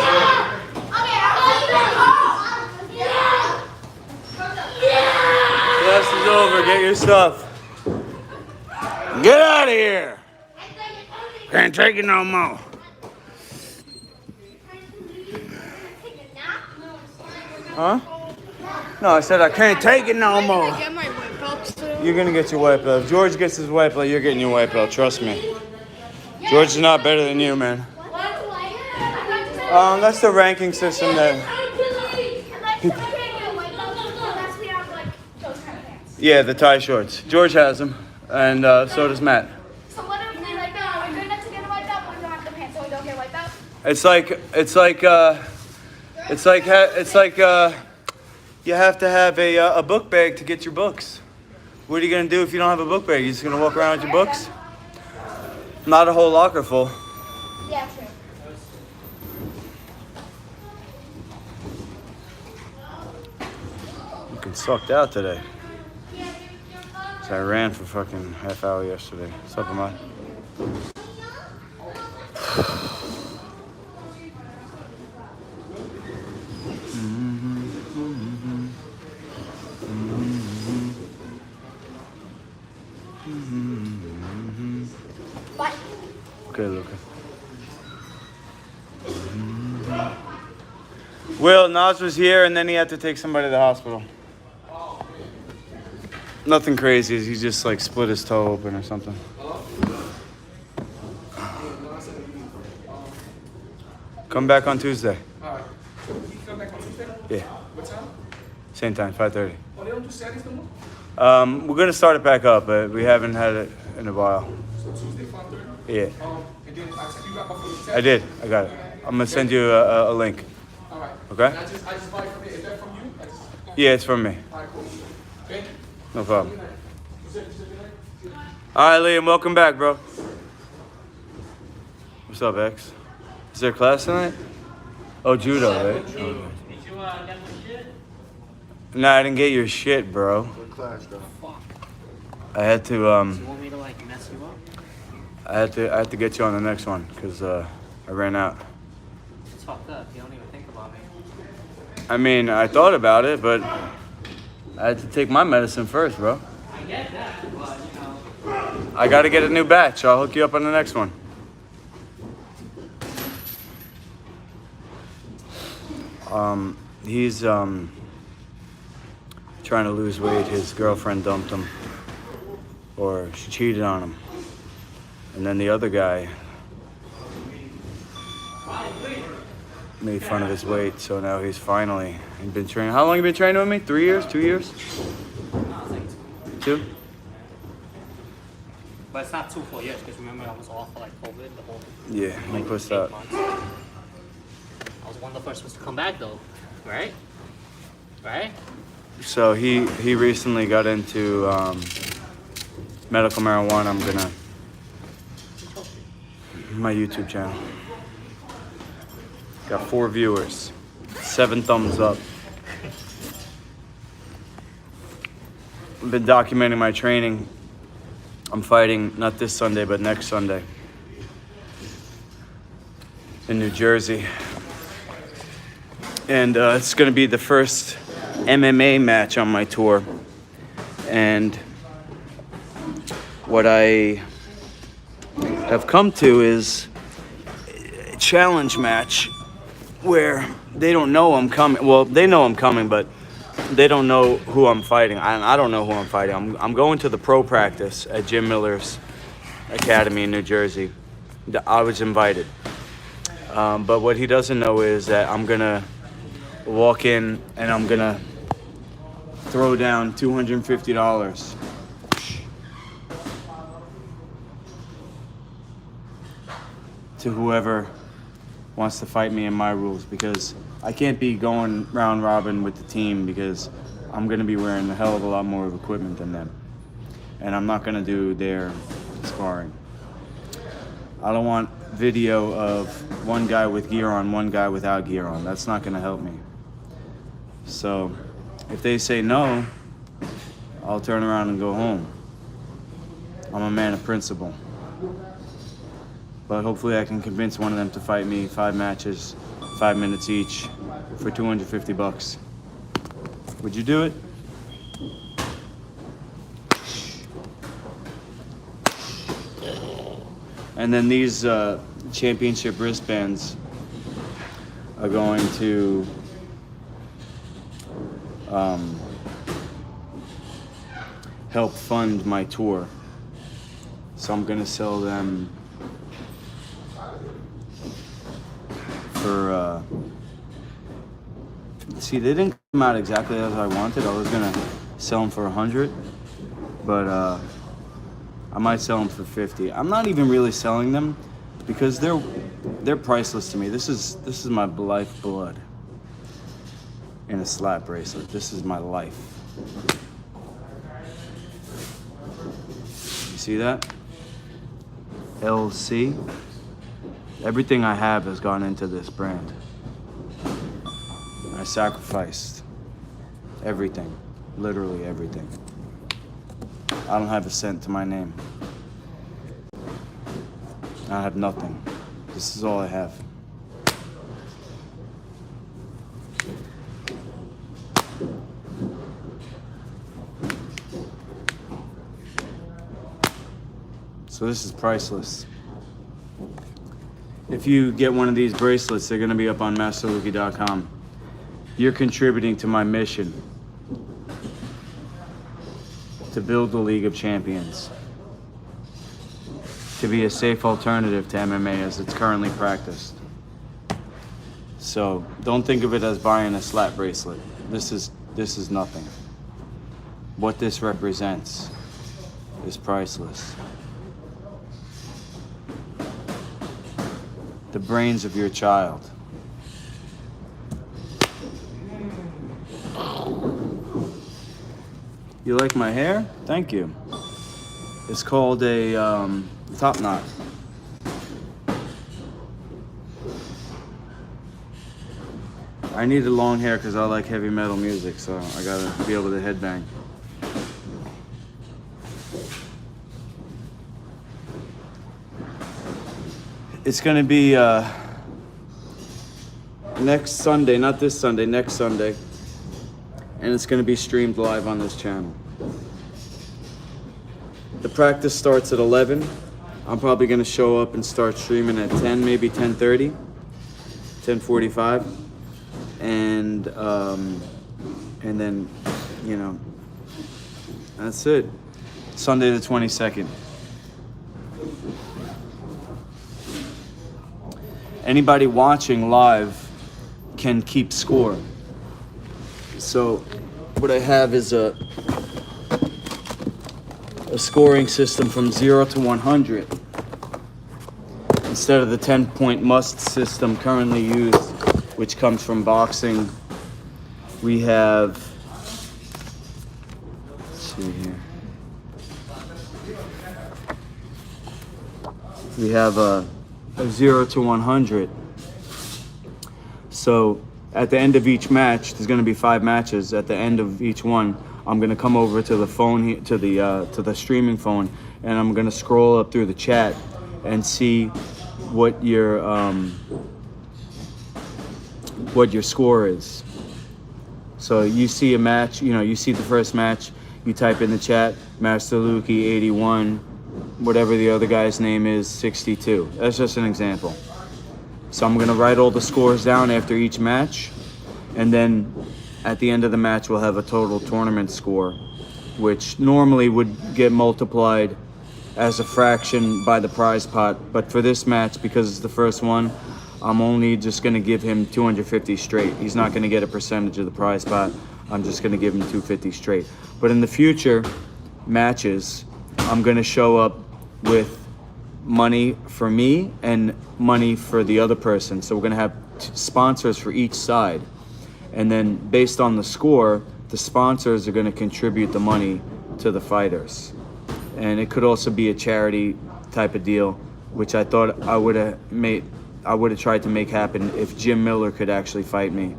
Class is over. Get your stuff. Get out of here. Can't take it no more. Huh? No, I said I can't take it no more. You're gonna get your white belt. If George gets his white belt, you're getting your white belt. Trust me. George is not better than you, man. That's the ranking system that. Yeah, the tie shorts. George has them, and so does Matt. So what if we like are we good enough to get a white belt, but we don't have the pants, so we don't get a white belt? You have to have a book bag to get your books. What are you gonna do if you don't have a book bag? You're just gonna walk around with your books? Not a whole locker full. Yeah, true. You can sucked out today. So I ran for fucking half hour yesterday. What's up, Ahmad? Bye. Okay, Luca. Will, Nas was here and then he had to take somebody to the hospital. Nothing crazy. He just like split his toe open or something. Come back on Tuesday. Alright. You come back on Tuesday? Yeah. What time? Same time, 5:30. Oh, they don't do Saturdays no more? We're gonna start it back up, but we haven't had it in a while. So Tuesday, 5:30? Yeah, And then I sent you got my phone text. I did. I got it. I'm gonna send you a link. All right. Okay? And I just buy from it. Is that from you? Yeah, it's from me. All right, cool. Thank you. No problem. You said good night? All right, Liam, welcome back, bro. What's up, X? Is there class tonight? Oh, judo, right? Did you get my shit? Nah, I didn't get your shit, bro. Good class, though. Fuck. I had to You want me to like mess you up? I had to get you on the next one because I ran out. It's fucked up. You don't even think about me. I mean, I thought about it, but I had to take my medicine first, bro. I get that, but you know. I got to get a new batch. I'll hook you up on the next one. He's trying to lose weight. His girlfriend dumped him, or she cheated on him. And then the other guy made fun of his weight, so now he's been training. How long you been training with me? 3 years? 2 years? No, it's like 2? but it's not 2 full years because remember I was off for like COVID the whole Yeah, he like pushed 8 out. months. I was one of the first ones to come back though, right? Right? So he recently got into medical marijuana. I'm gonna my YouTube channel. Got 4 viewers, 7 thumbs up. I've been documenting my training. I'm fighting not this Sunday, but next Sunday in New Jersey. And it's gonna be the first MMA match on my tour. And what I have come to is a challenge match where they don't know I'm coming. Well, they know I'm coming, but they don't know who I'm fighting. I don't know who I'm fighting. I'm going to the pro practice at Jim Miller's Academy in New Jersey. I was invited. But what he doesn't know is that I'm going to walk in and I'm going to throw down $250 to whoever wants to fight me in my rules, because I can't be going round robin with the team because I'm going to be wearing a hell of a lot more of equipment than them. And I'm not going to do their sparring. I don't want video of one guy with gear on, one guy without gear on. That's not going to help me. So if they say no, I'll turn around and go home. I'm a man of principle. But hopefully I can convince one of them to fight me 5 matches, 5 minutes each, for $250. Would you do it? And then these championship wristbands are going to help fund my tour. So I'm gonna sell them for see, they didn't come out exactly as I wanted. I was gonna sell them for 100, but I might sell them for 50. I'm not even really selling them because they're priceless to me. This is my lifeblood in a slap bracelet. This is my life. You see that? LC. Everything I have has gone into this brand. I sacrificed everything, literally everything. I don't have a cent to my name. I have nothing. This is all I have. So this is priceless. If you get one of these bracelets, they're gonna be up on masterluki.com. You're contributing to my mission to build the League of Champions, to be a safe alternative to MMA as it's currently practiced. So don't think of it as buying a slap bracelet. This is nothing. what this represents is priceless. The brains of your child. You like my hair? Thank you. It's called a top knot. I needed long hair because I like heavy metal music, so I gotta be able to headbang. It's gonna be next Sunday, not this Sunday, next Sunday. And it's gonna be streamed live on this channel. The practice starts at 11. I'm probably gonna show up and start streaming at 10, maybe 10:30, 10:45. And then, you know, that's it. Sunday the 22nd. Anybody watching live can keep score. So what I have is a scoring system from 0 to 100 instead of the 10-point must system currently used, which comes from boxing. We have, let's see here. We have a 0 to 100. So at the end of each match, there's going to be 5 matches. At the end of each one, I'm going to come over to the phone, to the streaming phone, and I'm going to scroll up through the chat and see what your score is. So you see a match, you know, you see the first match, you type in the chat, Master Lukey 81, whatever the other guy's name is, 62. That's just an example. So I'm gonna write all the scores down after each match, and then at the end of the match we'll have a total tournament score, which normally would get multiplied as a fraction by the prize pot. But for this match, because it's the first one, I'm only just gonna give him 250 straight. He's not gonna get a percentage of the prize pot. I'm just gonna give him 250 straight. But in the future matches, I'm gonna show up with money for me and money for the other person. So we're gonna have sponsors for each side. And then based on the score, the sponsors are gonna contribute the money to the fighters. And it could also be a charity type of deal, which I thought I would have tried to make happen if Jim Miller could actually fight me.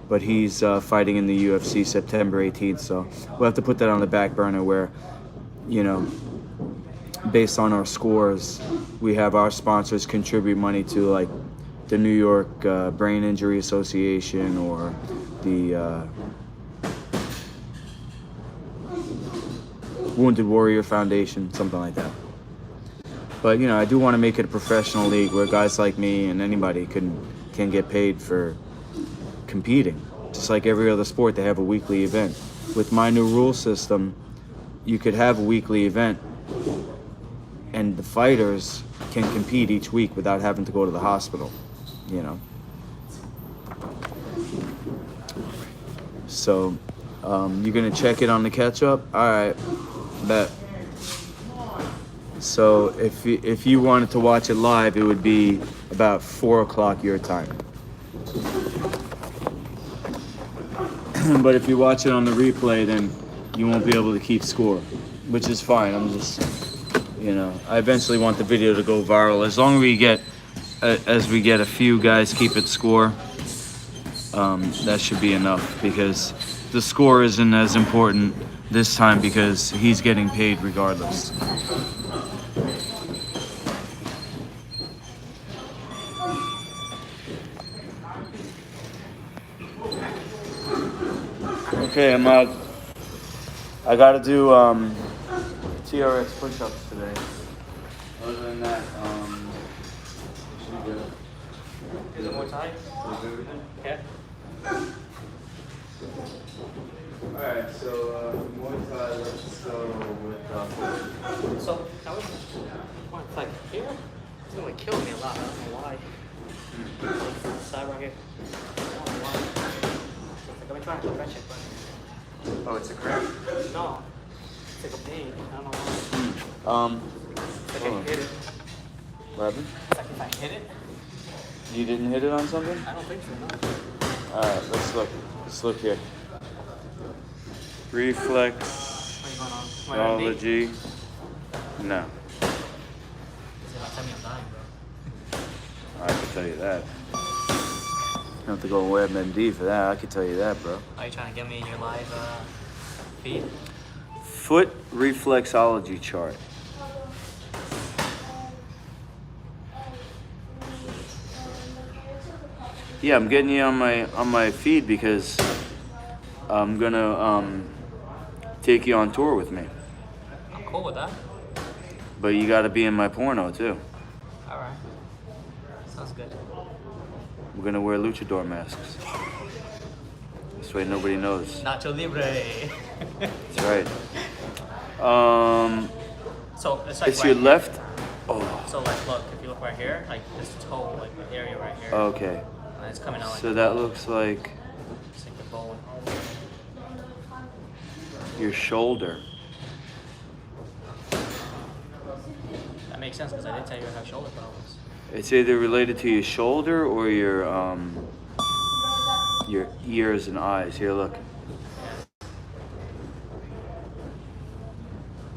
But he's fighting in the UFC September 18th, so we'll have to put that on the back burner where, you know, based on our scores, we have our sponsors contribute money to like the New York Brain Injury Association or the Wounded Warrior Foundation, something like that. But you know, I do want to make it a professional league where guys like me and anybody can get paid for competing. Just like every other sport, they have a weekly event. With my new rule system, you could have a weekly event and the fighters can compete each week without having to go to the hospital, you know. So you're gonna check it on the catch up? All right, bet. So if you wanted to watch it live, it would be about 4 o'clock your time. But if you watch it on the replay, then you won't be able to keep score, which is fine. I'm just, you know, I eventually want the video to go viral. As long as we get a few guys keep it score, that should be enough, because the score isn't as important this time because he's getting paid regardless. Okay, I'm out. I gotta do TRX push-ups today. Other than that, should be good. Is it more time? Yeah. Alright, so Muay Thai, let's go with So, how is it? What, it's like here? It's gonna kill me a lot. I don't know why. Like, side right here. I don't know why. It's like, let me try to stretch it, but Oh, it's a cramp? No. It's like a pain. I don't know why. It's It's like I hit it. What happened? It's like if I hit it. You didn't hit it on something? I don't think so, no. Alright, let's look. Let's look here. What are you going on? Am I on knee? Reflexology. No. Tell me I'm dying, bro. I can tell you that. You have to go WebMD for that. I can tell you that, bro. Are you trying to get me in your live feed? Foot reflexology chart. Yeah, I'm getting you on my feed because I'm gonna take you on tour with me. I'm cool with that. But you gotta be in my porno too. Alright. Sounds good. We're gonna wear luchador masks. This way nobody knows. Nacho Libre. That's right. So it's like It's right your here. left. Oh. So like look, if you look right here, like this toe, like the area right here. Okay. And it's coming out like So a that bone. looks like It's like the bone. your shoulder. That makes sense because I did tell you I have shoulder problems. It's either related to your shoulder or your ears and eyes. Here, look.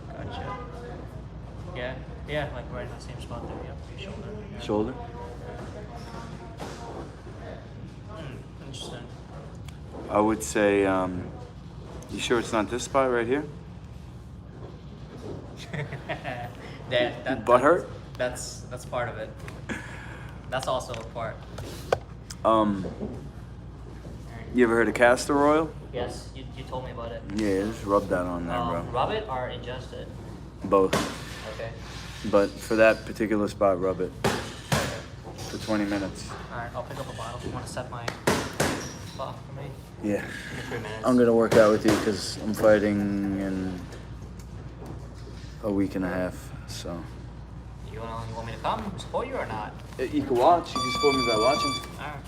Gotcha. Yeah, like right in the same spot there. Yep, your shoulder. Shoulder. Interesting. I would say, you sure it's not this spot right here? that Butt hurt? That's part of it. That's also a part. You ever heard of castor oil? Yes, you told me about it. Yeah, just rub that on there, bro. Rub it or ingest it? Both. Okay. But for that particular spot, rub it for 20 minutes. Alright, I'll pick up a bottle if you want to set my clock for me. Yeah. Give me 3 minutes. I'm gonna work out with you because I'm fighting in a week and a half, so. You want me to come support you or not? You can watch. You can support me by watching. Alright.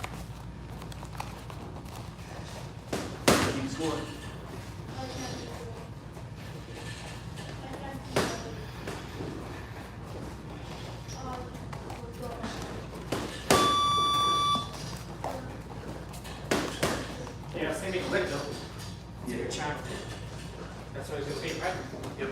You can score. Yeah, same thing with though. Yeah. Your channel. That's what it's gonna be, right? Yep.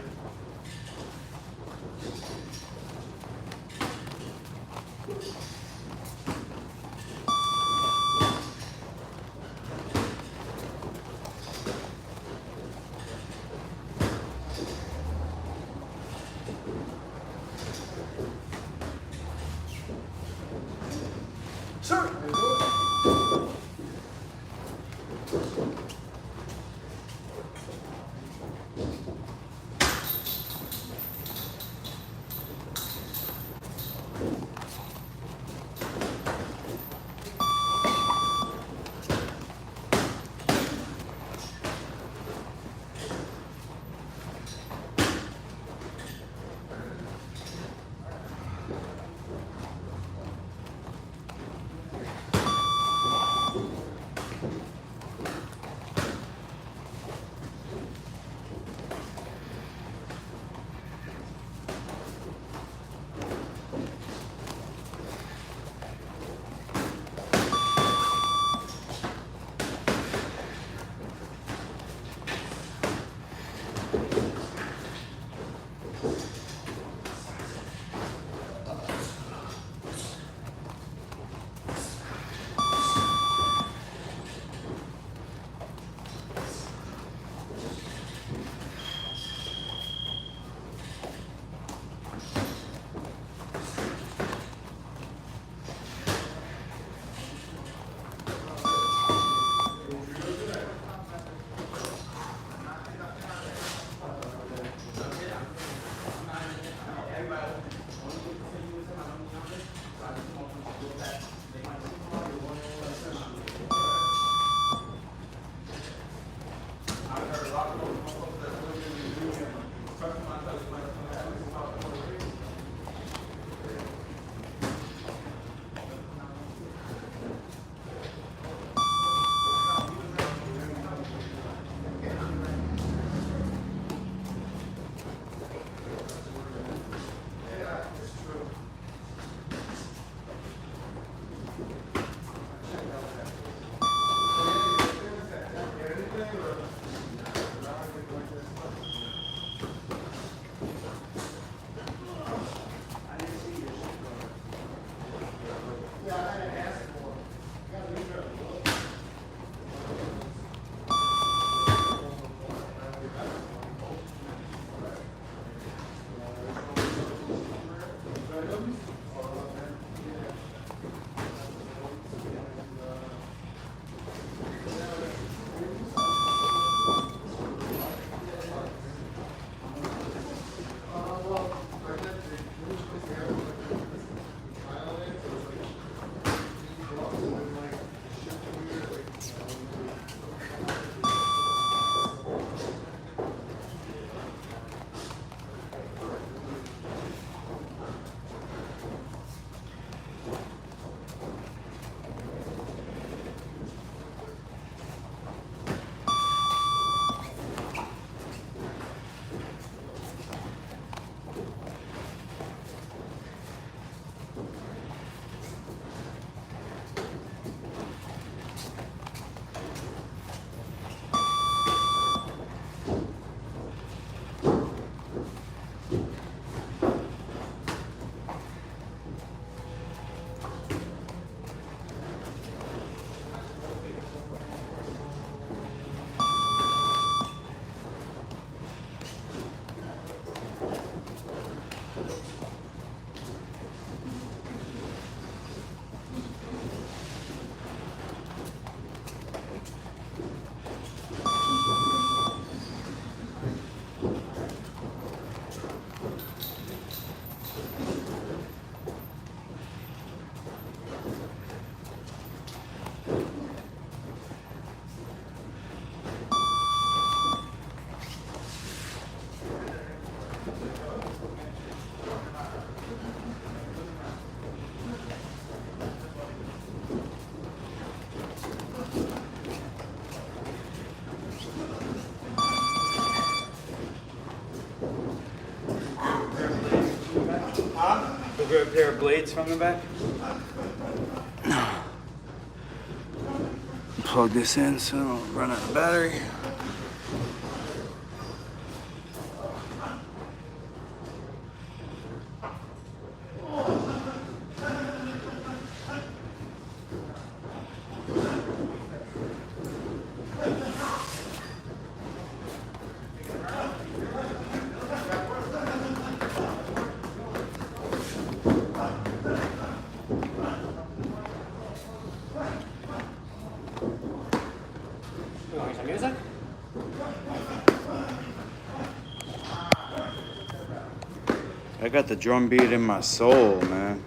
Sir! Huh? Go grab a pair of blades from the back. Plug this in so I don't run out of battery. You want some music? I got the drum beat in my soul, man.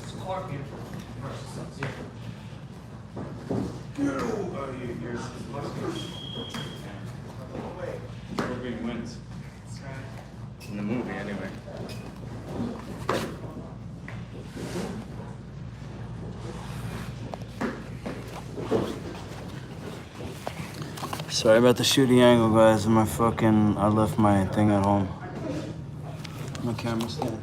Scorpion versus Sub-Zero. Scorpion wins. In the movie, anyway. Sorry about the shooting angle, guys. I left my thing at home. My camera stand.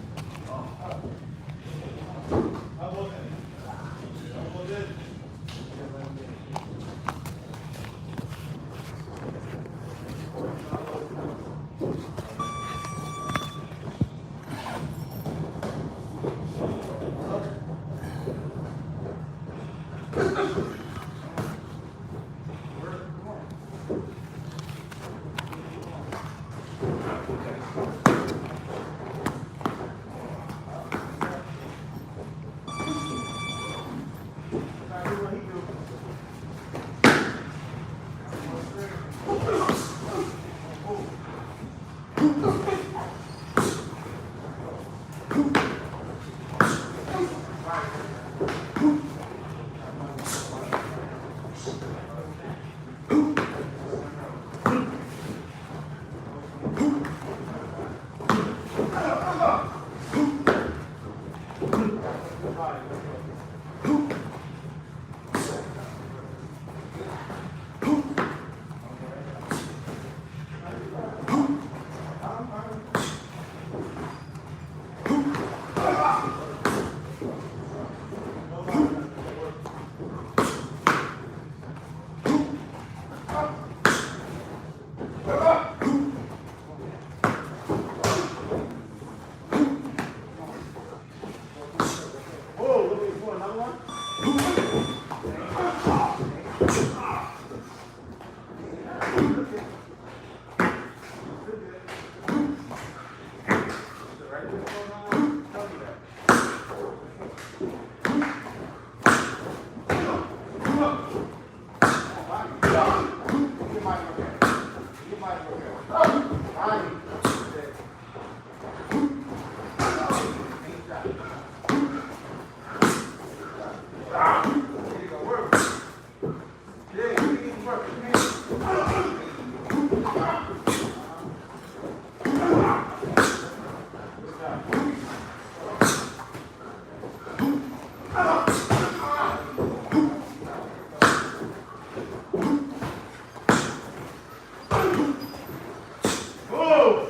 Whoa!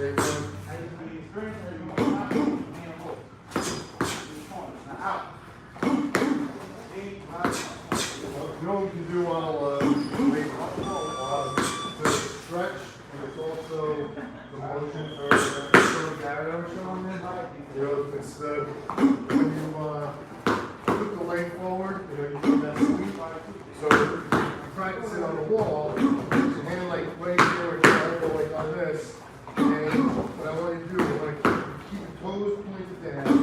You know what you do while weight to stretch, and it's also the motion or the data I was showing you. You know, it's when you put the leg forward, you know, you do that sweep. So you practice it on the wall, put your hand like right here, and your elbow like on this. And what I want you to do is like keep your toes pointed down,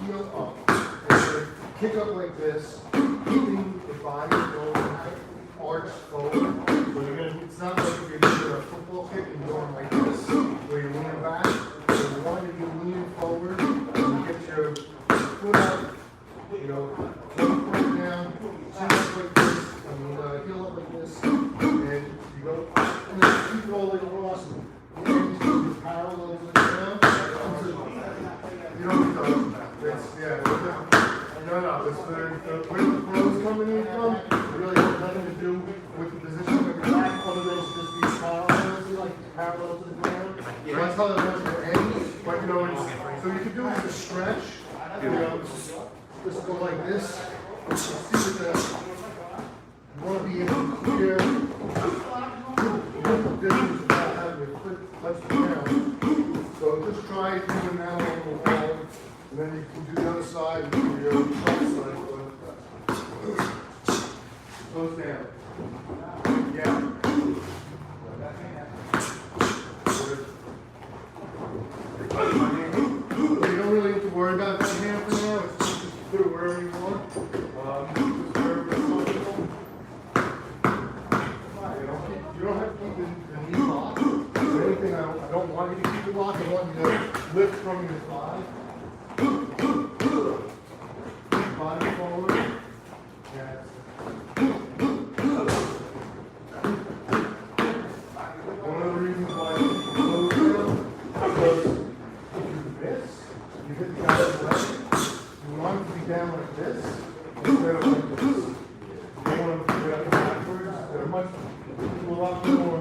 heel up, and then kick up like this, keeping the body going arch forward. So you're gonna, it's not like if you're doing a football kick and going like this, where you're leaning back. So you want to be leaning forward, and you get your foot up, you know, one foot down, chin up like this, and heel up like this, and you go, and then keep it all like a Rossi. You parallel to the ground. You don't no, it's where the pros coming in from, it really has nothing to do with the position of your back, other than just these parallel to the ground. So that's how the rest will end. But you know, so you can do it as a stretch, you know, just go like this. You see what you want to be able to clear the distance without having your foot touch the ground. So just try doing that on the wall. And then you can do the other side and do your front side. Close down. Yeah. You don't really have to worry about that hand for now. It's just put it wherever you want. Just wherever it's comfortable. You don't have to keep the knee locked. If anything, I don't want you to keep it locked. I want you to lift from your thigh. Body forward. Yes. One of the reasons why you close down because if you miss, you hit the guy's leg. You want him to be down like this instead of like this. You don't want him to get up backwards. They're much a lot more.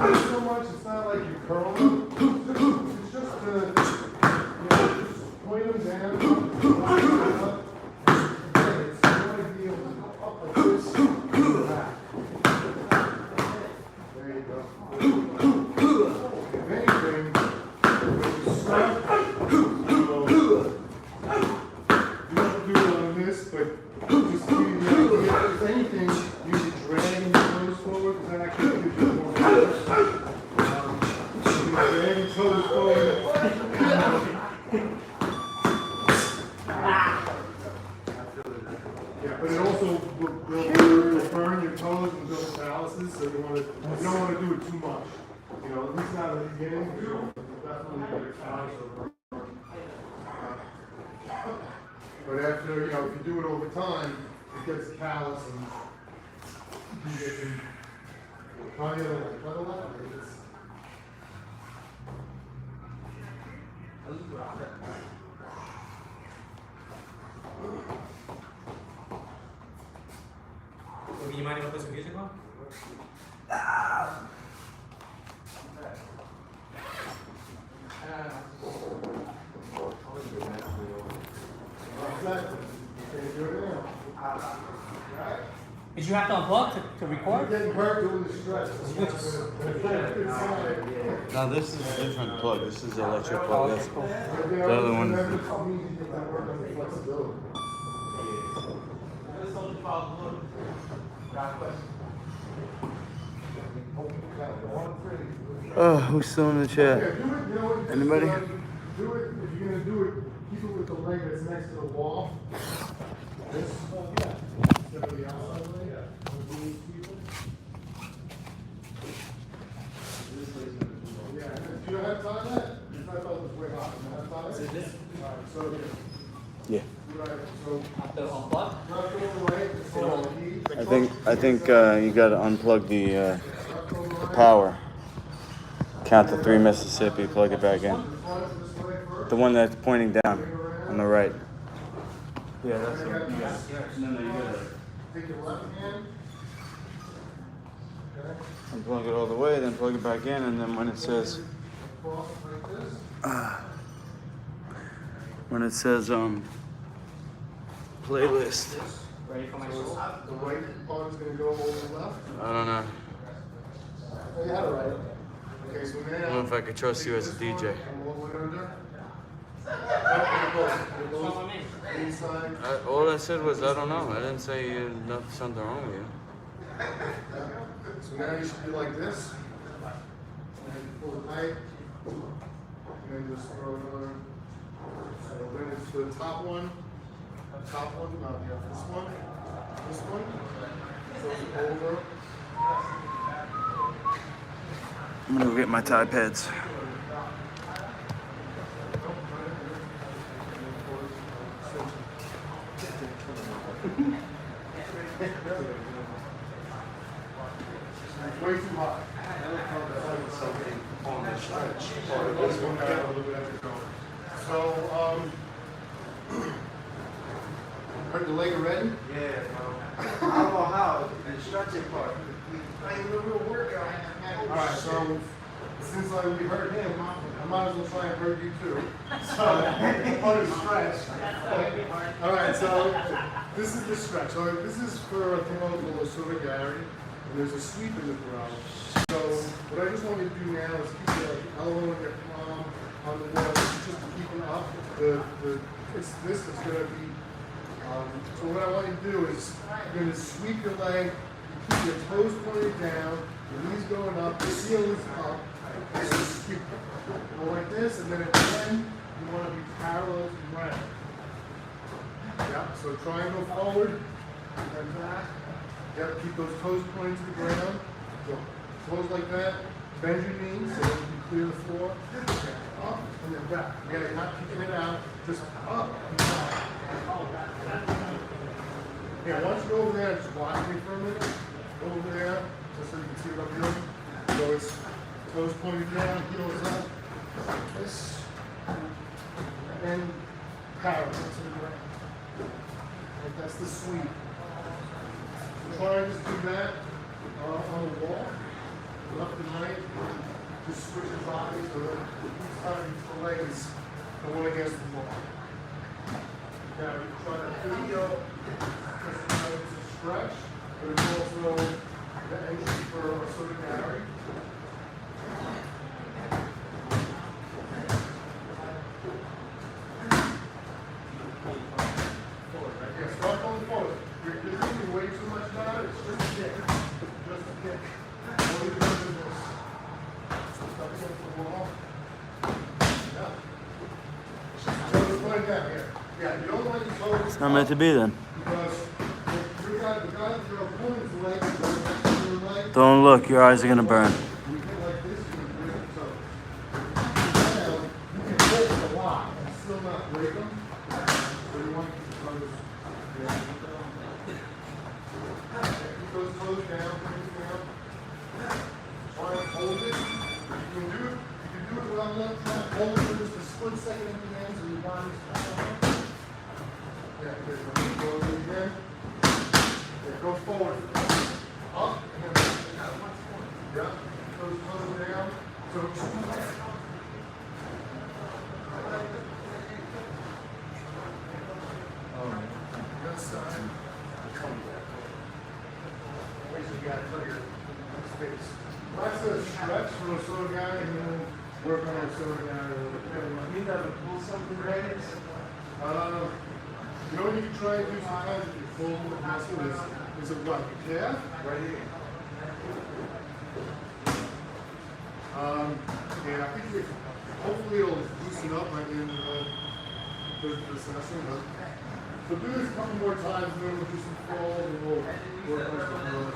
So much, it's not like you curl them. It's just just point them down, up, and it's going to be able to go up like this to the back. There you go. If anything, when you start, you don't do it on this, but just give you the idea. If anything, you should drag your toes forward because that actually gives you more balance. Drag your toes forward. Yeah, but it also will burn your toes and build calluses, so you don't want to do it too much. You know, at least not at the beginning. You'll definitely get a callus over. But after, you know, if you do it over time, it gets callous and you get kind of like cuddle out. Do you mind if I put some music on? Did you have to unplug to record? You're getting hurt doing the stretch. No, this is a different plug. This is the electric plug. That's cool. The other one. Oh, who's still in the chat? Anybody? Do it, if you're gonna do it, keep it with the leg that's next to the wall. This, instead of the outside leg. Yeah, do you have time that? I thought it was way hot. You have time? Is it this? Alright, so, Yeah. right, so, Have to unplug? not going away, it's all the heat. I think you got to unplug the power. Count to 3 Mississippi, plug it back in. The one that's pointing down on the right. Yeah, that's it. No, you got it. Take your left hand. Okay. And plug it all the way, then plug it back in, and then when it says Cross like this. Playlist. Ready for my So soul? the right arm is going to go over the left. I don't know. Oh, you had it right. Okay, so now. I don't know if I could trust you as a DJ. And what we're going to do? Follow me. Inside. All I said was, I don't know. I didn't say something wrong with you. So now you should be like this. And pull it tight. And then just throw another. So then it's the top one. Top one, not the other. This one. This one. Throw it over. I'm gonna go get my Tide pads. Way too high. On the stretch. This one got a little bit extra going. So, heard the leg already? Yeah, bro. I don't know how, the stretching part. I ain't doing a real workout. Alright, so since we heard him, I might as well try and hurt you too. So, part of the stretch. Alright, so this is the stretch. So this is for a throw called a Gary, and there's a sweep in the throw. So what I just want you to do now is keep your elbow and your palm on the wall, just to keep it up. This is going to be. So what I want you to do is you're going to sweep your leg, you keep your toes pointed down, your knees going up, the heel is up, and you sweep. Go like this, and then at the end, you want to be parallel to the ground. Yeah, so try and go forward, and back. Yep, keep those toes pointed to the ground. So toes like that, bend your knees so that you can clear the floor. Up and then back. Yeah, you're not kicking it out, just up and down. Yeah, once you go over there, just watch me for a minute. Go over there, just so you can see what I'm doing. So it's toes pointed down, heels up, this, and parallel to the ground. Like that's the sweep. Try and just do that on the wall, left and right. Just switch your body so that each time the leg is the one against the wall. Now you try to feel because it's a stretch, but it's also the entry for a sort of Gary. Yeah, start going forward. You're thinking way too much about it. It's just a kick. Just a kick. All you're doing is this. Stop against the wall. Yeah. Toes pointed down here. Yeah, you don't want your toes. It's not meant to be then. Because the guy that your opponent's leg is going next to your leg. Don't look, your eyes are gonna burn. You get like this, you can break them. So now you can hold them a lot and still not break them. So you want to keep the toes. Yeah. Keep those toes down, bring it down. Try and hold it. You can do it well enough. Try and hold it for just a split second at the end so your body's on. Yeah, good. Go over again. Yeah, go forward. Up and then back. Yeah. Those toes down. So that side. Wait, so you gotta put your space. That's a stretch for a sort of guy, and then work on a sort of guy. You never pull something right? You know what you can try and do sometimes if you pull the muscle is a what? Your calf? Right here. Yeah, I think hopefully it'll loosen up by the end of the session. But so do this a couple more times, and then we'll do some falls, and we'll work on some more.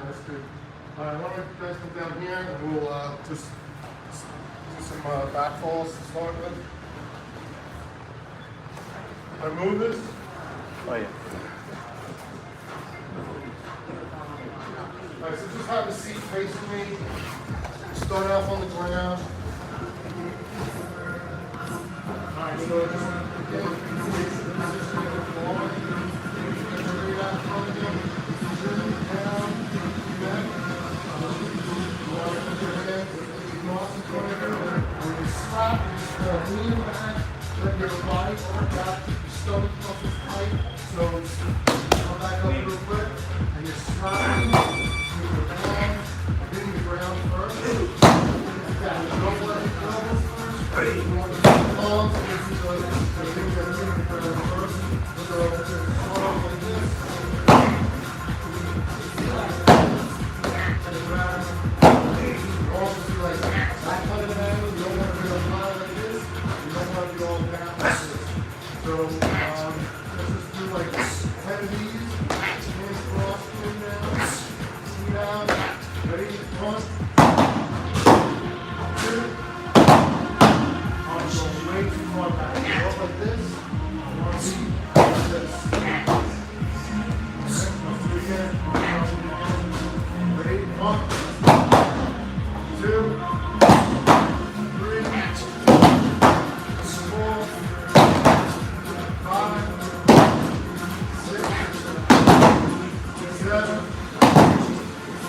That's good. Alright, why don't you guys come down here and we'll just do some back falls to start with. I move this. Oh yeah. Alright, so just have a seat facing me. Start off on the ground. Alright, so just get in the position of the floor. Get your weight out in front of you. Down, back. Put your hands across in front of you. When you stop, just lean back. Let your body arch back. Your stomach muscles tight. So come back up real quick. And you're stopping. Move your hand. Hitting the ground first. Down. Don't let it go first. You want to keep the palms. This is the things that are hitting the ground first. So start off like this. And the ground. Also see like that kind of angle. You don't want to be up high like this. You don't want to be all down like this. So let's just do like 10 of these. Hands crossed, chin down, feet down. Ready? 1, 2. I'm going way too far back. Go up like this. 1 feet like this. Let's do it again. Ready? 1, 2, 3, 4, 5, 6, 7,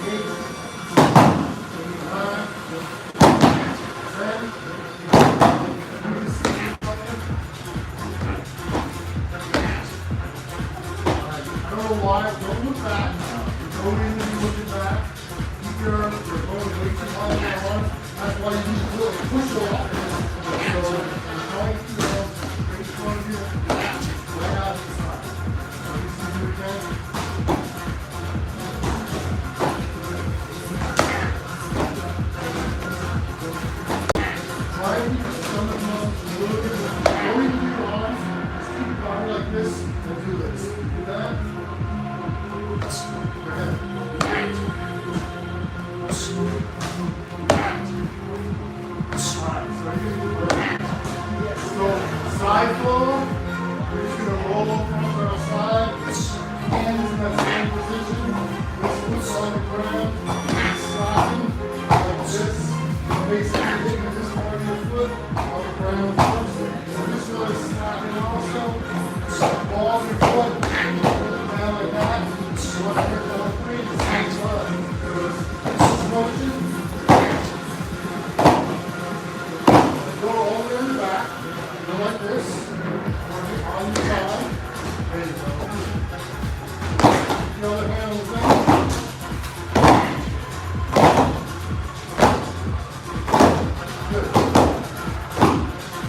8, 9, 10. Go wide, don't look back. Go in and you looking back. Keep your arms, you're going way too high on your arms. That's why you need to really push a lot. So you're trying to keep your arms right in front of you, right out the side. Let me see you again. Try and keep your stomach muscles a little bit. Go into your arms. Just keep your body like this and do this. Do that. Go ahead. So side flow, we're just going to roll over onto our side. Hands in that same position. This foot on the ground. Sliding like this. Basically hitting this part of your foot on the ground first. We're just going to snap it also. Ball your foot. Down like that. You want to hit all three at the same time. This motion. Go all the way in the back. Go like this. On your side. There you go. The other hand on the thing. Good.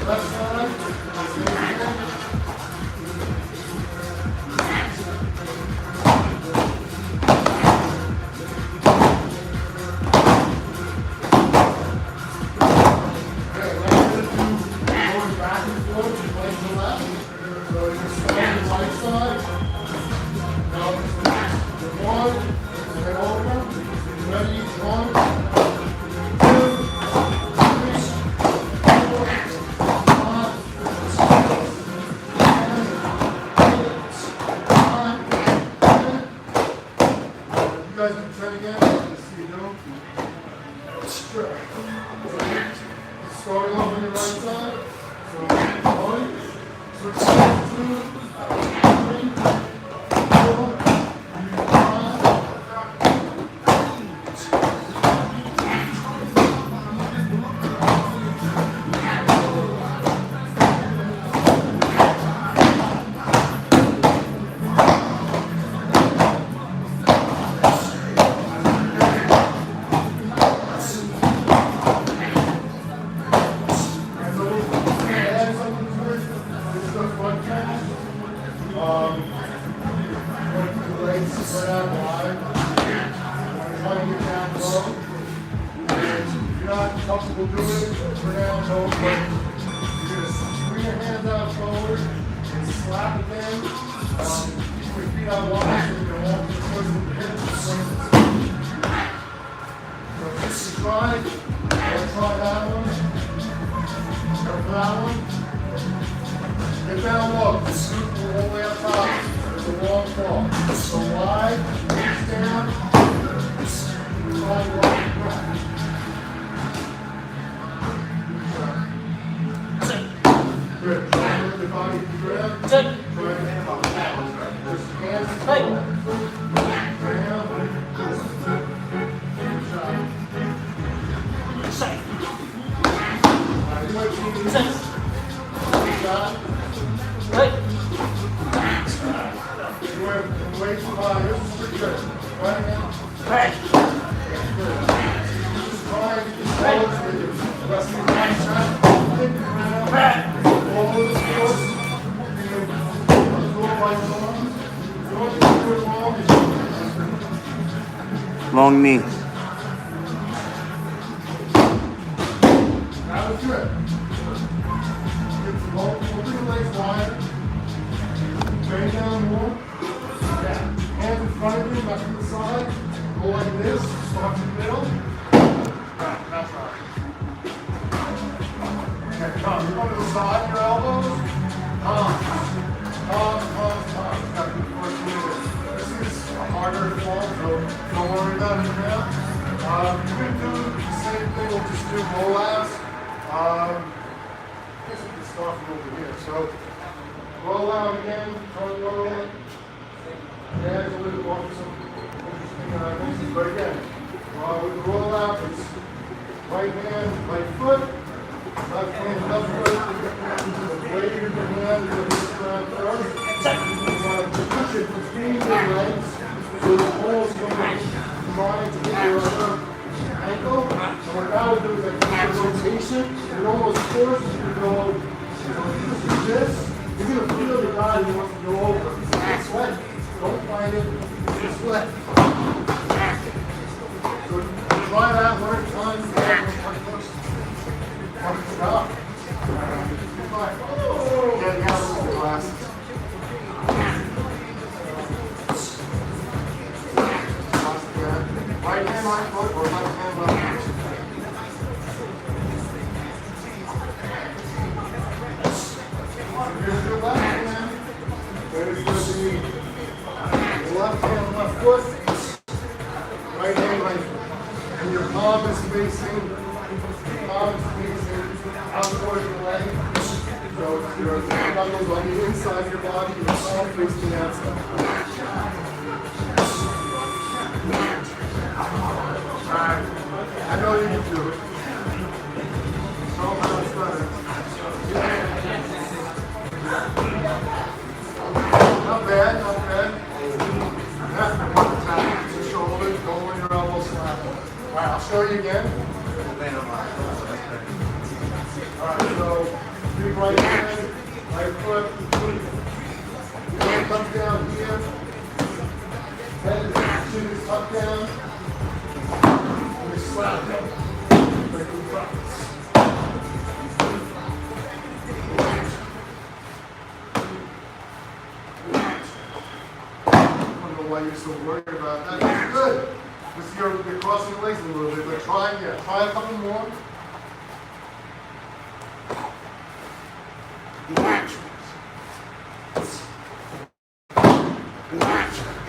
Left side. Same again. Starting off on your right side. So 1, 2, 3, 4, comfortable doing it, for now, no, but you're gonna bring your hands out forward and slap again. Keep your feet out wide, so you're gonna walk the foot with your hips. So just try, let's try that one. Go for that one. Get Get down low. Scoop all the way up top. There's a long fall. So wide, reach down. Slide wide, grab. Good. Try and let the body grab. Try and come down. Just hands down. Good shot. Wait for my, this is pretty good. Right now. Just try and get the shoulders with you. Rest of the right side. Hit the ground. All the skills. Go right arms. Don't do it long. Long knee. That was good. Get the long, open your legs wide. Bring down more. Yeah. Hands in front of you, back to the side. Go like this. Start in the middle. Right, that's right. Okay, come. You're going to the side, your elbows. Come. Got to be first movement. This is a harder fall, so don't worry about it now. You can do the same thing, we'll just do roll-outs. I guess we can start from over here. So, roll out again, front roll. Yeah, it's a little bit more some interesting movements, but again, with the roll out, it's right hand, right foot, left hand, left foot. The blade of the hand is going to hit the ground first. You want to push it between your legs, so the ball is going to try to hit your other ankle. And what that will do is like a rotation. It almost forces you to go. So if you just do this, you're going to feel the guy who wants to go over. It's sweat. Don't fight it. Just sweat. So try that one time. Stop. Yeah, you got to the glasses. Right hand, right foot, or left hand, left foot. Here's your left hand. There's going to be left hand, left foot. Right hand, right foot. And your palm is facing out towards the leg. So your knuckles on the inside of your body, your palm facing the outside. Alright, I know you can do it. Show them how it's done. Not bad, not bad. Yeah, one time, your shoulders, go over your elbows, slap. Alright, I'll show you again. Alright, so big right hand, right foot. Hand comes down here. Head is tucked down. And we slap them. Like we practice. I don't know why you're so worried about that. That's good. Just you're crossing your legs a little bit, but try a couple more.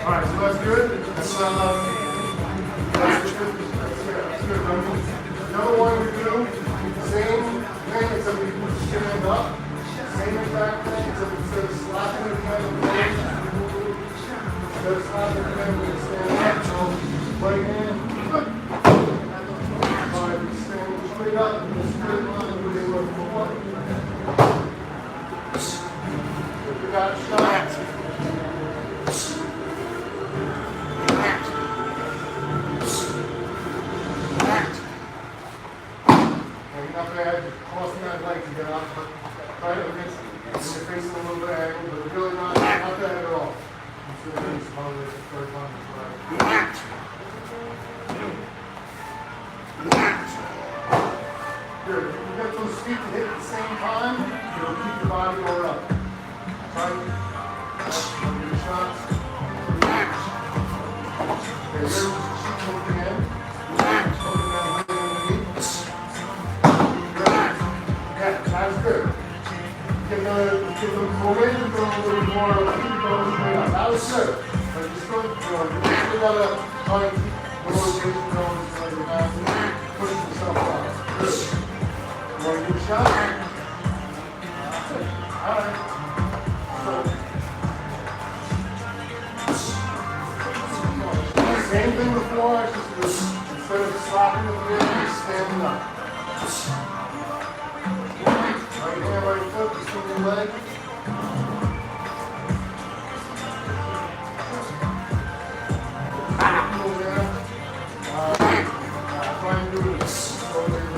Alright, so that's good. That's good. Another one we do, same thing except we put the stand up. Same exact thing except instead of slapping the hand on the leg, instead of slapping the hand, we stand up. So right hand. Alright, we stand straight up in a straight line where they were before. We got a shot. Not bad, crossing that leg to get up, but right against your face a little bit angled, but really not bad at all. Considering it's probably the third time it's right. Good. If you get those feet to hit at the same time, it'll keep your body more up. Try your shots. Okay, there's the cheek moving in. Moving down here underneath. Yeah, that's good. momentum go a little more, keep it going straight up. That was good. But you still, you still gotta try and keep the motivation going so you're not pushing yourself out. Good. You want to give a shot? Alright. Same thing before, I just instead of slapping the ground, just standing up. Right hand, right foot, between your legs. Try and do it as slowly as you can.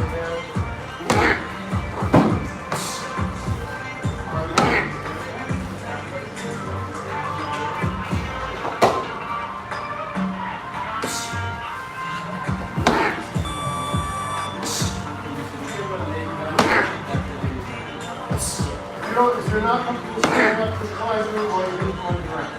If you're not comfortable standing up, just try and do it while you're on the ground.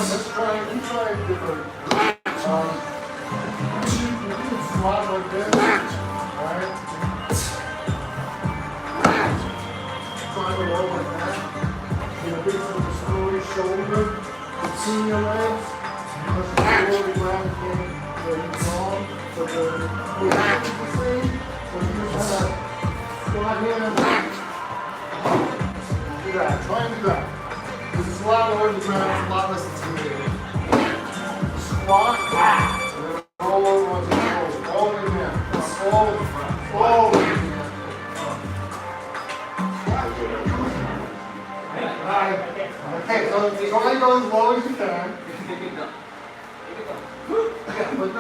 Let's try different. You can squat like this, right? Try to roll like that. Big slowly shoulder, between your legs. Because you slowly grab the game, you long. So the same. So you just have to squat here and do that. Try and do that. Because it's a lot lower than the ground, it's a lot less intimidating. Squat, and then roll over onto the toes, all the way down. All the way down. Alright. Okay, so try to go as low as you can. But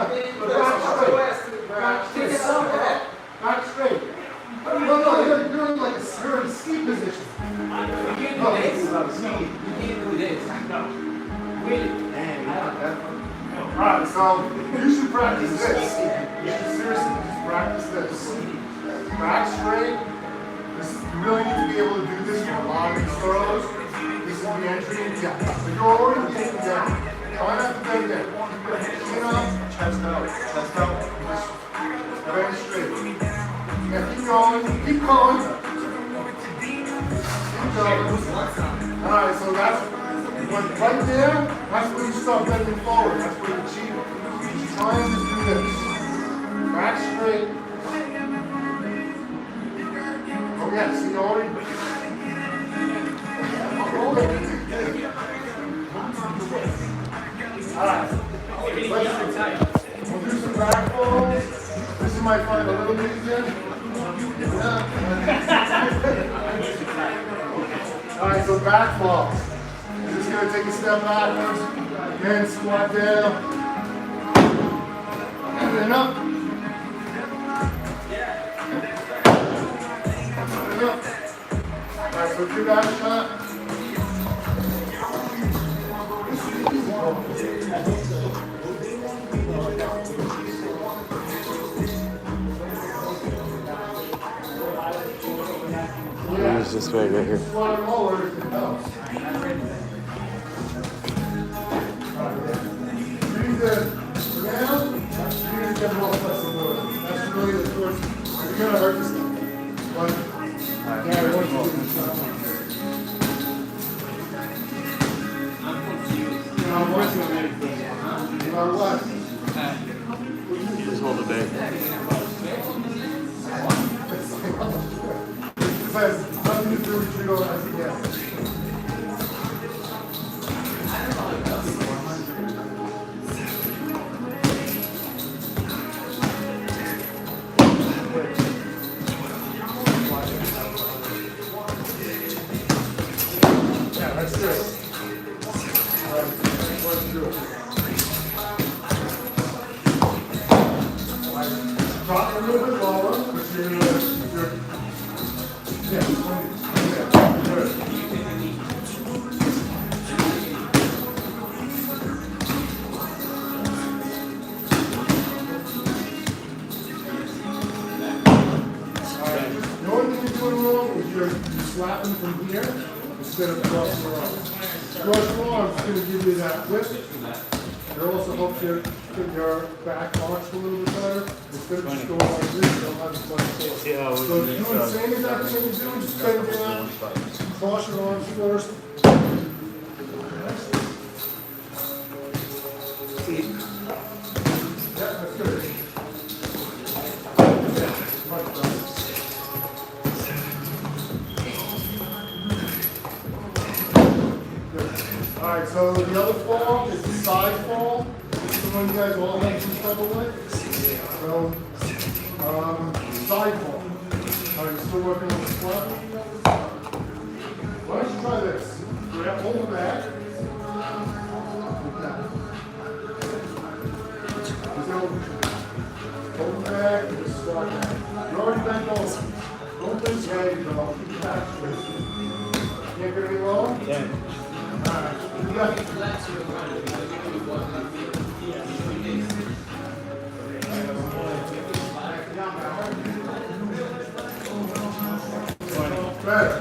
back straight. No, you're in like a ski position. You can't do this. You can't do this. No. Really? Alright, so you should practice this. You should seriously just practice this. Back straight. You really need to be able to do this for a lot of these throws. This is the entry. Yeah. But you're already taking down. Try not to bend down. Chin up, chest out. Chest out. Very straight. Yeah, keep going. Keep going. Alright, so that's right there, that's where you start bending forward. That's where you achieve it. Try and just do this. Back straight. Oh yeah, see you already. Alright. We'll do some back folds. This you might find a little bit easier. Alright, so back falls. You're just going to take a step backwards, then squat down, and then up. And up. Alright, so do that shot. Use this way right here. Squat lower if it helps. Breathe down, you need to get more flexibility. That's really the first. You're going to hurt yourself. But, yeah, I want you to do this. What? Just hold it back. Says, nothing to do with you go as you get. Yeah, that's good. Alright, let's do it. Drop a little bit lower, but you're yeah, good. you're doing wrong is you're slapping from here instead of crossing your arms. Cross your arms is going to give you that whip. It also helps you get your back arch a little bit better. Instead of just going like this, you'll have the front forward. So doing the same exact thing you're doing, just bend down, cross your arms first. Yeah, that's good. Much better. Alright, so the other fall is the side fall. This is the one you guys all have some trouble with. So, side fall. Alright, you still working on the squat? Why don't you try this? Grab, hold it back. Like that. Hold it back and just squat back. You're already bent over. Don't lose your head, though. Keep back. Can't get any lower? Yeah. Alright, you got it. Better.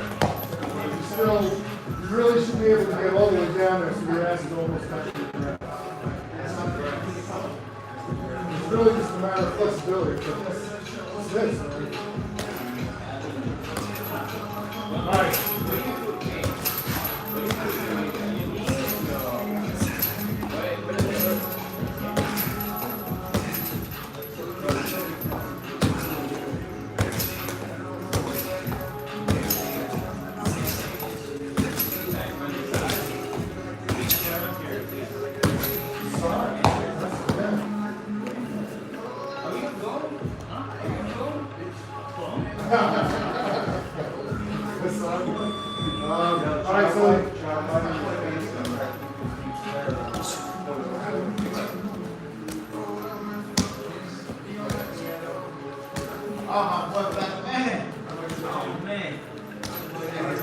You really should be able to get all the way down there so your ass is almost touching the ground. It's really just a matter of flexibility. What's this? Alright. Alright,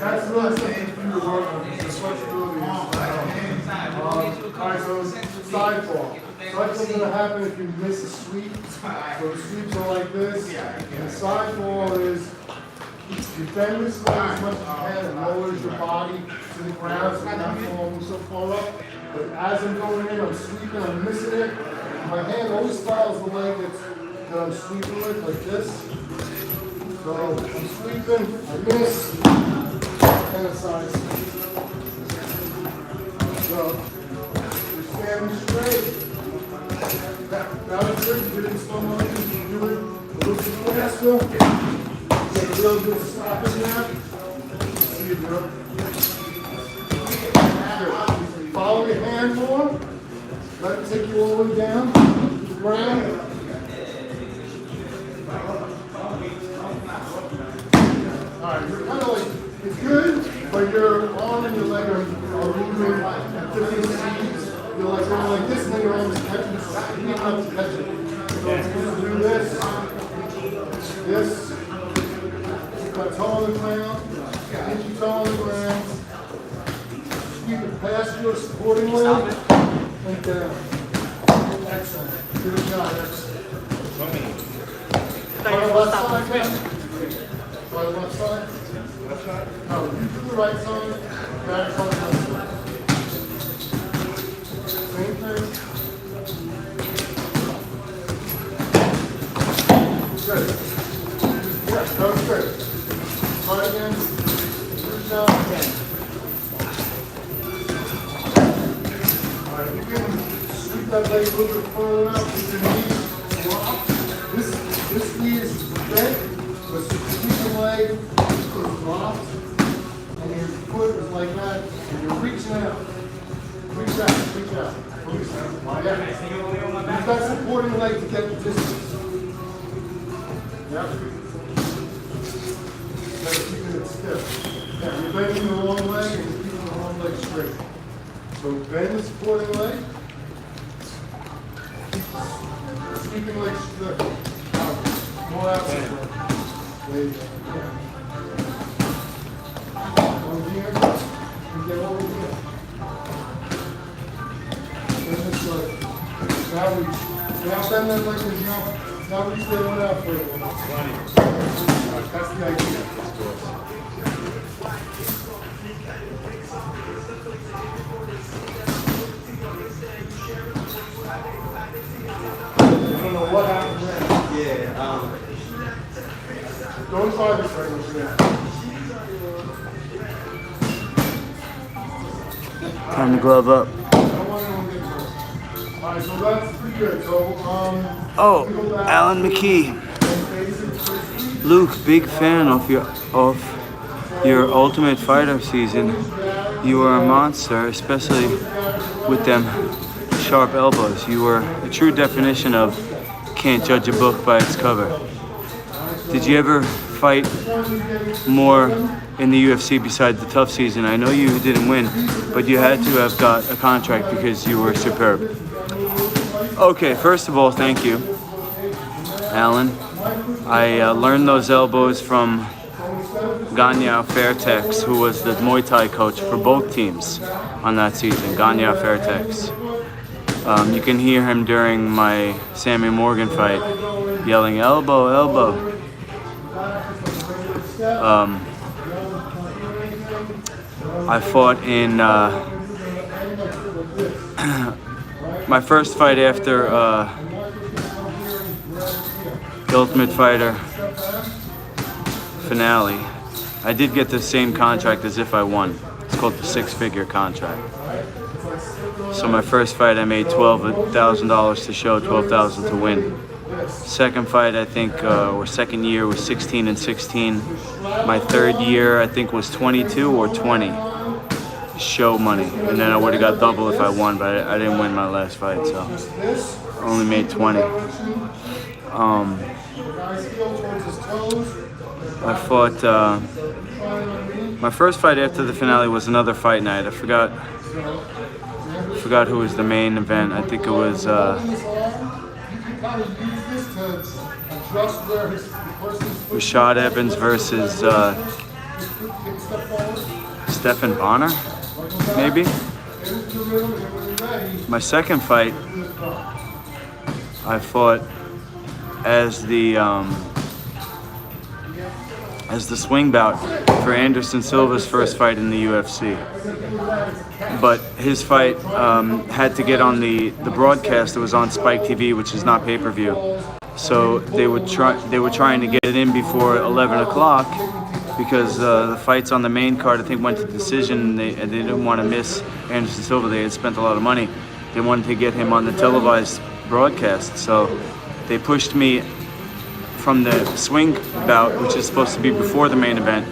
so that's really something for you to work on. The flexibility is alright, so side fall. What's going to happen if you miss a sweep? So the sweeps are like this, and the side fall is you bend this leg as much as you can and lowers your body to the ground so you're not falling so far up. But as I'm going in, I'm sweeping, I'm missing it. My hand always follows the leg that I'm sweeping with, like this. So I'm sweeping, I miss, and a side sweep. So you're standing straight. That was good. You did it in slow motion. You can do it a little bit faster. Take a little bit of stopping there. See you do it. Follow your hand more. Let it take you all the way down to the ground. Alright, you're kind of like, it's good, but your arm and your leg are moving at different speeds. You're like going like this, and then your arm is catching the speed enough to catch it. So it's going to do this, this, keep that toe on the ground, keep your toe on the ground, keep it past your supporting leg, and down. Excellent. Good job. Try the left side now. Try the left side. Left side? No, you do the right side, back on the left side. Same thing. Good. Yeah, that was good. Try it again. Good job. Alright, you can sweep that leg a little bit further out with your knees. This knee is bent, but sweep the leg is dropped, and your foot is like that, and you're reaching out. Reach out, reach out. Use that supporting leg to get the distance. Yep. Keeping it stiff. Yeah, you're bending the wrong leg and you're keeping the wrong leg straight. So bend the supporting leg. Keeping leg straight. More outside. There you go. Over here. And get over here. Bend this leg. Now reach. Now bend that leg and jump. Now reach that one out for you. That's the idea. know what happened there. Yeah, Don't try this right now. Time to glove up. I don't want anyone to get hurt. Alright, so that's pretty good. So, Oh, Alan McKee. Luke, big fan of your Ultimate Fighter season. You were a monster, especially with them sharp elbows. You were a true definition of can't judge a book by its cover. Did you ever fight more in the UFC besides the tough season? I know you didn't win, but you had to have got a contract because you were superb. Okay, first of all, thank you, Alan. I learned those elbows from Ganya Fairtex, who was the Muay Thai coach for both teams on that season, Ganya Fairtex. You can hear him during my Sammy Morgan fight yelling, elbow, elbow. I fought in my first fight after the Ultimate Fighter finale. I did get the same contract as if I won. It's called the six-figure contract. So my first fight I made $12,000 to show, $12,000 to win. Second fight, I think, or second year was 16 and 16. My third year, I think, was 22 or 20 show money. And then I would have got double if I won, but I didn't win my last fight, so I only made 20. I fought, my first fight after the finale was another fight night. I forgot who was the main event. I think it was, Rashad Evans versus Stephan Bonner, maybe? My second fight, I fought as the swing bout for Anderson Silva's first fight in the UFC. But his fight had to get on the broadcast that was on Spike TV, which is not pay-per-view. So they were trying to get it in before 11 o'clock because the fights on the main card, I think, went to decision. And they didn't want to miss Anderson Silva. They had spent a lot of money. They wanted to get him on the televised broadcast. So they pushed me from the swing bout, which is supposed to be before the main event.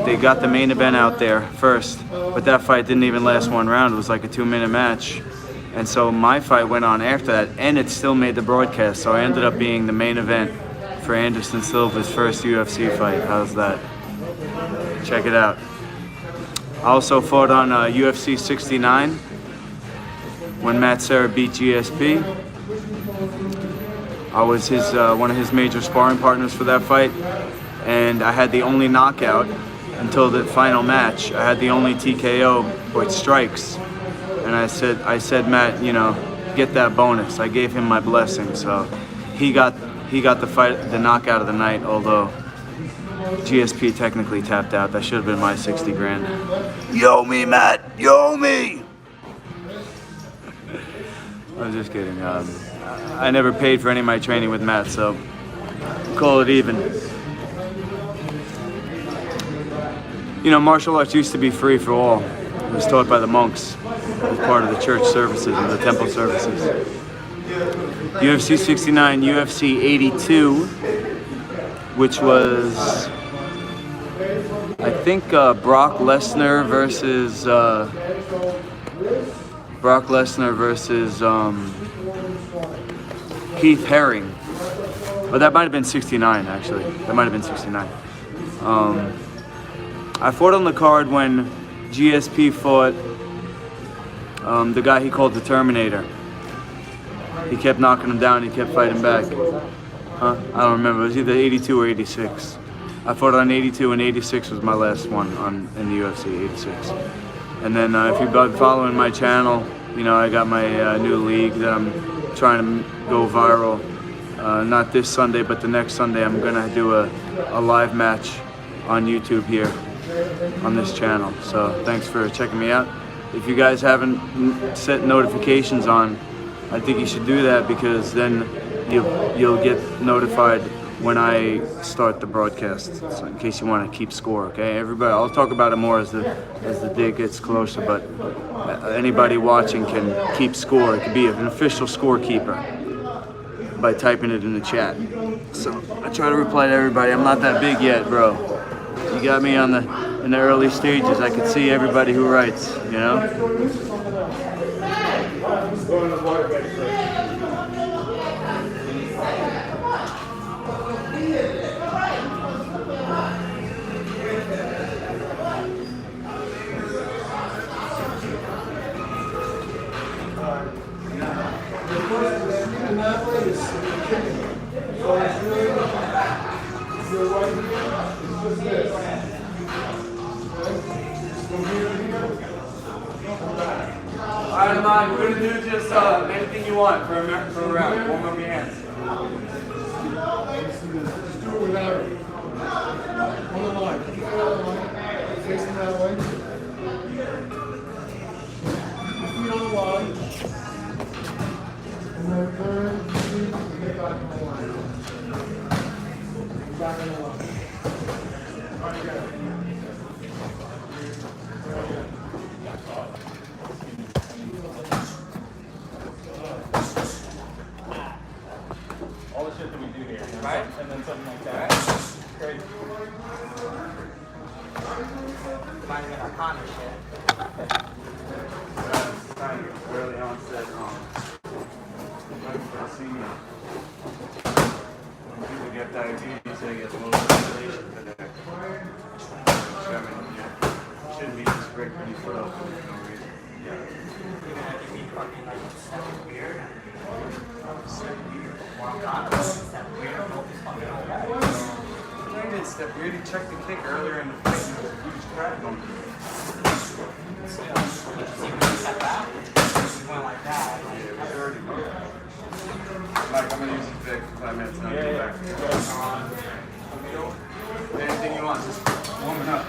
They got the main event out there first, but that fight didn't even last one round. It was like a 2-minute match. And so my fight went on after that, and it still made the broadcast. So I ended up being the main event for Anderson Silva's first UFC fight. How's that? Check it out. I also fought on UFC 69 when Matt Serra beat GSP. I was his one of his major sparring partners for that fight, and I had the only knockout until the final match. I had the only TKO with strikes, and I said, Matt, you know, get that bonus. I gave him my blessing, so he got the knockout of the night. Although GSP technically tapped out. That should have been my 60 grand. Yo me, Matt. Yo me. I was just kidding. I never paid for any of my training with Matt, so call it even. You know, martial arts used to be free for all. It was taught by the monks. It was part of the church services and the temple services. UFC 69, UFC 82, which was, I think, Brock Lesnar versus Keith Haring. But that might have been 69, actually. That might have been 69. I fought on the card when GSP fought the guy he called the Terminator. He kept knocking him down, he kept fighting back. I don't remember, it was either 82 or 86. I fought on 82 and 86 was my last one in the UFC, 86. And then if you've been following my channel, you know, I got my new league that I'm trying to go viral. Not this Sunday, but the next Sunday I'm gonna do a live match on YouTube here on this channel. So thanks for checking me out. If you guys haven't set notifications on, I think you should do that, because then you'll get notified when I start the broadcast, so in case you want to keep score. Okay, everybody. I'll talk about it more as the day gets closer. But anybody watching can keep score. It could be an official scorekeeper by typing it in the chat. So I try to reply to everybody. I'm not that big yet, bro. You got me in the early stages. I can see everybody who writes. You know. Alright, man, we're gonna do just anything you want for a round. Warm up your hands. Just do it without it. On the line. Facing that way. Feet on the line. And then turn, get back on the line. Back on the line. Alright, go. All the shit that we do here, right? And then something like that. Great. Might have been our Connor shit. Early onset senior. When people get diabetes, they get low circulation for their shouldn't be just breaking your foot off for no reason. You're gonna have to be fucking like stepping weird. Well, Connor step weird. Hope he's fucking alright. I didn't step weird. He checked the kick earlier in the fight. He was a huge crack on me. See when you step out, you went like that. Yeah, it was already moved. Mike, I'm gonna use the Vic for 5 minutes and I'll be back. Anything you want, just warming up.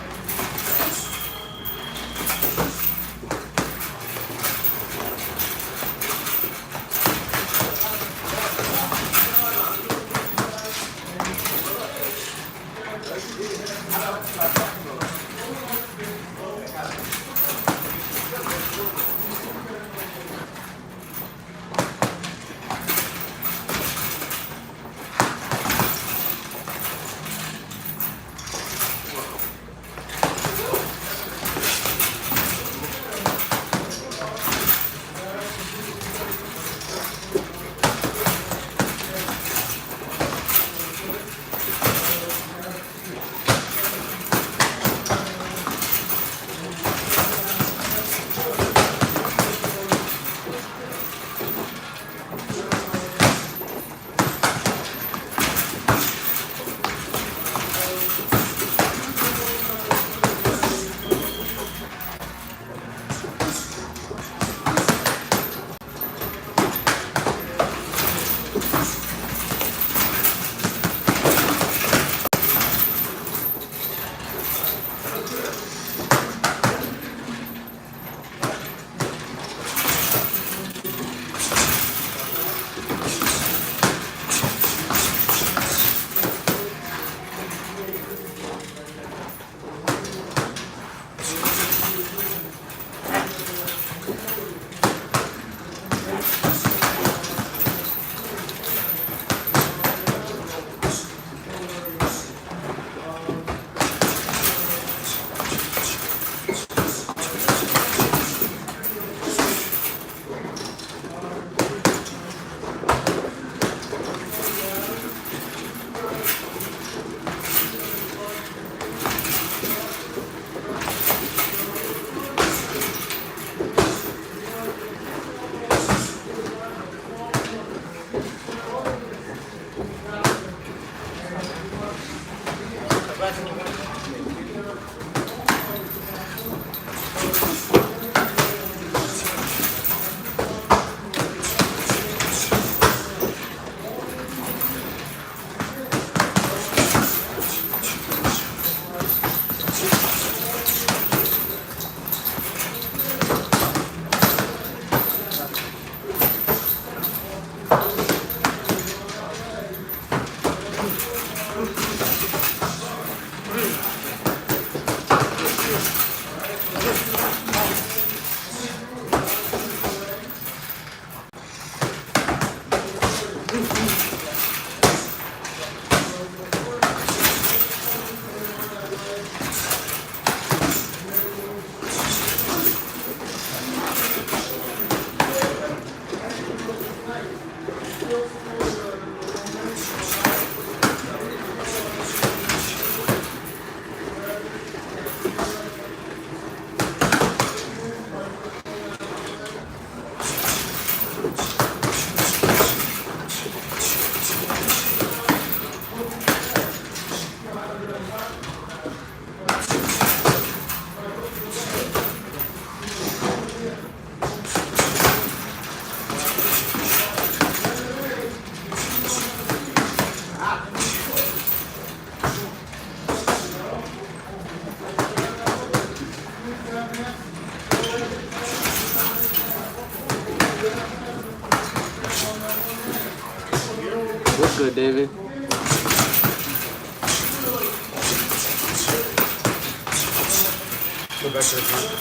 Go back to the front.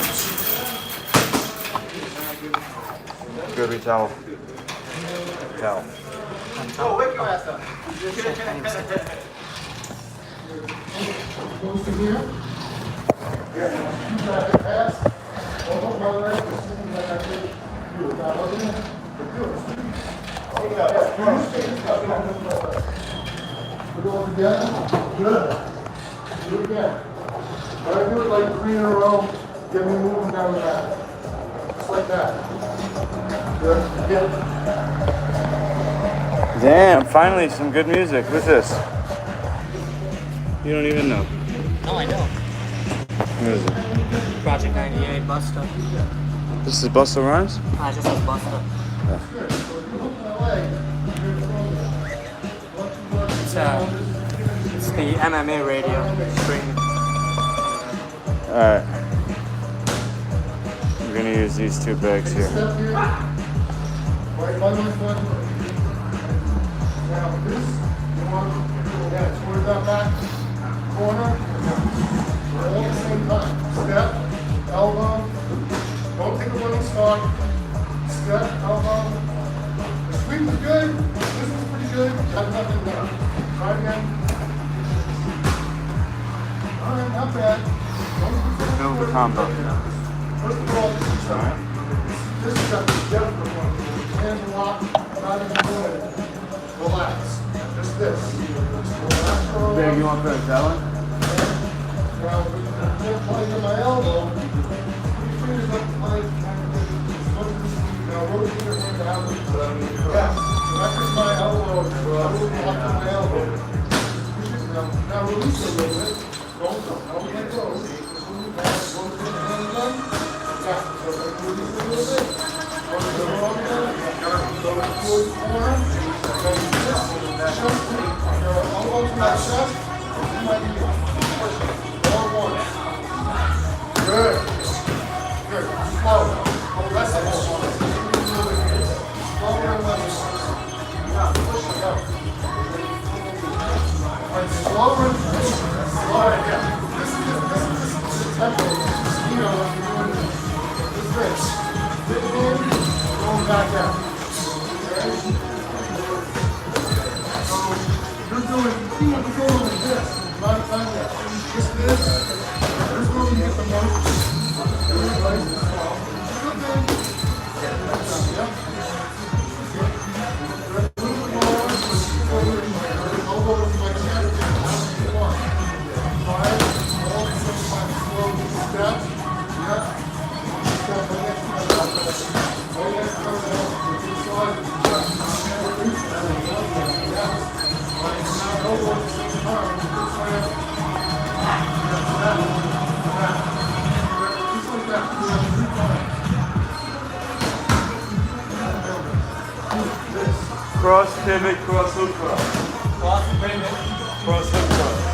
Grab your towel. Towel. Oh, wake your ass up. Close to here. Yeah. You got it. Pass. Oh, my leg. This is like I did. Do it. Now, look at it. Do it. Oh, yeah. Put it all together. Good. Do it again. Try to do it like 3 in a row. Get me moving down the mat. Just like that. Good. Again. Damn, finally some good music. What's this? You don't even know. No, I know. What is it? Project 98, Busta. This is Busta Rhymes? I just said Busta. It's the MMA radio streaming. Alright. We're gonna use these 2 bags here. Step here. Right by my foot. Now this, you want, yeah, towards that back corner. All at the same time. Step, elbow. Don't take a running start. Step, elbow. The sweep is good. This is pretty good. Got nothing there. Try again. Alright, not bad. Build the combo. First of all, this is got the depth of one. Hands locked, not even doing it. Relax. Just this. Relax for a Big, you while. want to put that one? Now, I'm playing on my elbow. Put your fingers up tight. Now, rotate your hand out. Yeah. So that is my elbow. I'm locked on my elbow. Now, release it a little bit. Don't let go. Good. Good. Slow. Less and slow. Slower and less. Now, push it up. All right, slower and slower. Yeah. This is the tempo. You know, if you're doing this. Dip in, going back out. Okay? So, you're doing this. Not like that. Just this. There's where we get the most. Everybody's good thing. Yep. Elbow to my chest. One. 5. All at the same time. Slow step. Yep. Step the next one. Right next to the slide. Yeah. Right. Now elbow at the same time. Cross pivot, cross hook cross. Cross pivot. Cross hook cross.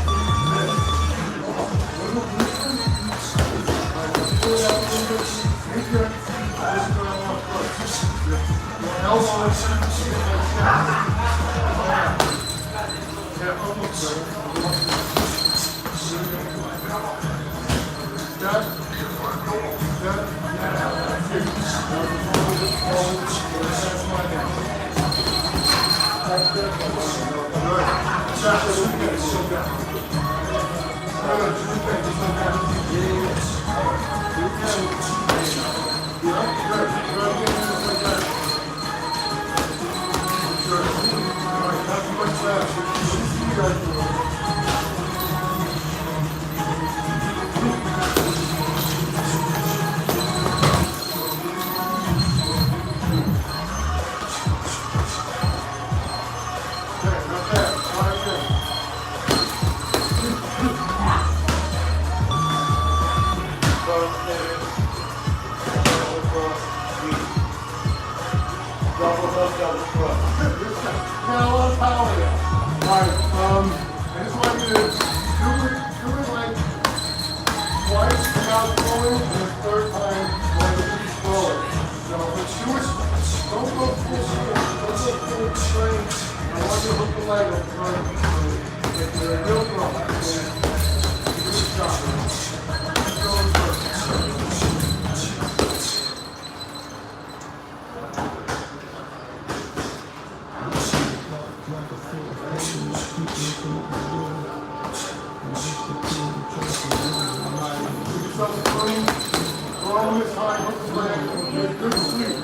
Good sweep.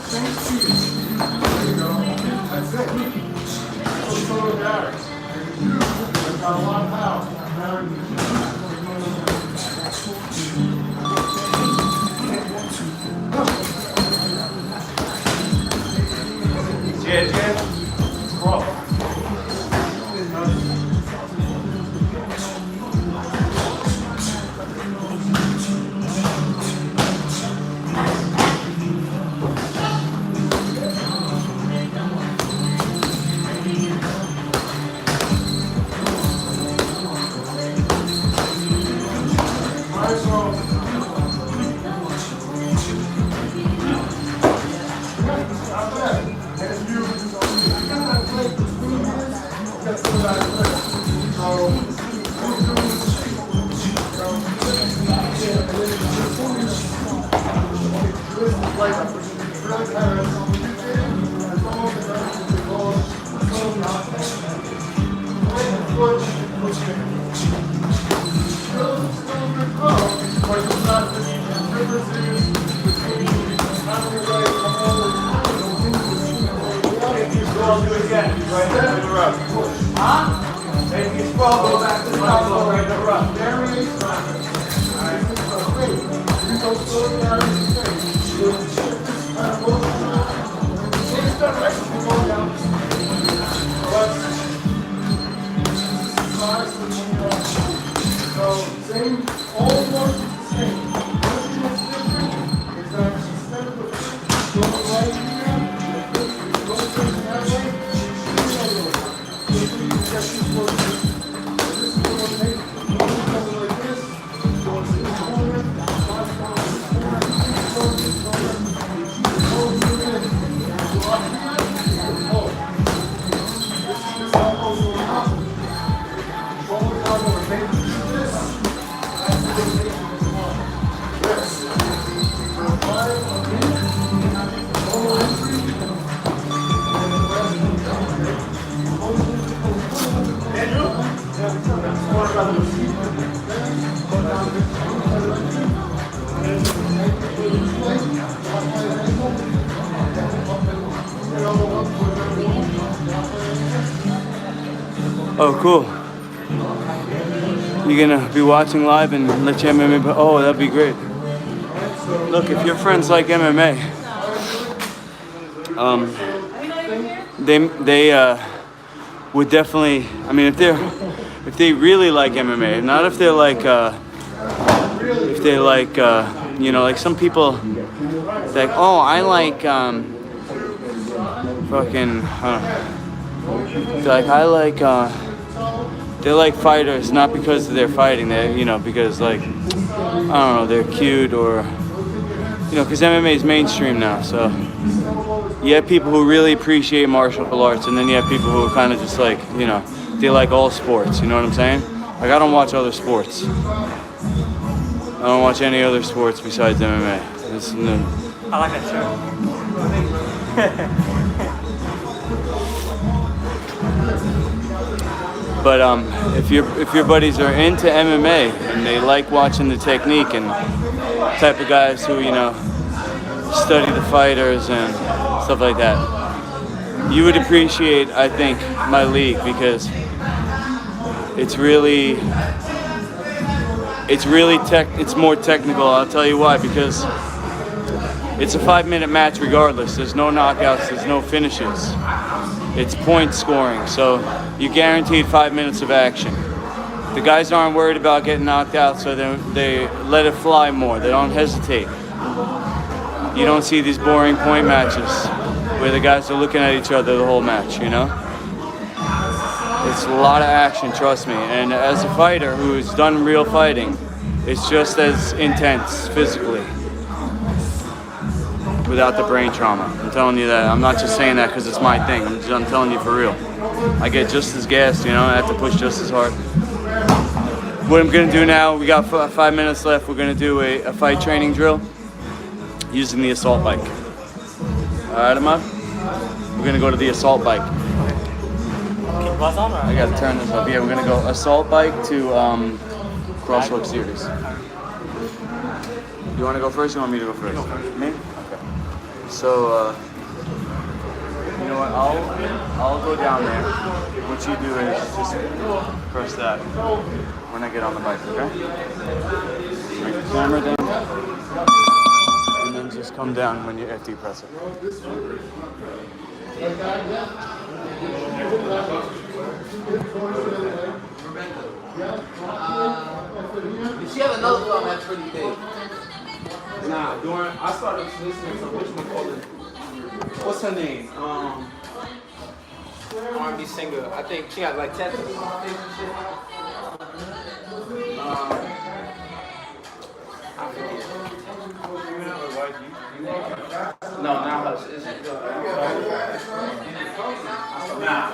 Same speed. There you go. That's it. So Gary. I've got a lot of power. Oh, cool. You're gonna be watching live and let your MMA, oh, that'd be great. Look, if your friends like MMA, they would definitely, I mean, if they really like MMA, not if they're like, you know, like some people, like, oh, I like, fucking, like, I like, they like fighters not because they're fighting, they, you know, because like, I don't know, they're cute or, you know, because MMA is mainstream now, so you have people who really appreciate martial arts, and then you have people who are kind of just like, you know, they like all sports, you know what I'm saying? Like, I don't watch other sports. I don't watch any other sports besides MMA. It's new. I like that too. But if your buddies are into MMA and they like watching the technique and type of guys who, you know, study the fighters and stuff like that, you would appreciate, I think, my league, because it's more technical. I'll tell you why, because it's a 5-minute match regardless. There's no knockouts, there's no finishes. It's point scoring, so you're guaranteed 5 minutes of action. The guys aren't worried about getting knocked out, so they let it fly more. They don't hesitate. You don't see these boring point matches where the guys are looking at each other the whole match, you know? It's a lot of action, trust me. And as a fighter who's done real fighting, it's just as intense physically without the brain trauma. I'm telling you that. I'm not just saying that because it's my thing. I'm telling you for real. I get just as gassed, you know? I have to push just as hard. What I'm going to do now, we got 5 minutes left. We're going to do a fight training drill using the assault bike. All right, Ahmad? We're going to go to the assault bike. I got to turn this up. Yeah, we're going to go assault bike to crosswalk series. You want to go first? Or you want me to go first? Me? Okay. So, you know what? I'll go down there. What you do is just press that when I get on the bike, okay? Bring the camera down, and then just come down when after you press it. If she have another one that's pretty big. Nah, I started listening to what's her name? R&B singer. I think she had like tattoos. I forget. No, not her. Is it? Nah.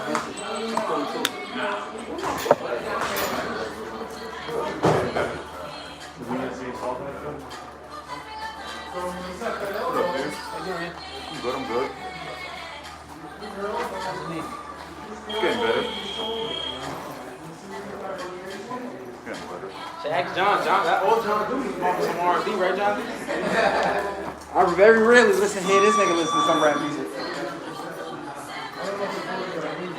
Good, I'm good. Getting better. Getting better. Should ask John. That old John Duty smoking some R&B, right, John? I very rarely hear this nigga listen to some rap music.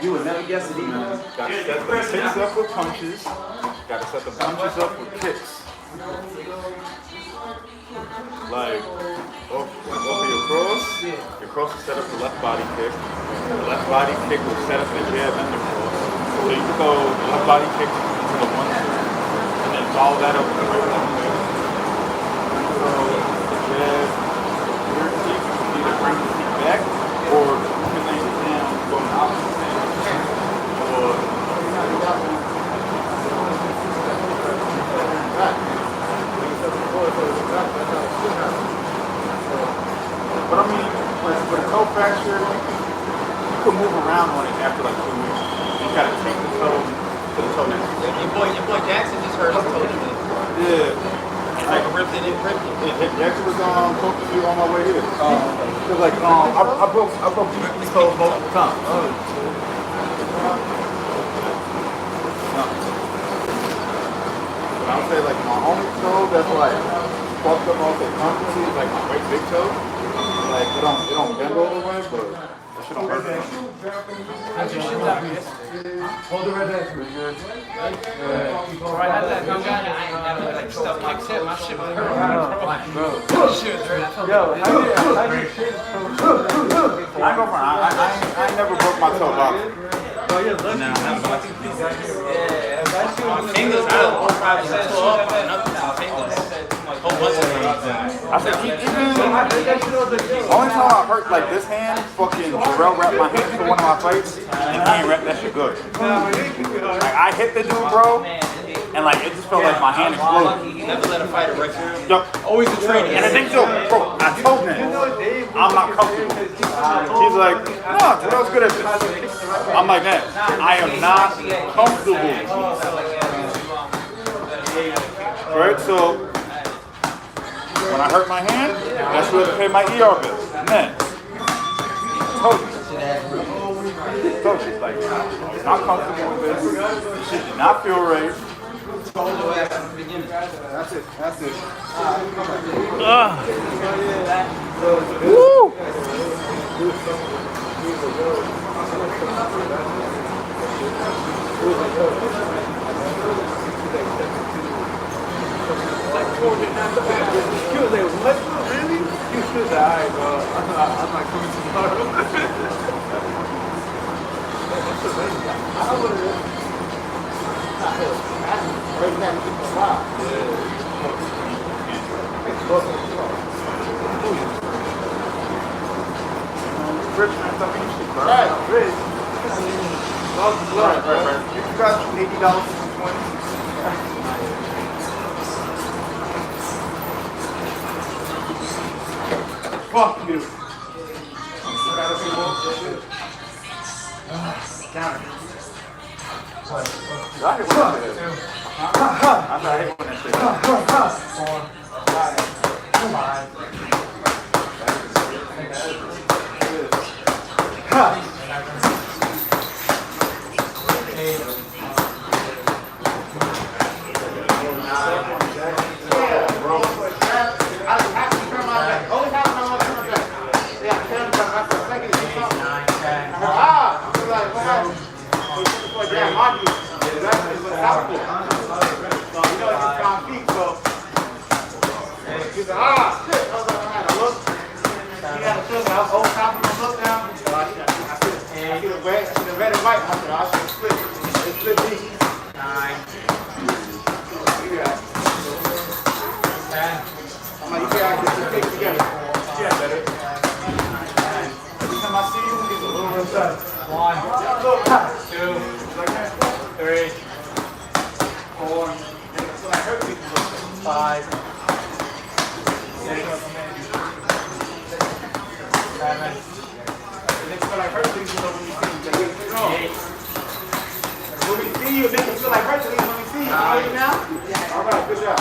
You would never guess it either. Gotta set the kicks up with punches. Gotta set the punches up with kicks. Like, over your cross will set up the left body kick. The left body kick will set up the jab and the cross. So you can go the left body kick into the 1-2, and then follow that up with the right leg kick. So the jab, your feet, you can either bring the feet back, or you can lay it down, go in the opposite stance. Or but I mean, like with a toe fracture, you can move around on it after like 2 weeks. You gotta take the toe to the toe next. Your boy Jackson just hurt his toe today. Yeah. Like ripped it. Jackson was talking to you on my way here. Cause like I broke these toes multiple times. But I would say like my only toe that's like fucked up off the constantly is like my right big toe. Like it don't bend all the way, but that shit don't hurt. Hold it right there. Pretty good. Bro, I had that young guy and I ain't never like stuff like that. My shit was hurting, bro. Shit was hurting. Yo, how do you shit? I ain't never broke my toe boxing. My fingers, I don't probably set up and nothing. My fingers. Whole bunch of things. I said, the only time I hurt like this hand, fucking Jarrell wrapped my hand for one of my fights, and he ain't wrapped that shit good. Like, I hit the dude, bro, and like, it just felt like my hand exploded. He never let a fighter wreck him. Yup. Always a training. And the thing too, bro, I told him, I'm not comfortable. He's like, no, dude, I was good at this. I'm like, man, I am not comfortable. Right, so when I hurt my hand, that's where I had to pay my ER bill. Man, told you, like, I was not comfortable with this. This shit did not feel right. That's it. Woo! What? Really? You should die, bro. I'm not coming tomorrow. I know what it is. Right now, you can stop. Rich man, tell me you should cry. Right, Rich. Right. You got $80 for 20. Fuck you. I southpaw. So you know it's 5 feet, so he's like, ah, shit. I was like, all right, I look. He had a feeling. I was over top of him, look down. So I see the red and white. I said, I should split. It's split deep. 9. You got it. 10. I'm like, you guys just take it together. Yeah, better. 9, 10. Every time I see you, it's a little bit better. 1, 2, 3, 4, 5, 6, 7. Niggas feel like Hercules when we see you. 8. When we see you, niggas feel like Hercules when we see you. You know you now? All right, good job.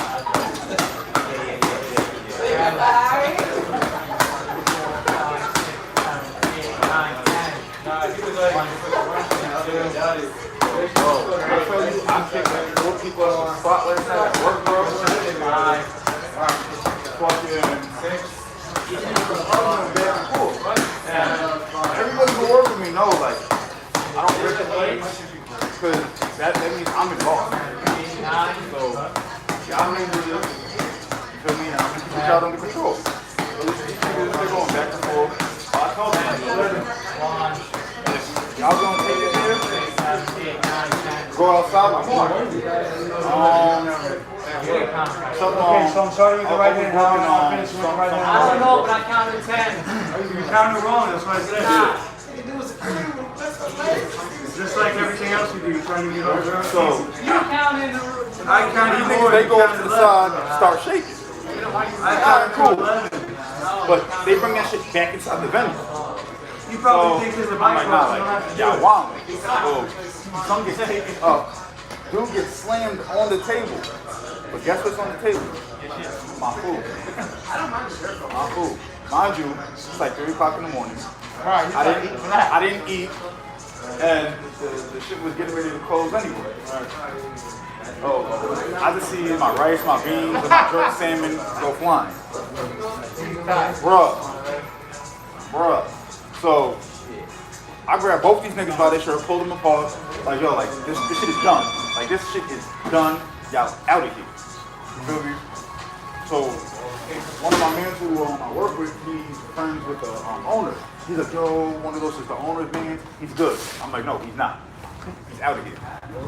I picked 4 people on the spot last night at work, bro. 5, 6. Everybody who works with me knows, like, I don't rip the place because that means I'm involved. So, y'all need to do this. You feel me? I'm going to keep y'all under control. So, they're going back and forth. I told them, y'all gonna take it here, go outside with more. Okay, so I'm starting with the right hand. How can I finish with the right hand? I don't know, but I counted 10. You counted wrong, that's what I said. Just like everything else we do, you're trying to get over. So, You counted. I counted these more. niggas, they go up to the side and start shaking. I counted Cool. 11. But they bring that shit back inside the venue. You probably think it's a I'm bike like, nah, box, you don't have like, to do y'all it. wow. So, some get taken up. Dude gets slammed on the table. But guess what's on the table? My food. My food. Mind you, it's like 3 o'clock in the morning. I didn't eat. And the shit was getting ready to close anyway. Oh, I just see my rice, my beans, and my jerk salmon go flying. Bruh. So, I grabbed both these niggas by their shirt, pulled them apart. Like, yo, like, this shit is done. Like, this shit is done. Y'all out of here. You feel me? So, one of my men who I work with, he's friends with the owner. He's like, yo, one of those is the owner's man. He's good. I'm like, no, he's not. He's out of here.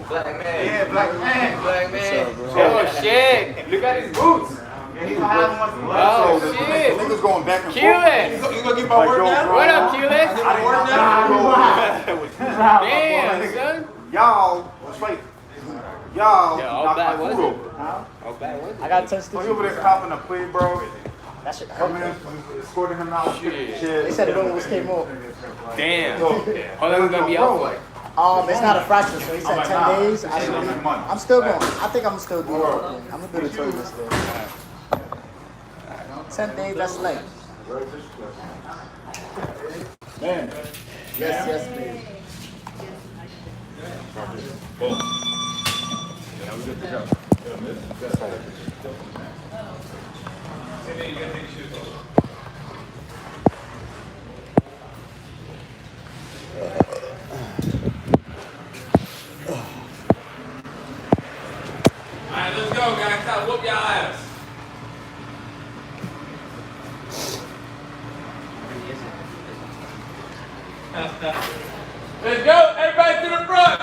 Black man. Yeah, black man. Black man. Oh shit! Look at his boots. And he's gonna have him with Oh, so the shit. niggas going back and forth. Culis. You gonna get my work now? What up, Culis? I didn't Damn, son. Y'all was like, y'all Yeah, how knocked bad my was food it? over. How bad was it? I got touched. So you over there copping a plea, bro. That shit Come hurt. in, escorting him out. Shit. They said it almost came off. Damn. How long is gonna be out for? It's not a fracture, so he said 10 days. I should make money. I'm still going. I think I'm still doing it. I'm gonna do the tournament still. 10 days, that's late. Man. Yes, baby. Alright, let's go, guys. Time to whoop y'all ass. Let's go, everybody to the front.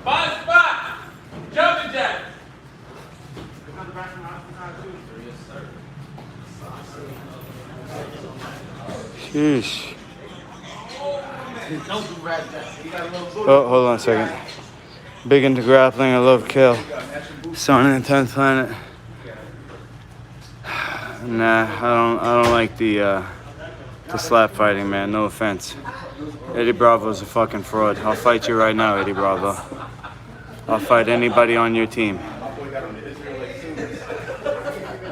Find a spot. Jumping jack. Sheesh. Oh, hold on a second. Big into grappling. I love kill. Starting in 10th planet. Nah, I don't like the slap fighting, man. No offense. Eddie Bravo's a fucking fraud. I'll fight you right now, Eddie Bravo. I'll fight anybody on your team.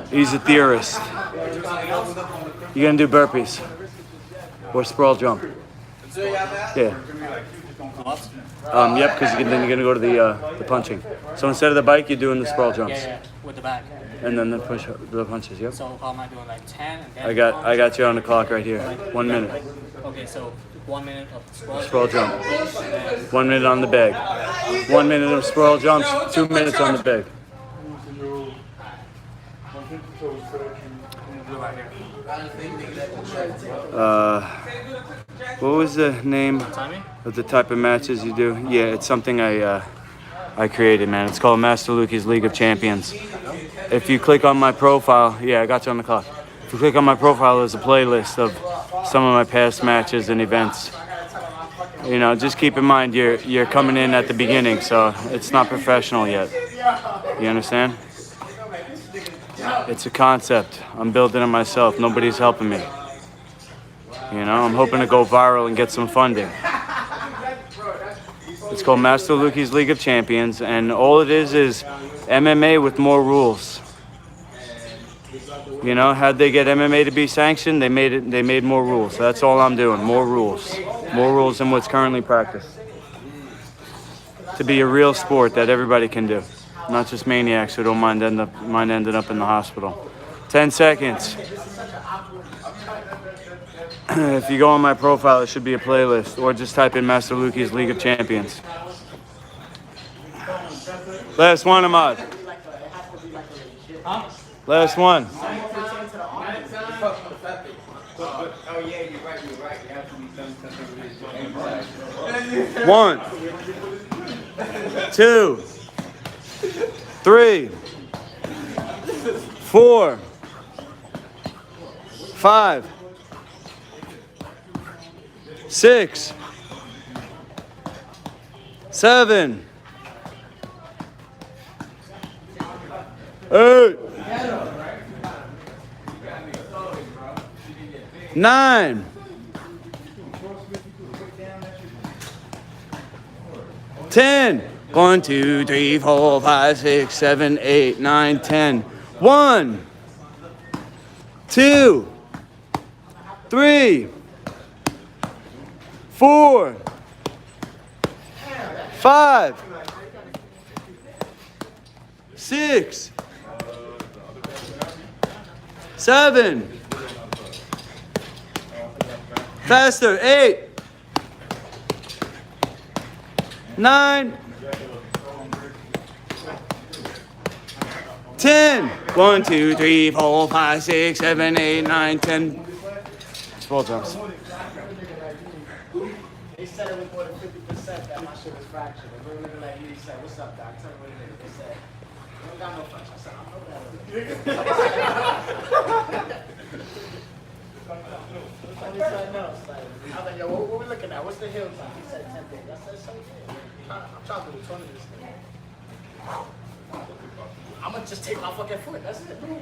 He's a theorist. You gonna do burpees or sprawl jump? Yeah. Yep, because then you're gonna go to the punching. So instead of the bike, you're doing the sprawl jumps. Yeah, with the back. And then the punches. Yep. So how am I doing, like 10? And then I got you on the clock right here. 1 minute. Okay, so 1 minute of sprawl. Sprawl jump. 1 minute on the bag. 1 minute of sprawl jumps. 2 minutes on the bag. What was the name of the type of matches you do? Yeah, it's something I created, man. It's called Master Lukey's League of Champions. If you click on my profile, yeah, I got you on the clock. If you click on my profile, there's a playlist of some of my past matches and events. You know, just keep in mind you're coming in at the beginning, so it's not professional yet. You understand? It's a concept. I'm building it myself. Nobody's helping me. You know, I'm hoping to go viral and get some funding. It's called Master Lukey's League of Champions, and all it is MMA with more rules. You know, how'd they get MMA to be sanctioned? They made more rules. That's all I'm doing. More rules. More rules than what's currently practiced. To be a real sport that everybody can do. Not just maniacs who don't mind ending up in the hospital. 10 seconds. If you go on my profile, it should be a playlist, or just type in Master Lukey's League of Champions. Last one, Ahmad. Last one. Oh yeah, you're right. You have to be done. 1, 2, 3, 4, 5, 6, 7, 8, 9, 10. 1, 2, 3, 4, 5, 6, 7, 8, 9, 10. 1, 2, 3, 4, 5, 6, 7. Faster. 8, 9, 10. 1, 2, 3, 4, 5, 6, 7, 8, 9, 10. Sprawl jumps. They said it was more than 50% that my shit was fractured. And we're looking like you said, what's up, doc? Tell me what it is. They said, you don't got no fracture. I said, I know that. Tell me something else. Like, I was like, yo, what we looking at? What's the hill time? He said 10 days. I said, so yeah. I'm trying to do a ton of this thing. I'm gonna just take my fucking foot. That's it, bro.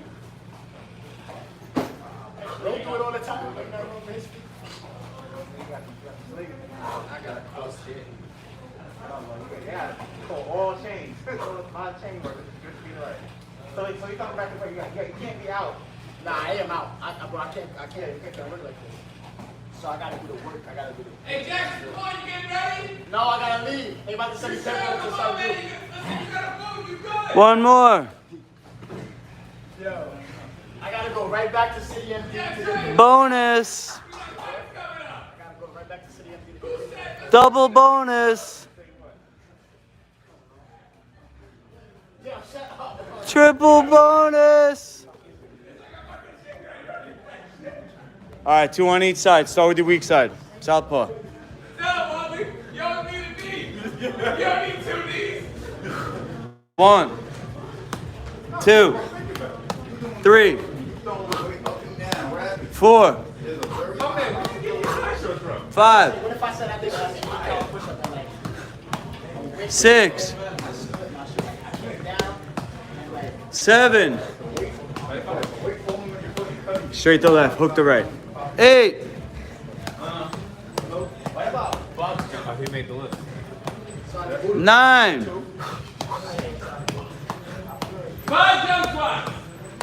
They do it all the time. Like, that room for his feet. I got a close shit. Yeah, all chains. My chain work is good to be like. So you coming back and forth? You can't be out. Nah, I am out. Bro, I can't work like this. So I gotta do the work. I gotta do the. Hey Jackson, come on, you getting ready? No, I gotta leave. They about to send me 10 minutes to start doing. You gotta move, you good. One more. Yo, I gotta go right back to City MD. Bonus. I gotta go right back to City MD. Double bonus. Yeah, shut up. Triple bonus. All right, 2 on each side. Start with the weak side. Southpaw. No, Bobby, you don't need a knee. You don't need 2 knees. 1, 2, 3, 4, 5, 6, 7. Straight to left, hook to right. 8. He made the list. 9. 5 jump squats.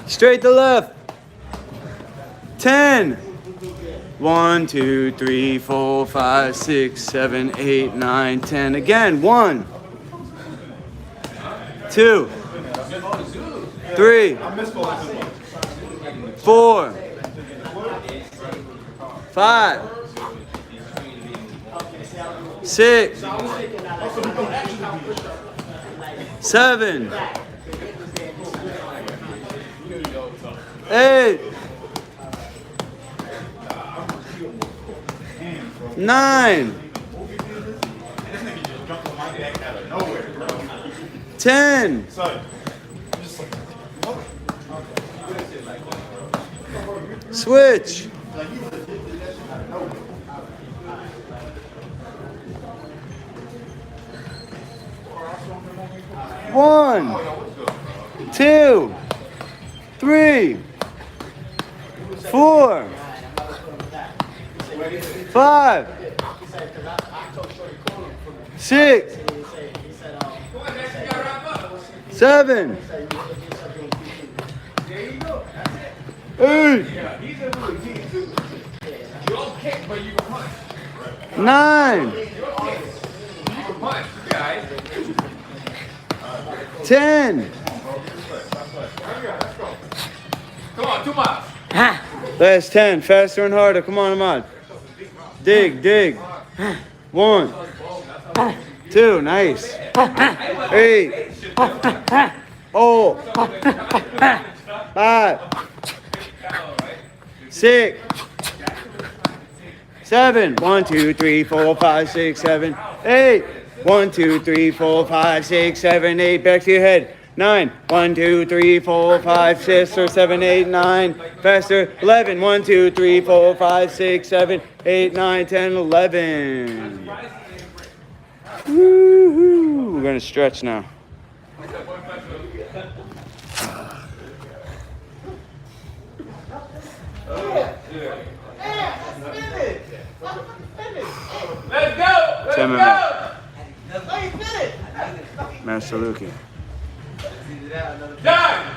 Straight to left. 10. 1, 2, 3, 4, 5, 6, 7, 8, 9, 10. Again. 1, 2, 3, 4, 5, 6, 7, 8, 9, 10. Switch. 1, 2, 3, 4, 5, 6, 7, 8, 9, 10. Come on, 2 miles. Last 10. Faster and harder. Come on, Ahmad. Dig, dig. 1, 2. Nice. 8. Oh. 5. 6. 7. 1, 2, 3, 4, 5, 6, 7, 8. 1, 2, 3, 4, 5, 6, 7, 8. Back to your head. 9. 1, 2, 3, 4, 5, 6, or 7, 8, 9. Faster. 11. 1, 2, 3, 4, 5, 6, 7, 8, 9, 10, 11. Woohoo! We're gonna stretch now. Let's go! Let's Tim and go! Master Luki. Done!